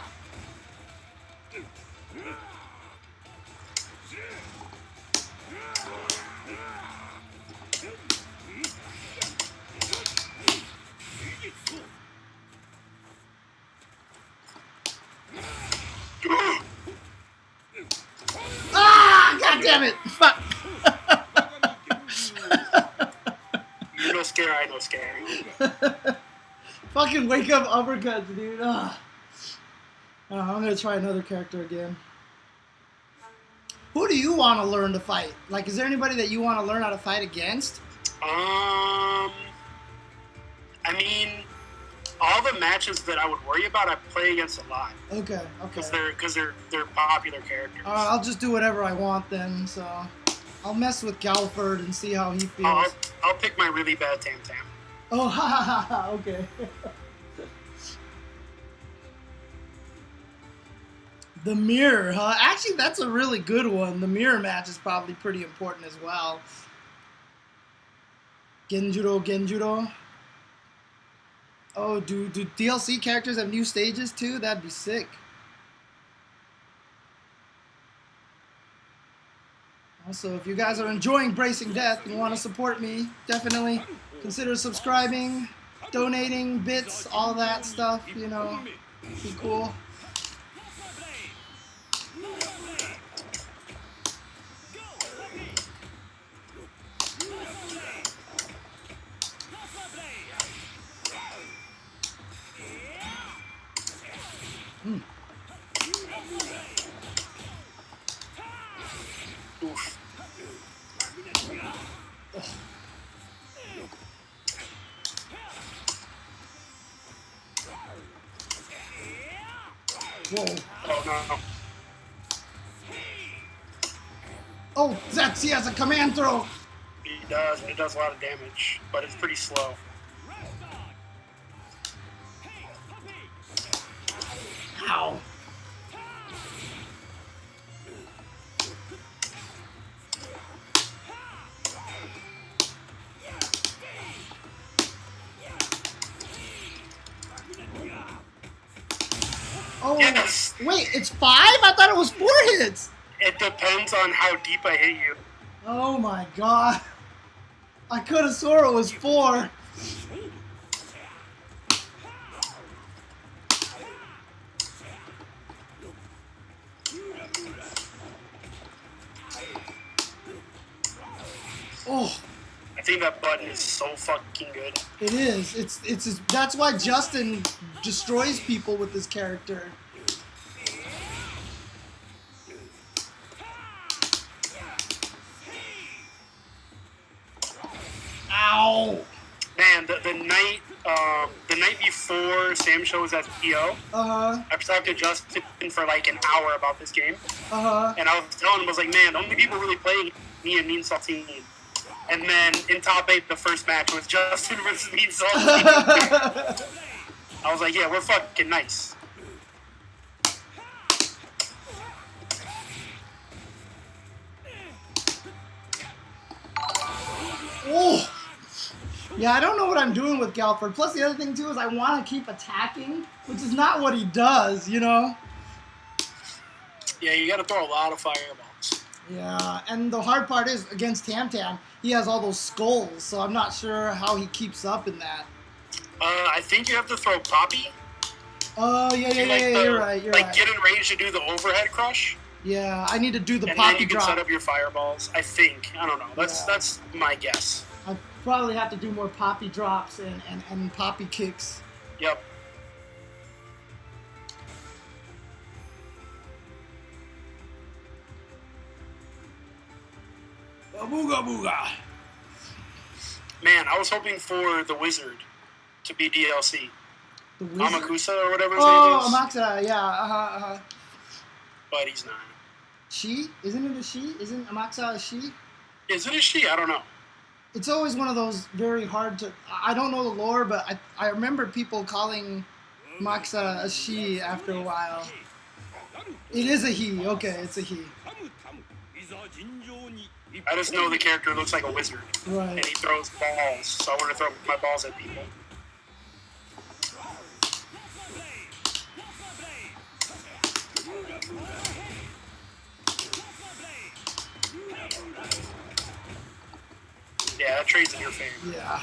Ah, god damn it. Fuck. You're no scare, I no scare. Fucking wake up uppercuts, dude. Ah. I'm gonna try another character again. Who do you want to learn to fight? Like, is there anybody that you want to learn how to fight against? I mean, all the matches that I would worry about, I play against a lot. Okay, okay. Because they're popular characters. I'll just do whatever I want then. So I'll mess with Galford and see how he feels. I'll pick my really bad Tam Tam. Oh, ha ha ha ha. Okay. The mirror, huh? Actually, that's a really good one. The mirror match is probably pretty important as well. Genjuro. Oh, do DLC characters have new stages too? That'd be sick. Also, if you guys are enjoying Bracing Death and want to support me, definitely consider subscribing, donating, bits, all that stuff, you know, be cool. Oof. Whoa. Oh no. Oh, Zetsu has a command throw. It does a lot of damage, but it's pretty slow. Ow. Oh, Yes. Wait, it's 5? I thought it was 4 hits. It depends on how deep I hit you. Oh my god. I could have swore it was 4. Oh. I think that button is so fucking good. It is. It's that's why Justin destroys people with this character. Ow! Man, the night before Sam shows at PO, I talked to Justin for like an hour about this game, and I was telling him, I was like, man, the only people really playing me and Saltine. And then in top 8, the first match was Justin versus me. So I was like, yeah, we're fucking nice. Oh! Yeah, I don't know what I'm doing with Galford. Plus, the other thing, too, is I want to keep attacking, which is not what he does, you know? Yeah, you gotta throw a lot of fireballs. Yeah, and the hard part is, against Tam Tam, he has all those skulls, so I'm not sure how he keeps up in that. I think you have to throw Poppy. Oh, yeah, you're right, you're right. Get in range to do the overhead crush. Yeah, I need to do the and Poppy then you can drop. set up your fireballs. I think. I don't know. That's my guess. I probably have to do more Poppy drops and Poppy kicks. Yep. Booga booga. Man, I was hoping for the Wizard to be DLC. The Wizard? Amakusa or whatever his name is. Oh, Amakusa, yeah, But he's not. She? Isn't it a she? Isn't Amakusa a she? Is it a she? I don't know. It's always one of those very hard to... I don't know the lore, but I remember people calling Amakusa a she after a while. It is a he. Okay, it's a he. I just know the character looks like a wizard. Right. And he throws balls, so I want to throw my balls at people. Yeah, that trade's in your favor. Yeah.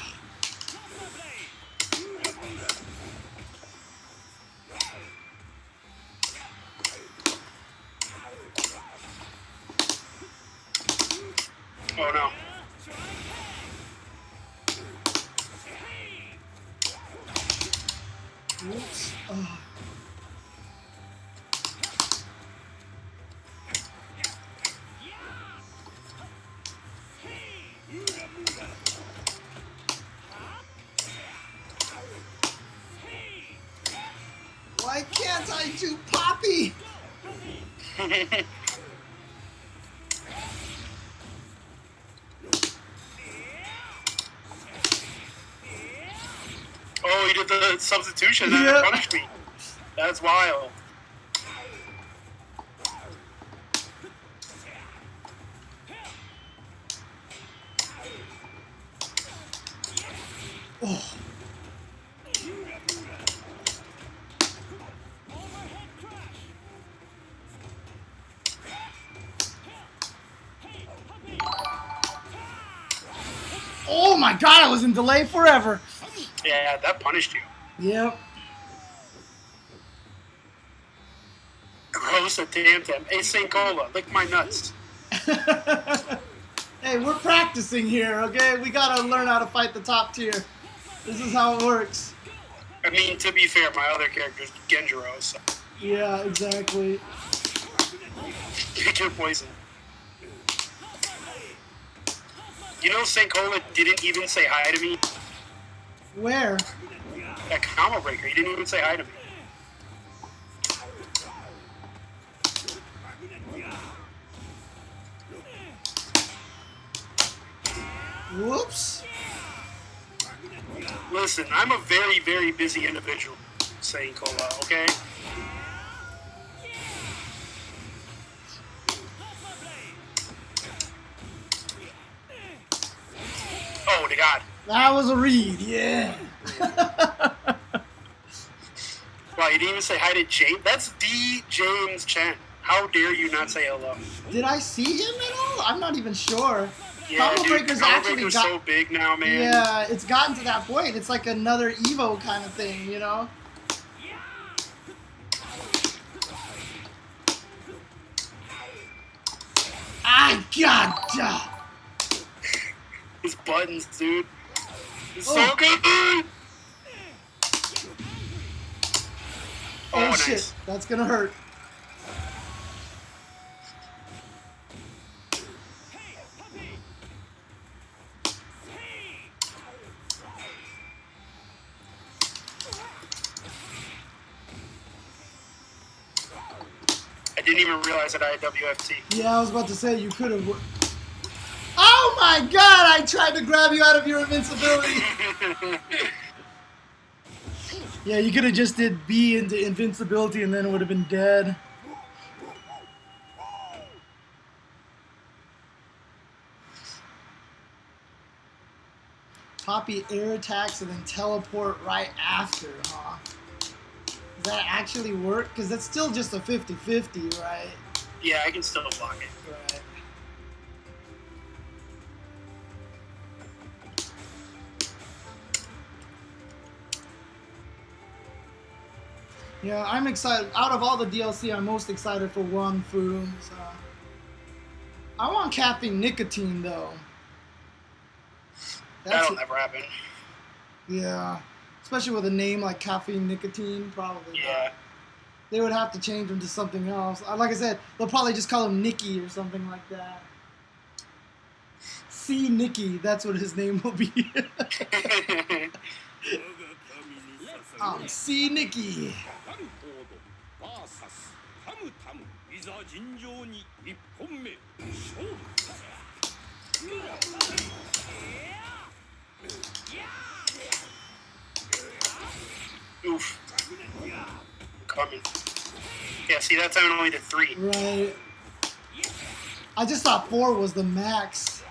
Oh no. Oops. Why can't I do Poppy? Oh, he did the substitution that punished me. That's wild. Oh. Oh my god, I was in delay forever. Yeah, that punished you. Yep. Gross at Tam Tam. Hey, St. Cola, lick my nuts. Hey, we're practicing here, okay? We gotta learn how to fight the top tier. This is how it works. I mean, to be fair, my other character's Genjuro, so. Yeah, exactly. Pick your poison. You know, St. Cola didn't even say hi to me? Where? That combo breaker, he didn't even say hi to me. Whoops. Listen, I'm a very, very busy individual, St. Cola, okay? Oh, to God. That was a read, yeah. Wow, you didn't even say hi to James? That's D. James Chen. How dare you not say hello? Did I see him at all? I'm not even sure. Yeah, Combo dude, Breaker's Combo actually Breaker's got... so big now, man. Yeah, it's gotten to that point. It's like another Evo kind of thing, you know? Ah, God! His buttons, dude. It's Oh. so good, dude! Oh, nice. shit. That's gonna hurt. I didn't even realize that I had WFT. Yeah, I was about to say you could have. Oh my god! I tried to grab you out of your invincibility. Yeah, you could have just did B into invincibility and then it would have been dead. Poppy air attacks and then teleport right after, huh? Does that actually work? Because that's still just a 50-50, right? Yeah, I can still block it. Right. Yeah, I'm excited. Out of all the DLC, I'm most excited for Wang Fu. So. I want caffeine nicotine, though. That'll never happen. Yeah. Especially with a name like caffeine nicotine, probably Yeah. not. They would have to change him to something else. Like I said, they'll probably just call him Nicky or something like that. C. Nicky, that's what his name will be. C. Nicky. Oof. Coming. Yeah, see, that time I only did 3. Right. I just thought 4 was the max.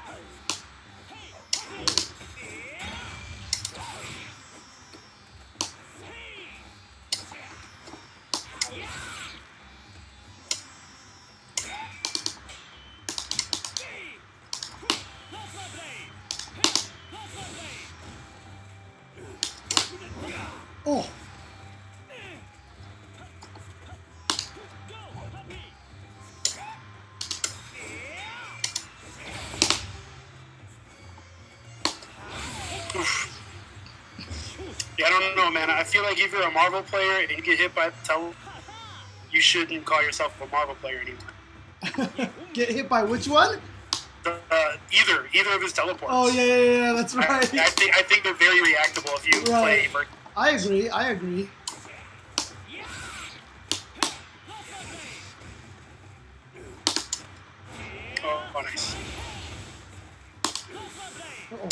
Oh. Yeah, I don't know, man. I feel like if you're a Marvel player and you get hit by the tele, you shouldn't call yourself a Marvel player anymore. Get hit by which one? Either of his teleports. Oh yeah, that's right. I think they're very reactable if you play. I agree. Oh, nice. Uh-oh.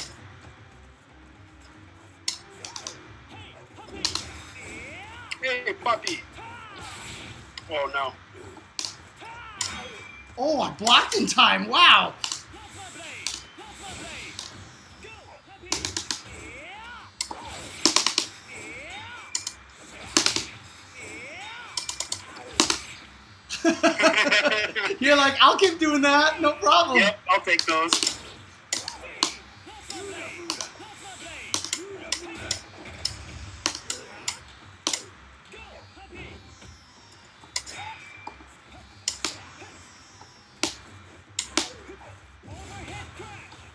Hey, puppy. Oh no. Oh, I blocked in time. Wow. You're like, I'll keep doing that. No problem. Yep, I'll take those.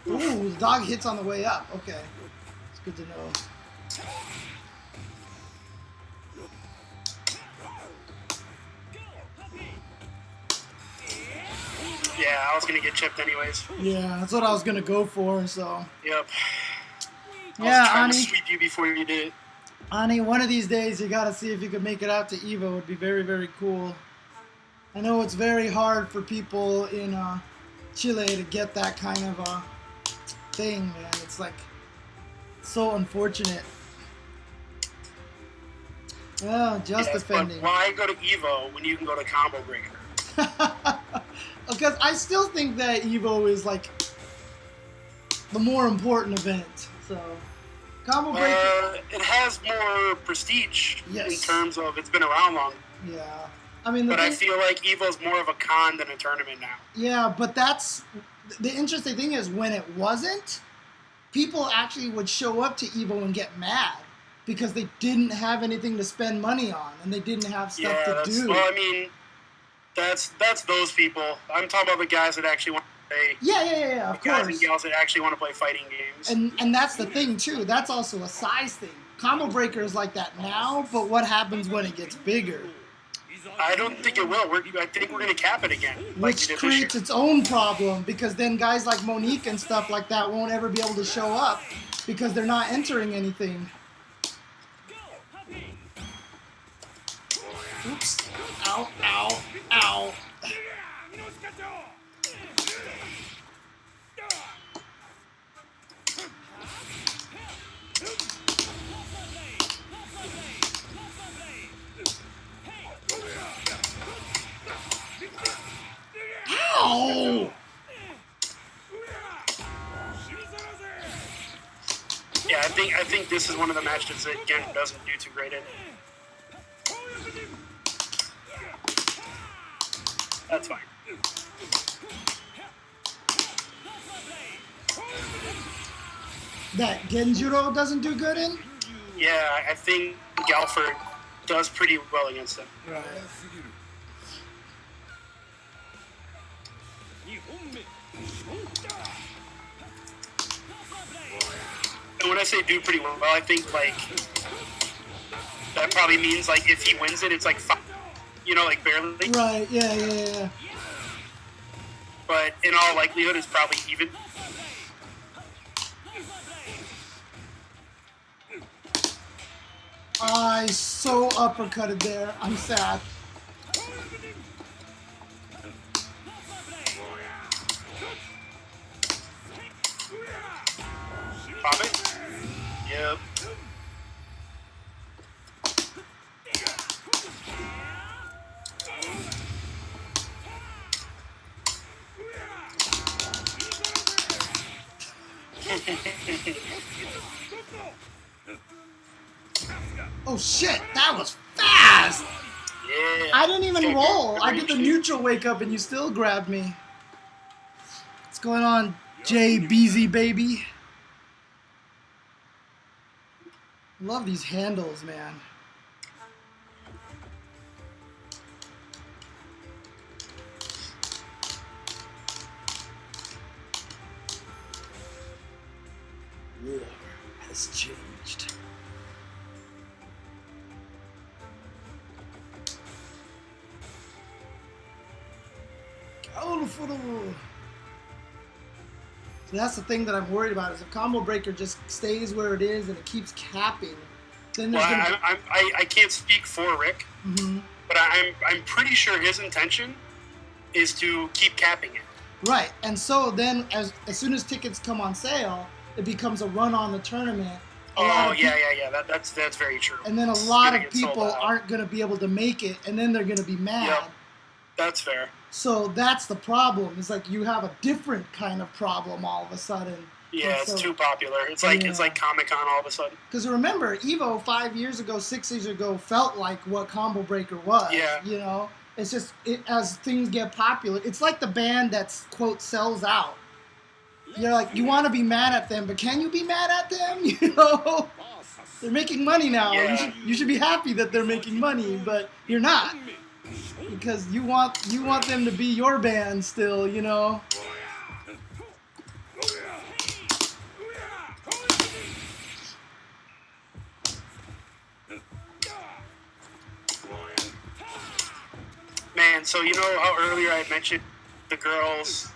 Ooh, the dog hits on the way up. Okay. It's good to know. Yeah, I was gonna get chipped anyways. Yeah, that's what I was gonna go for, so. Yep. I Yeah, was trying Ani. to sweep you before you did it. Ani, one of these days you gotta see if you can make it out to EVO. It would be very, very cool. I know it's very hard for people in Chile to get that kind of thing, man. It's like so unfortunate. Oh, just defending. But why go to EVO when you can go to Combo Breaker? Because I still think that EVO is like the more important event. So, Combo Breaker. It has more prestige Yes. in terms of it's been around long. Yeah. I mean, But I feel like EVO's more of a con than a tournament now. Yeah, but that's the interesting thing is when it wasn't, people actually would show up to EVO and get mad because they didn't have anything to spend money on and they didn't have stuff to do. Well, I mean, that's those people. I'm talking about the guys that actually want to play. Yeah, of guys course. and gals that actually want to play fighting games. And that's the thing too. That's also a size thing. Combo Breaker is like that now, but what happens when it gets bigger? I don't think it will. I think we're going to cap it again. Like Which we did creates its own problem because then guys like Monique and stuff like that won't ever be able to show up because they're not entering anything. Oops. Ow, ow, ow. Yeah, I think this is one of the matches that Gen doesn't do too great in. That's fine. That Genjuro doesn't do good in? Yeah, I think Galford does pretty well against him. Right. And when I say do pretty well, I think like that probably means like if he wins it, it's like like barely. Right. Yeah. But in all likelihood, it's probably even. I so uppercutted there. I'm sad. Pop it. Yep. Oh shit, that was fast! Yeah. I didn't even roll. I did the neutral wake up and you still grabbed me. What's going on, JBZ baby? Love these handles, man. War has changed. So that's the thing that I'm worried about is if Combo Breaker just stays where it is and it keeps capping, then there's gonna... I can't speak for Rick, but I'm pretty sure his intention is to keep capping it. Right, and so then as soon as tickets come on sale, it becomes a run on the tournament. That's very true. And then a lot of people aren't going to be able to make it, and then they're going to be mad. Yep, that's fair. So that's the problem. It's like you have a different kind of problem all of a sudden. Yeah, it's too popular. It's like Comic-Con all of a sudden. Because remember, Evo 5 years ago, 6 years ago, felt like what Combo Breaker was. Yeah. You know? It's just, as things get popular, it's like the band that's, quote, sells out. You're like, you want to be mad at them, but can you be mad at them? You know? They're making money now. Yeah. You should be happy that they're making money, but you're not. Because you want them to be your band still, you know? Man, so you know how earlier I mentioned the girls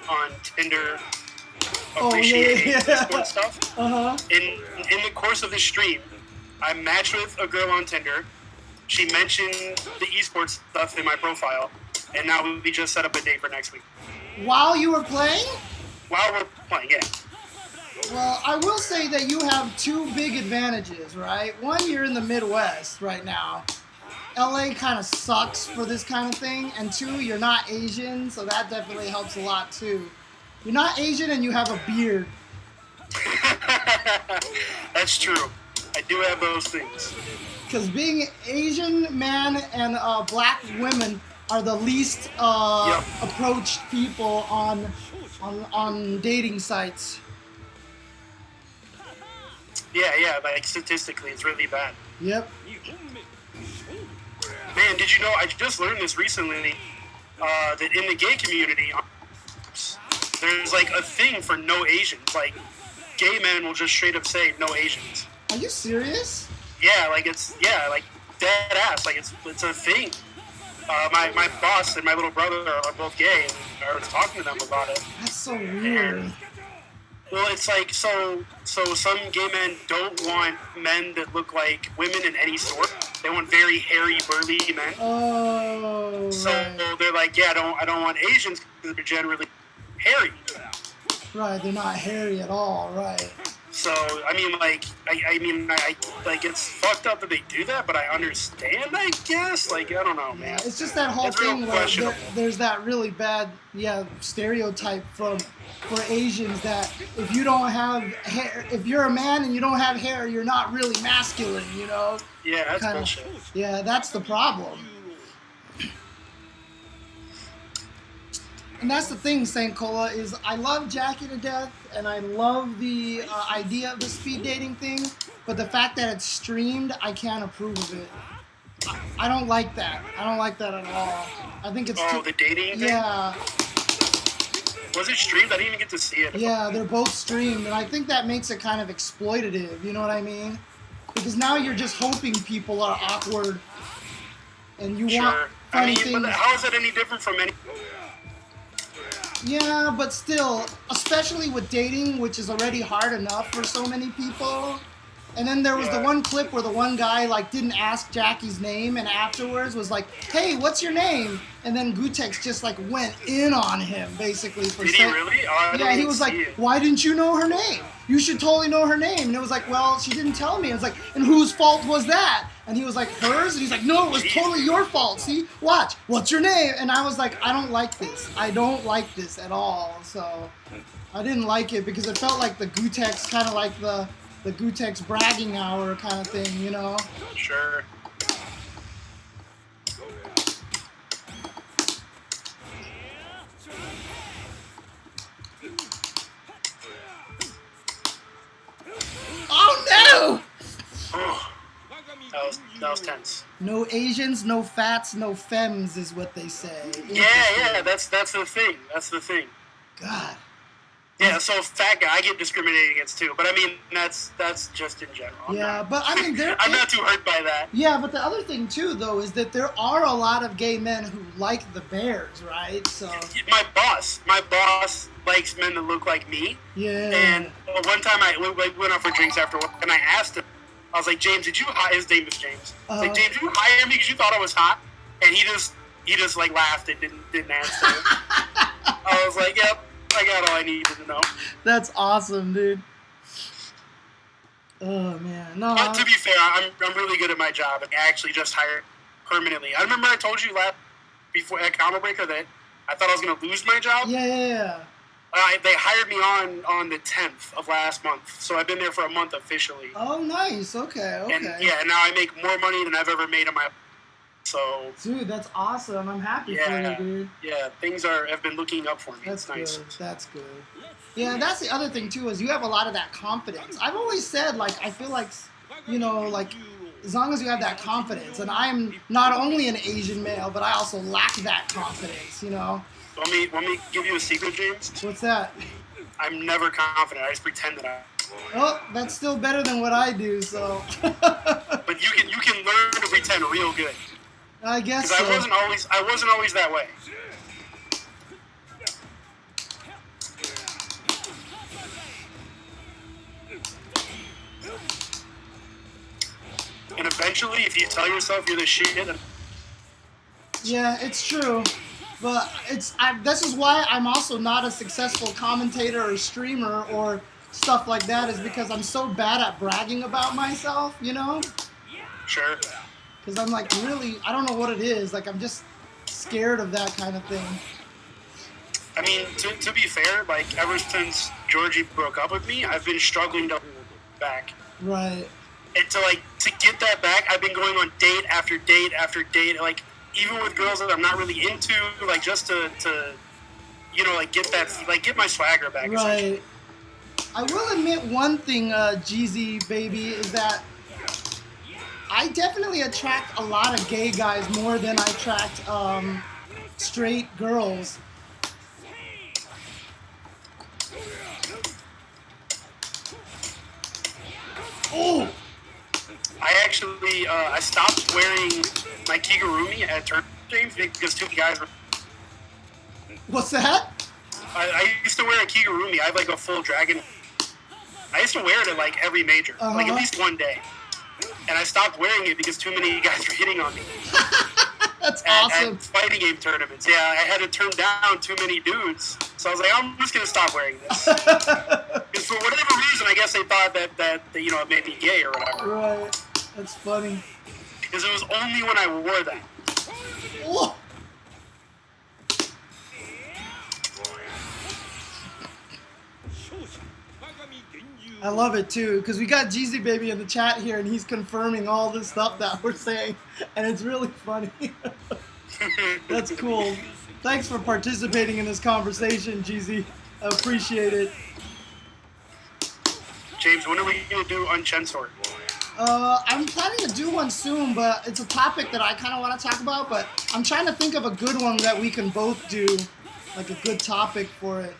on Tinder appreciating esports stuff? Uh-huh. In the course of this stream, I matched with a girl on Tinder. She mentioned the esports stuff in my profile, and now we just set up a date for next week. While you were playing? While we're playing, yeah. Well, I will say that you have two big advantages, right? One, you're in the Midwest right now. LA kind of sucks for this kind of thing. And two, you're not Asian, so that definitely helps a lot too. You're not Asian and you have a beard. That's true. I do have those things. Because being Asian man and black women are the least approached people on dating sites. Yeah, like statistically, it's really bad. Yep. Man, did you know, I just learned this recently, that in the gay community, there's like a thing for no Asians. Like, gay men will just straight up say no Asians. Are you serious? Yeah, like like dead ass. Like it's a thing. My boss and my little brother are both gay, and I was talking to them about it. That's so weird. Well, it's like, so some gay men don't want men that look like women in any sort. They want very hairy, burly men. Oh, So right. they're like, yeah, I don't want Asians because they're generally hairy. Right, they're not hairy at all, right. So I mean, like, I like it's fucked up that they do that, but I understand. I guess, like, I don't know, man. It's just that whole It's real thing where questionable. there's that really bad, stereotype for Asians that if you don't have hair, if you're a man and you don't have hair, you're not really masculine, you know? Yeah, that's Kinda- bullshit. Yeah, that's the problem. And that's the thing, St. Cola, is I love Jackie to death, and I love the idea of the speed dating thing, but the fact that it's streamed, I can't approve of it. I don't like that. I don't like that at all. I think it's Oh, the dating thing? yeah, Was it streamed? I didn't even get to see it. yeah, they're both streamed, and I think that makes it kind of exploitative, you know what I mean? Because now you're just hoping people are awkward, and you want Sure. I funny mean, things. but how is that any different from any? Yeah, but still, especially with dating, which is already hard enough for so many people. And then there was the Yeah. one clip where the one guy like didn't ask Jackie's name and afterwards was like, "Hey, what's your name?" And then Gutex just like went in on him basically for Did he really? Oh, I didn't yeah, he even was see like, it. "Why didn't you know her name? You should totally know her name." And it was like, "Well, she didn't tell me." And it's like, "And whose fault was that?" And he was like, "Hers." And he's like, "No, it was totally your fault. See, watch. What's your name?" And I was like, "I don't like this. I don't like this at all." So I didn't like it because it felt like the Gutex, kind of like the Gutex bragging hour kind of thing, you know? Sure. Oh no! Oh, that was tense. No Asians, no fats, no femmes is what they say. Yeah, that's the thing. That's the thing. God. Yeah, so fat guy, I get discriminated against too. But I mean, that's just in general. Yeah, but I mean, I'm not too hurt by that. Yeah, but the other thing too, though, is that there are a lot of gay men who like the Bears, right? So My boss likes men that look like me. yeah. And one time we went out for drinks after work, and I asked him, I was like, "James, did you hire?" His name is James. I was like, "James, did you hire me because you thought I was hot?" And he just like laughed and didn't answer. I was like, "Yep, I got all I needed to know." That's awesome, dude. Oh man, no. But to be fair, I'm really good at my job, and I actually just hired permanently. I remember I told you before at Combo Breaker that I thought I was going to lose my job. Yeah. They hired me on the 10th of last month, so I've been there for a month officially. Oh, nice. Okay. And yeah, now I make more money than I've ever made in my. So. Dude, that's awesome. I'm happy for Yeah, you, dude. yeah, things have been looking up for me. That's It's nice. good. That's good. Yeah, that's the other thing too, is you have a lot of that confidence. I've always said, like, I feel like, you know, like, as long as you have that confidence, and I'm not only an Asian male, but I also lack that confidence, you know? Want me to give you a secret, James? What's that? I'm never confident. I just pretend that I. Oh, that's still better than what I do, so. But you can learn to pretend real good. I guess Because so. I wasn't always that way. And eventually, if you tell yourself you're the shit, then Yeah, it's true. But this is why I'm also not a successful commentator or streamer or stuff like that, is because I'm so bad at bragging about myself, you know? sure. Because I'm like, really, I don't know what it is. Like, I'm just scared of that kind of thing. I mean, to be fair, like, ever since Georgie broke up with me, I've been struggling to hold it back. Right. And to get that back, I've been going on date after date after date, like, even with girls that I'm not really into, like, just to you know, like, get my swagger back. Right. I will admit one thing, Jeezy baby, is that I definitely attract a lot of gay guys more than I attract straight girls. Oh! I actually, I stopped wearing my kigurumi at tournament games because two guys were. What's that? I used to wear a kigurumi. I have like a full dragon. I used to wear it at like every major, like at least one day. And I stopped wearing it because too many guys were hitting on me. That's awesome. At fighting game tournaments. Yeah, I had to turn down too many dudes. So I was like, I'm just going to stop wearing this. Because for whatever reason, I guess they thought that you know, it made me gay or whatever. Right. That's funny. Because it was only when I wore that. Oh. I love it too, because we got Jeezy Baby in the chat here, and he's confirming all the stuff that we're saying, and it's really funny. That's cool. Thanks for participating in this conversation, Jeezy. I appreciate it. James, when are we going to do UltraChenTV? I'm planning to do one soon, but it's a topic that I kind of want to talk about, but I'm trying to think of a good one that we can both do, like a good topic for it.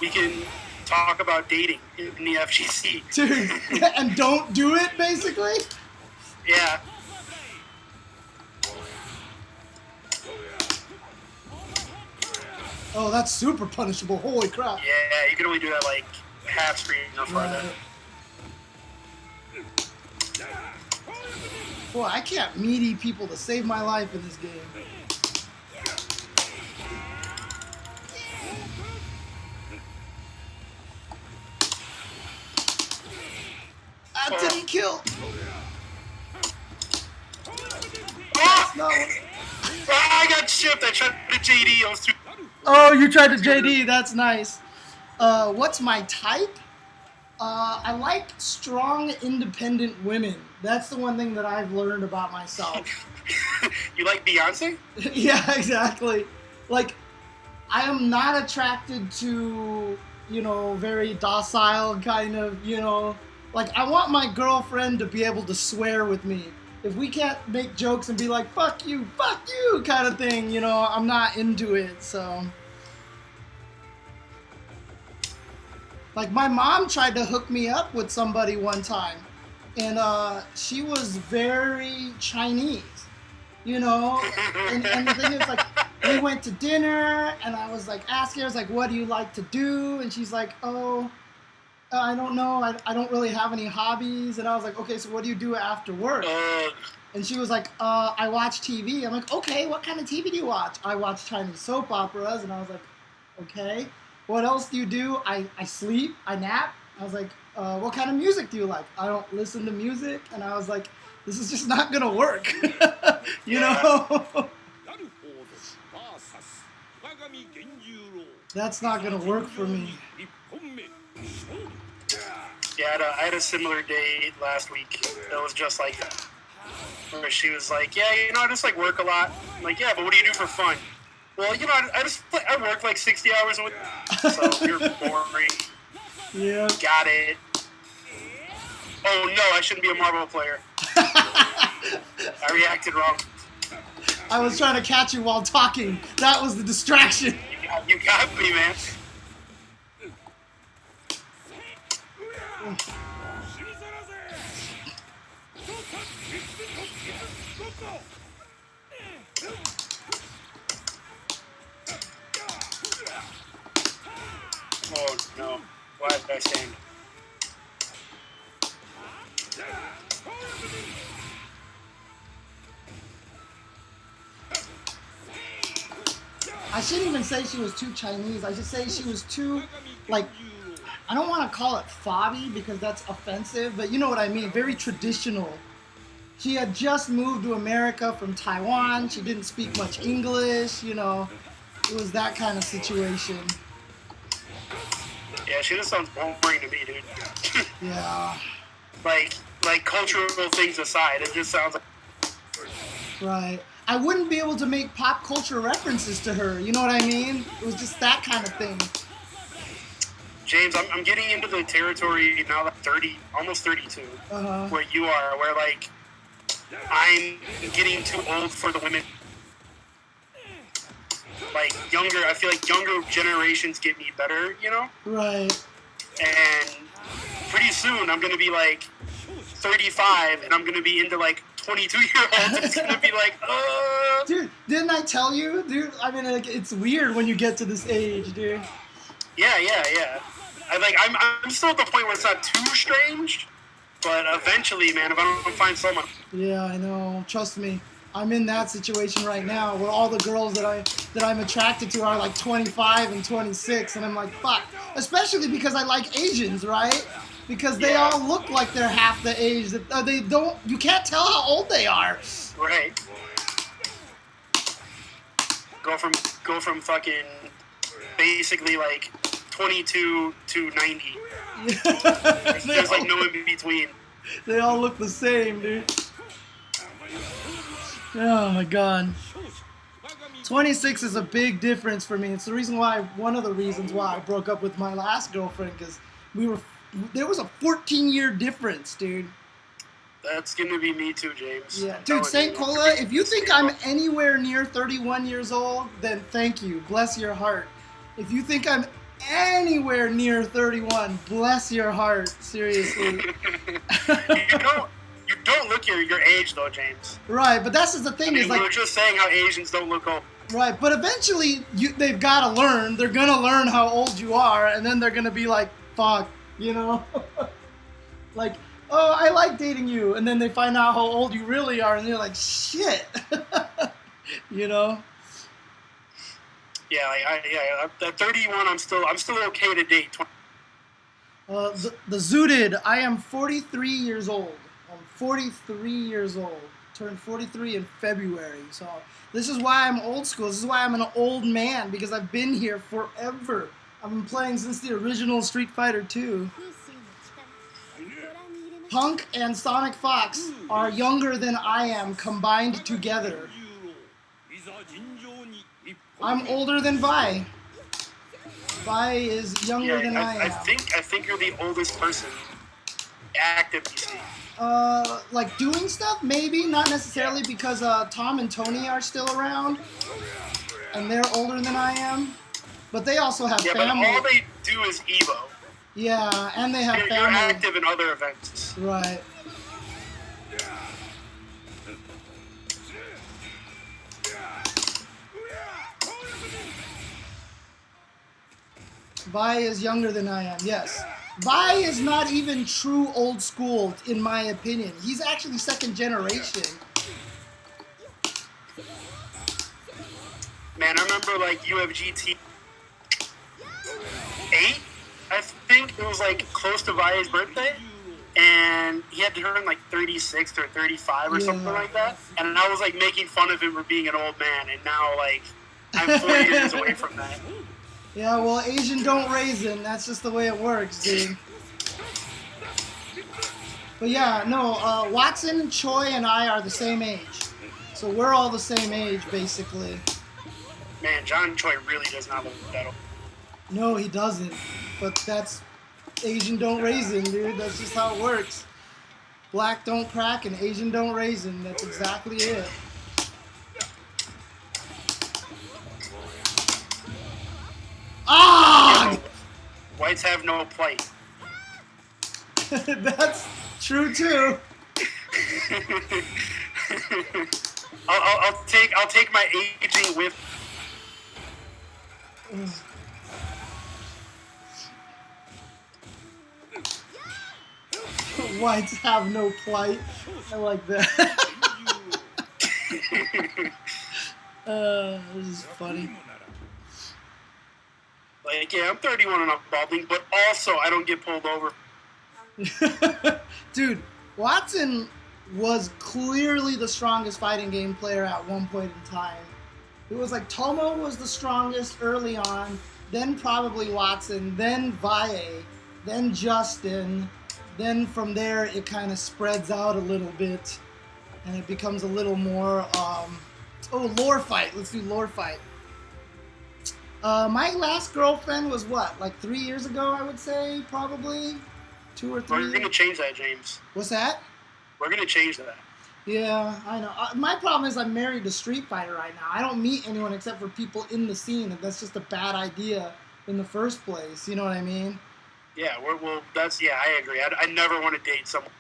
We can talk about dating in the FGC. Dude, and don't do it, basically? Yeah. Oh, that's super punishable. Holy crap. Yeah, you can only do that like half screen or farther. Boy, I can't meaty people to save my life in this game. I didn't kill. Oh! No. I got shipped. I tried to JD. I was too. Oh, you tried to JD. That's nice. What's my type? I like strong, independent women. That's the one thing that I've learned about myself. You like Beyonce? Yeah, exactly. Like, I am not attracted to, you know, very docile kind of, you know, like, I want my girlfriend to be able to swear with me. If we can't make jokes and be like, fuck you, kind of thing, you know, I'm not into it, so. Like, my mom tried to hook me up with somebody one time, and she was very Chinese, you know? And the thing is, like, we went to dinner, and I was, like, asking her, I was like, what do you like to do? And she's like, oh, I don't know, I don't really have any hobbies. And I was like, okay, so what do you do after work? And she was like, I watch TV. I'm like, okay, what kind of TV do you watch? I watch Chinese soap operas. And I was like, okay. What else do you do? I sleep, I nap. I was like, what kind of music do you like? I don't listen to music. And I was like, this is just not gonna work. You know? That's not gonna work for me. Yeah, I had a similar date last week. It was just like that. Where she was like, yeah, you know, I just like work a lot. I'm like, yeah, but what do you do for fun? Well, you know, I work like 60 hours a week. So you're boring. Yeah. Got it. Oh no, I shouldn't be a Marvel player. I reacted wrong. I was trying to catch you while talking. That was the distraction. You got me, man. Oh no, why did I stand? I shouldn't even say she was too Chinese. I should say she was too, like, I don't want to call it fobby because that's offensive, but you know what I mean, very traditional. She had just moved to America from Taiwan. She didn't speak much English, you know. It was that kind of situation. Yeah, she just sounds boring to me, dude. Yeah. Like cultural things aside, it just sounds like... Right. I wouldn't be able to make pop culture references to her, you know what I mean? It was just that kind of thing. James, I'm getting into the territory now that 30, almost 32, where you are, where like, I'm getting too old for the women. Like, I feel like younger generations get me better, you know? Right. And pretty soon I'm going to be like 35 and I'm going to be into like 22-year-olds. It's going to be like, Dude, didn't I tell you? Dude, I mean, like, it's weird when you get to this age, dude. Yeah. I'm still at the point where it's not too strange, but eventually, man, if I don't find someone. Yeah, I know. Trust me. I'm in that situation right now where all the girls that I'm attracted to are like 25 and 26, and I'm like, fuck. Especially because I like Asians, right? Because they all look like they're half the age that they don't. You can't tell how old they are. Right. Go from fucking basically like 22 to 90. There's like no in between. They all look the same, dude. Oh my god. 26 is a big difference for me. It's the reason why, one of the reasons why I broke up with my last girlfriend, because there was a 14-year difference, dude. That's gonna be me too, James. Yeah, dude, St. Cola, if you think I'm anywhere near 31 years old, then thank you. Bless your heart. If you think I'm anywhere near 31, bless your heart. Seriously. You don't look your age though, James. Right, but that's just the thing. We were just saying how Asians don't look old. Right, but eventually they've got to learn. They're gonna learn how old you are, and then they're gonna be like, "Fuck," you know, like, "Oh, I like dating you," and then they find out how old you really are, and they're like, "Shit," you know. Yeah, at 31, I'm still okay to date. The Zooted, I am 43 years old. I'm 43 years old. Turned 43 in February. So this is why I'm old school. This is why I'm an old man, because I've been here forever. I've been playing since the original Street Fighter 2. Punk and Sonic Fox are younger than I am combined together. I'm older than Vi. Vi is younger than I am. I think you're the oldest person actively seen. Like doing stuff, maybe not necessarily, because Tom and Tony are still around, and they're older than I am. But they also have family. But all they do is Evo. Yeah, and they have family. You're active in other events. Right. Vi is younger than I am, yes. Vi is not even true old school, in my opinion. He's actually second generation. Man, I remember like UFGT 8, I think it was like close to Vi's birthday, and he had to turn like 36 or 35 or something like that. And I was like making fun of him for being an old man, and now like I'm 4 years away from that. Yeah, well, Asian don't raisin. That's just the way it works, dude. But yeah, no, Watson, Choi, and I are the same age. So we're all the same age, basically. Man, John Choi really does not look that old. No, he doesn't. But that's Asian don't raisin, dude. That's just how it works. Black don't crack and Asian don't raisin. That's exactly it. Ah! Whites have no plight. That's true too. I'll take my aging with. Whites have no plight. I like that. This is funny. Like, yeah, I'm 31 and I'm balding, but also I don't get pulled over. Dude, Watson was clearly the strongest fighting game player at one point in time. It was like Tomo was the strongest early on, then probably Watson, then Valle, then Justin. Then from there it kind of spreads out a little bit, and it becomes a little more. Lore fight. Let's do lore fight. My last girlfriend was what, like 3 years ago, I would say, probably 2 or 3. We're gonna change that, James. What's that? We're gonna change that. Yeah, I know. My problem is I'm married to Street Fighter right now. I don't meet anyone except for people in the scene, and that's just a bad idea in the first place. You know what I mean? Yeah, I agree. I never want to date someone.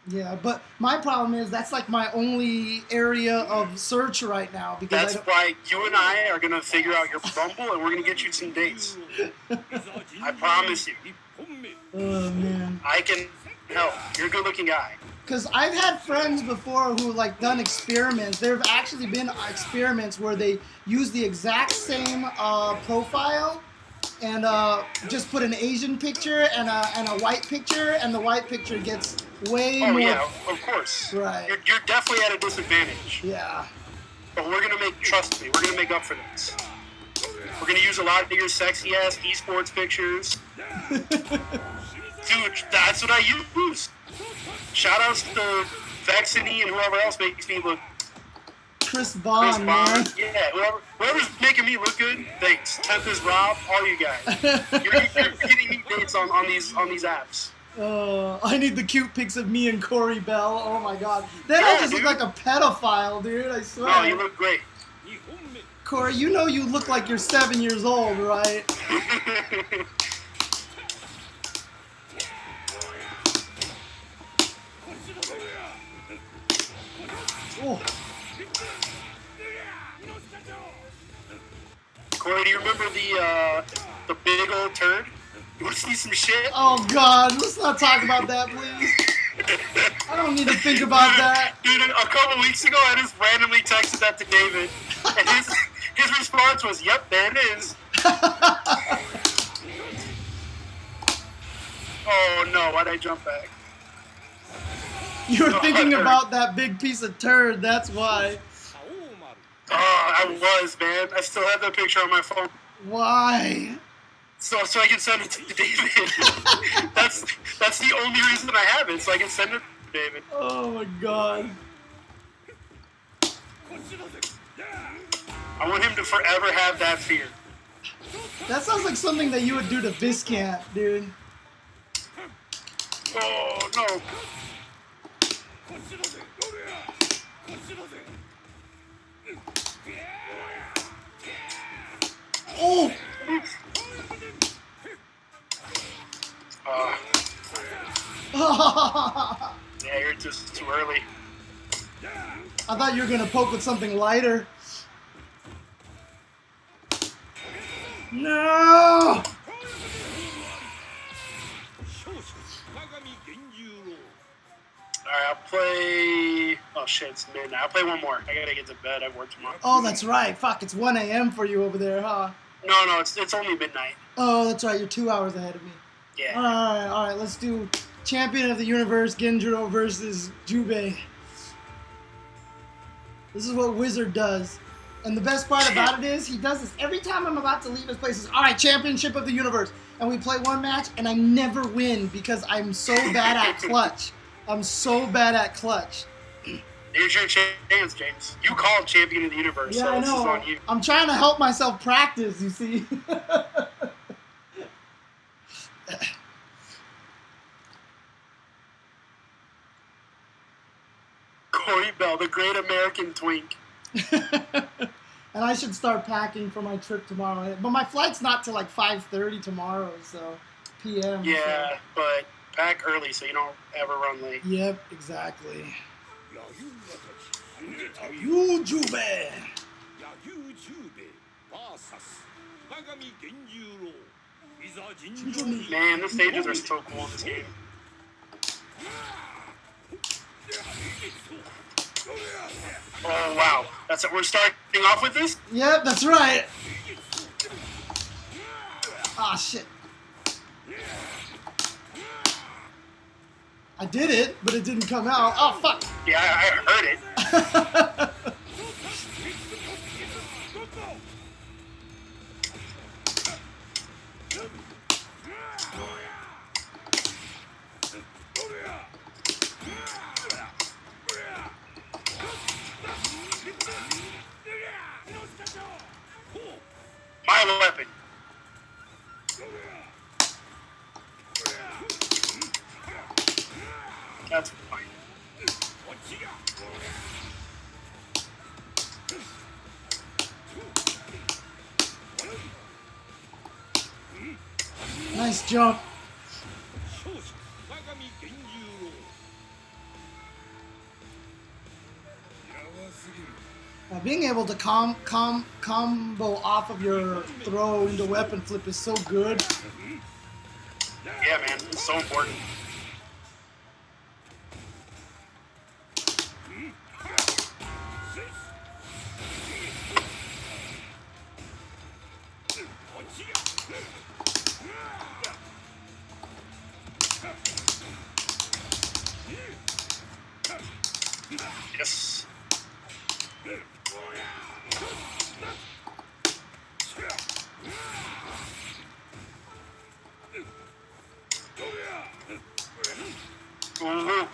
Yeah, but my problem is that's like my only area of search right now, because that's why you and I are gonna figure out your Bumble, and we're gonna get you some dates. I promise you. Oh man. I can help. You're a good-looking guy. Because I've had friends before who like done experiments. There have actually been experiments where they use the exact same profile and just put an Asian picture and a white picture, and the white picture gets way more. Oh yeah, of course. Right. You're definitely at a disadvantage. Yeah. But we're gonna trust me, we're gonna make up for this. We're gonna use a lot of your sexy ass esports pictures. Dude, that's what I use. Shout outs to Vexany and whoever else makes me look. Chris Bond, man. Yeah, whoever's making me look good, thanks. Tempest, Rob, all you guys. You're getting me dates on these apps. I need the cute pics of me and Corey Bell. Oh my god. Then I just look like a pedophile, dude. I swear. No, you look great. Corey, you know you look like you're 7 years old, right? Oh. Corey, do you remember the big old turd? You want to see some shit? Oh god, let's not talk about that, please. I don't need to think about that. Dude, a couple weeks ago, I just randomly texted that to David, and his response was, "Yep, there it is." Oh no, why'd I jump back? You were thinking about that big piece of turd, that's why. Oh, I was, man. I still have that picture on my phone. Why? So I can send it to David. that's the only reason I have it, so I can send it to David. Oh my god. I want him to forever have that fear. That sounds like something that you would do to Viscant, dude. Oh no. Oh! Yeah, you're just too early. I thought you were gonna poke with something lighter. No! Alright, I'll play... Oh shit, it's midnight. I'll play one more. I gotta get to bed. I work tomorrow. Oh, that's right. Fuck, it's 1 a.m. for you over there, huh? No, it's only midnight. Oh, that's right. You're 2 hours ahead of me. Yeah. Alright. Let's do Champion of the Universe Genjuro versus Jubei. This is what Wizard does. And the best part about it is, he does this every time I'm about to leave his place. He says, alright, Championship of the Universe. And we play one match, and I never win because I'm so bad at clutch. I'm so bad at clutch. Here's your chance, James. You called Champion of the Universe, Yeah, so I this know. is on you. I'm trying to help myself practice, you see. Corey Bell, the great American twink. And I should start packing for my trip tomorrow. But my flight's not till like 5:30 tomorrow, so p.m. Yeah, so. but pack early so you don't ever run late. Yep, exactly. You Jubei! Man, the stages are so cool in this game. Oh wow, that's it. We're starting off with this? Yep, that's right. Ah, shit. I did it, but it didn't come out. Oh, fuck. Yeah, I heard it. My weapon. That's fine. Nice jump. Being able to combo off of your throw into weapon flip is so good. Yeah, man, it's so important. Yes. Ooh.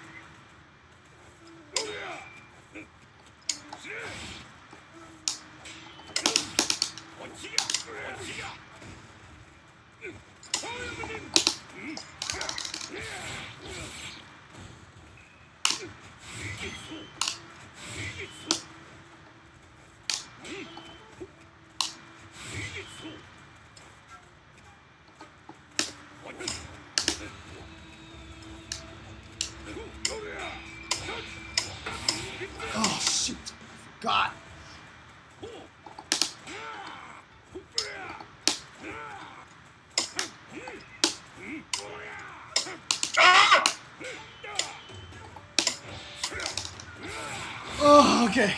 Oh shoot! God. Ah! Oh, okay.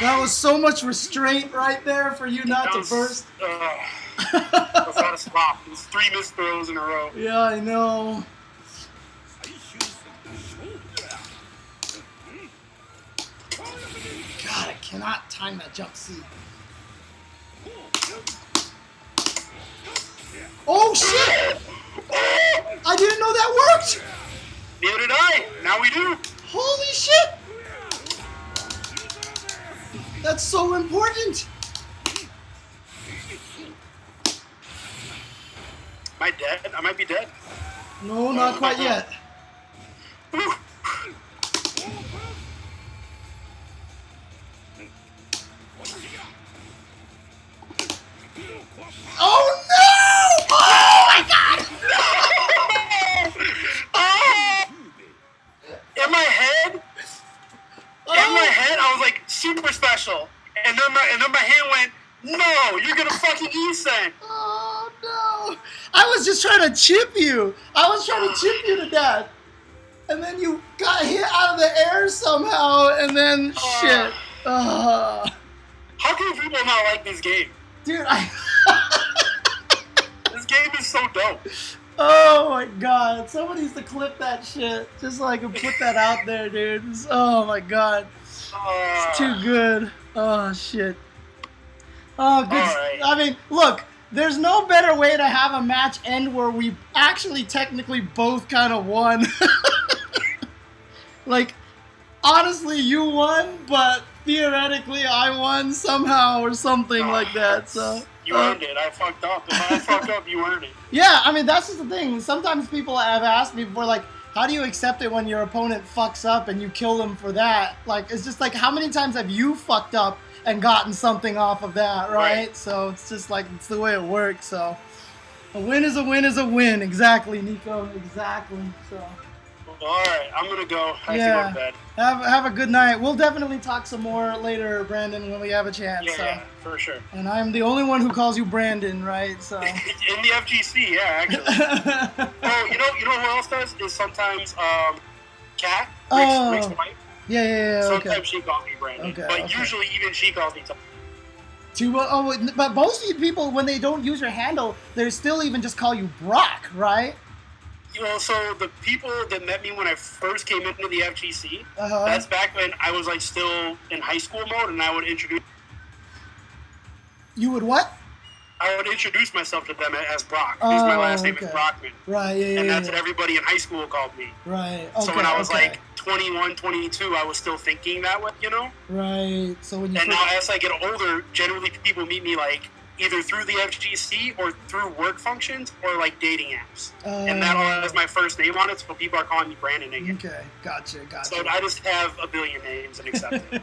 That was so much restraint right there for you not to burst. That was out of spot. It was 3 missed throws in a row. Yeah, I know. God, I cannot time that jump C. Oh shit! I didn't know that worked! Neither did I. Now we do. Holy shit! That's so important! Am I dead? I might be dead. No, not quite yet. Whew. Oh no! Oh my god! Oh! In my head, I was like super special, and then my hand went, no, you're gonna fucking E-Send. Oh no! I was just trying to chip you. I was trying to chip you to death, and then you got hit out of the air somehow, and then shit. How can people not like this game? Dude, This game is so dope. Oh my god! Someone needs to clip that shit just so I can put that out there, dude. Oh my god, it's too good. Oh shit. Oh, good. Right. I mean, look, there's no better way to have a match end where we actually technically both kind of won. Like, honestly, you won, but theoretically I won somehow or something like that. So you earned it. I fucked up. If I fucked up, you earned it. yeah, I mean, that's just the thing. Sometimes people have asked me before, like, how do you accept it when your opponent fucks up and you kill them for that? Like, it's just like, how many times have you fucked up and gotten something off of that, right? So it's just like, it's the way it works. So a win is a win is a win. Exactly, Nico. Exactly. So All right, I'm gonna go. I have to go to bed. Have a good night. We'll definitely talk some more later, Brandon, when we have a chance. Yeah, so. yeah, for sure. And I'm the only one who calls you Brandon, right? So. In the FGC, yeah, actually. Oh, you know who else does is sometimes Kat, Rick's wife. Yeah. Sometimes Okay. she calls me Brandon, Okay, but okay. usually even she calls me. Tubo. Oh, but most of you people, when they don't use your handle, they still even just call you Brock, right? You know, so the people that met me when I first came into the FGC, Uh-huh. that's back when I was like still in high school mode, and I would introduce You would what? myself to them as Brock, because my last name is okay. Brockman. Right, yeah. And that's what everybody in high school called me. Right, okay, So when I was okay. like 21, 22, I was still thinking that way, you know? Right, so when you... And now as I get older, generally people meet me like either through the FGC or through work functions or like dating apps. And that all has my first name on it, so people are calling me Brandon again. Okay, gotcha. So I just have a billion names and accept it.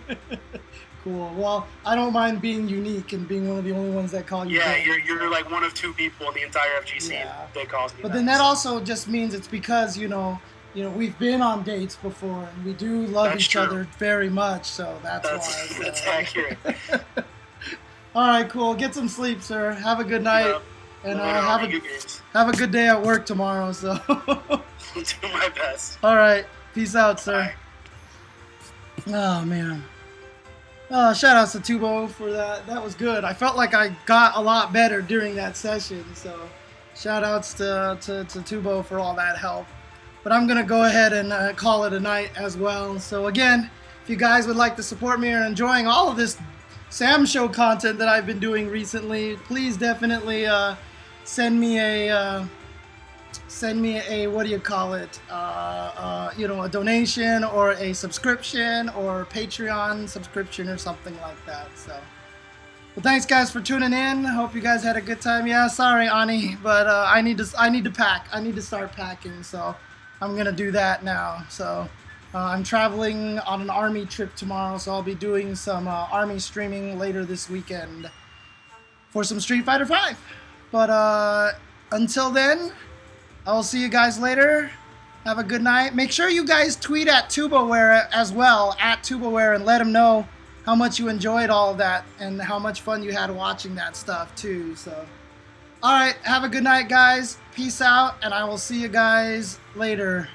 Cool. Well, I don't mind being unique and being one of the only ones that call you. Yeah, Brandon, you're like one of 2 people in the entire FGC that calls me. But then that also just means it's because you know we've been on dates before and we do love each other very much. So that's why. So. That's accurate. All right, cool. Get some sleep, sir. Have a good night, and have a good day at work tomorrow. So. I'll do my best. All right. Peace out, sir. Bye. Oh man. Shout outs to Tubo for that. That was good. I felt like I got a lot better during that session. So shout outs to Tubo for all that help. But I'm going to go ahead and call it a night as well. So again, if you guys would like to support me or enjoying all of this Sam Show content that I've been doing recently, please definitely send me a what do you call it? You know, a donation or a subscription or Patreon subscription or something like that. So, well, thanks guys for tuning in. Hope you guys had a good time. Yeah, sorry Ani, but I need to pack. I need to start packing. So I'm gonna do that now. So. I'm traveling on an army trip tomorrow, so I'll be doing some army streaming later this weekend for some Street Fighter V. But until then, I'll see you guys later. Have a good night. Make sure you guys tweet at TuboWare as well, at TuboWare, and let them know how much you enjoyed all of that and how much fun you had watching that stuff too. So, all right, have a good night, guys. Peace out, and I will see you guys later.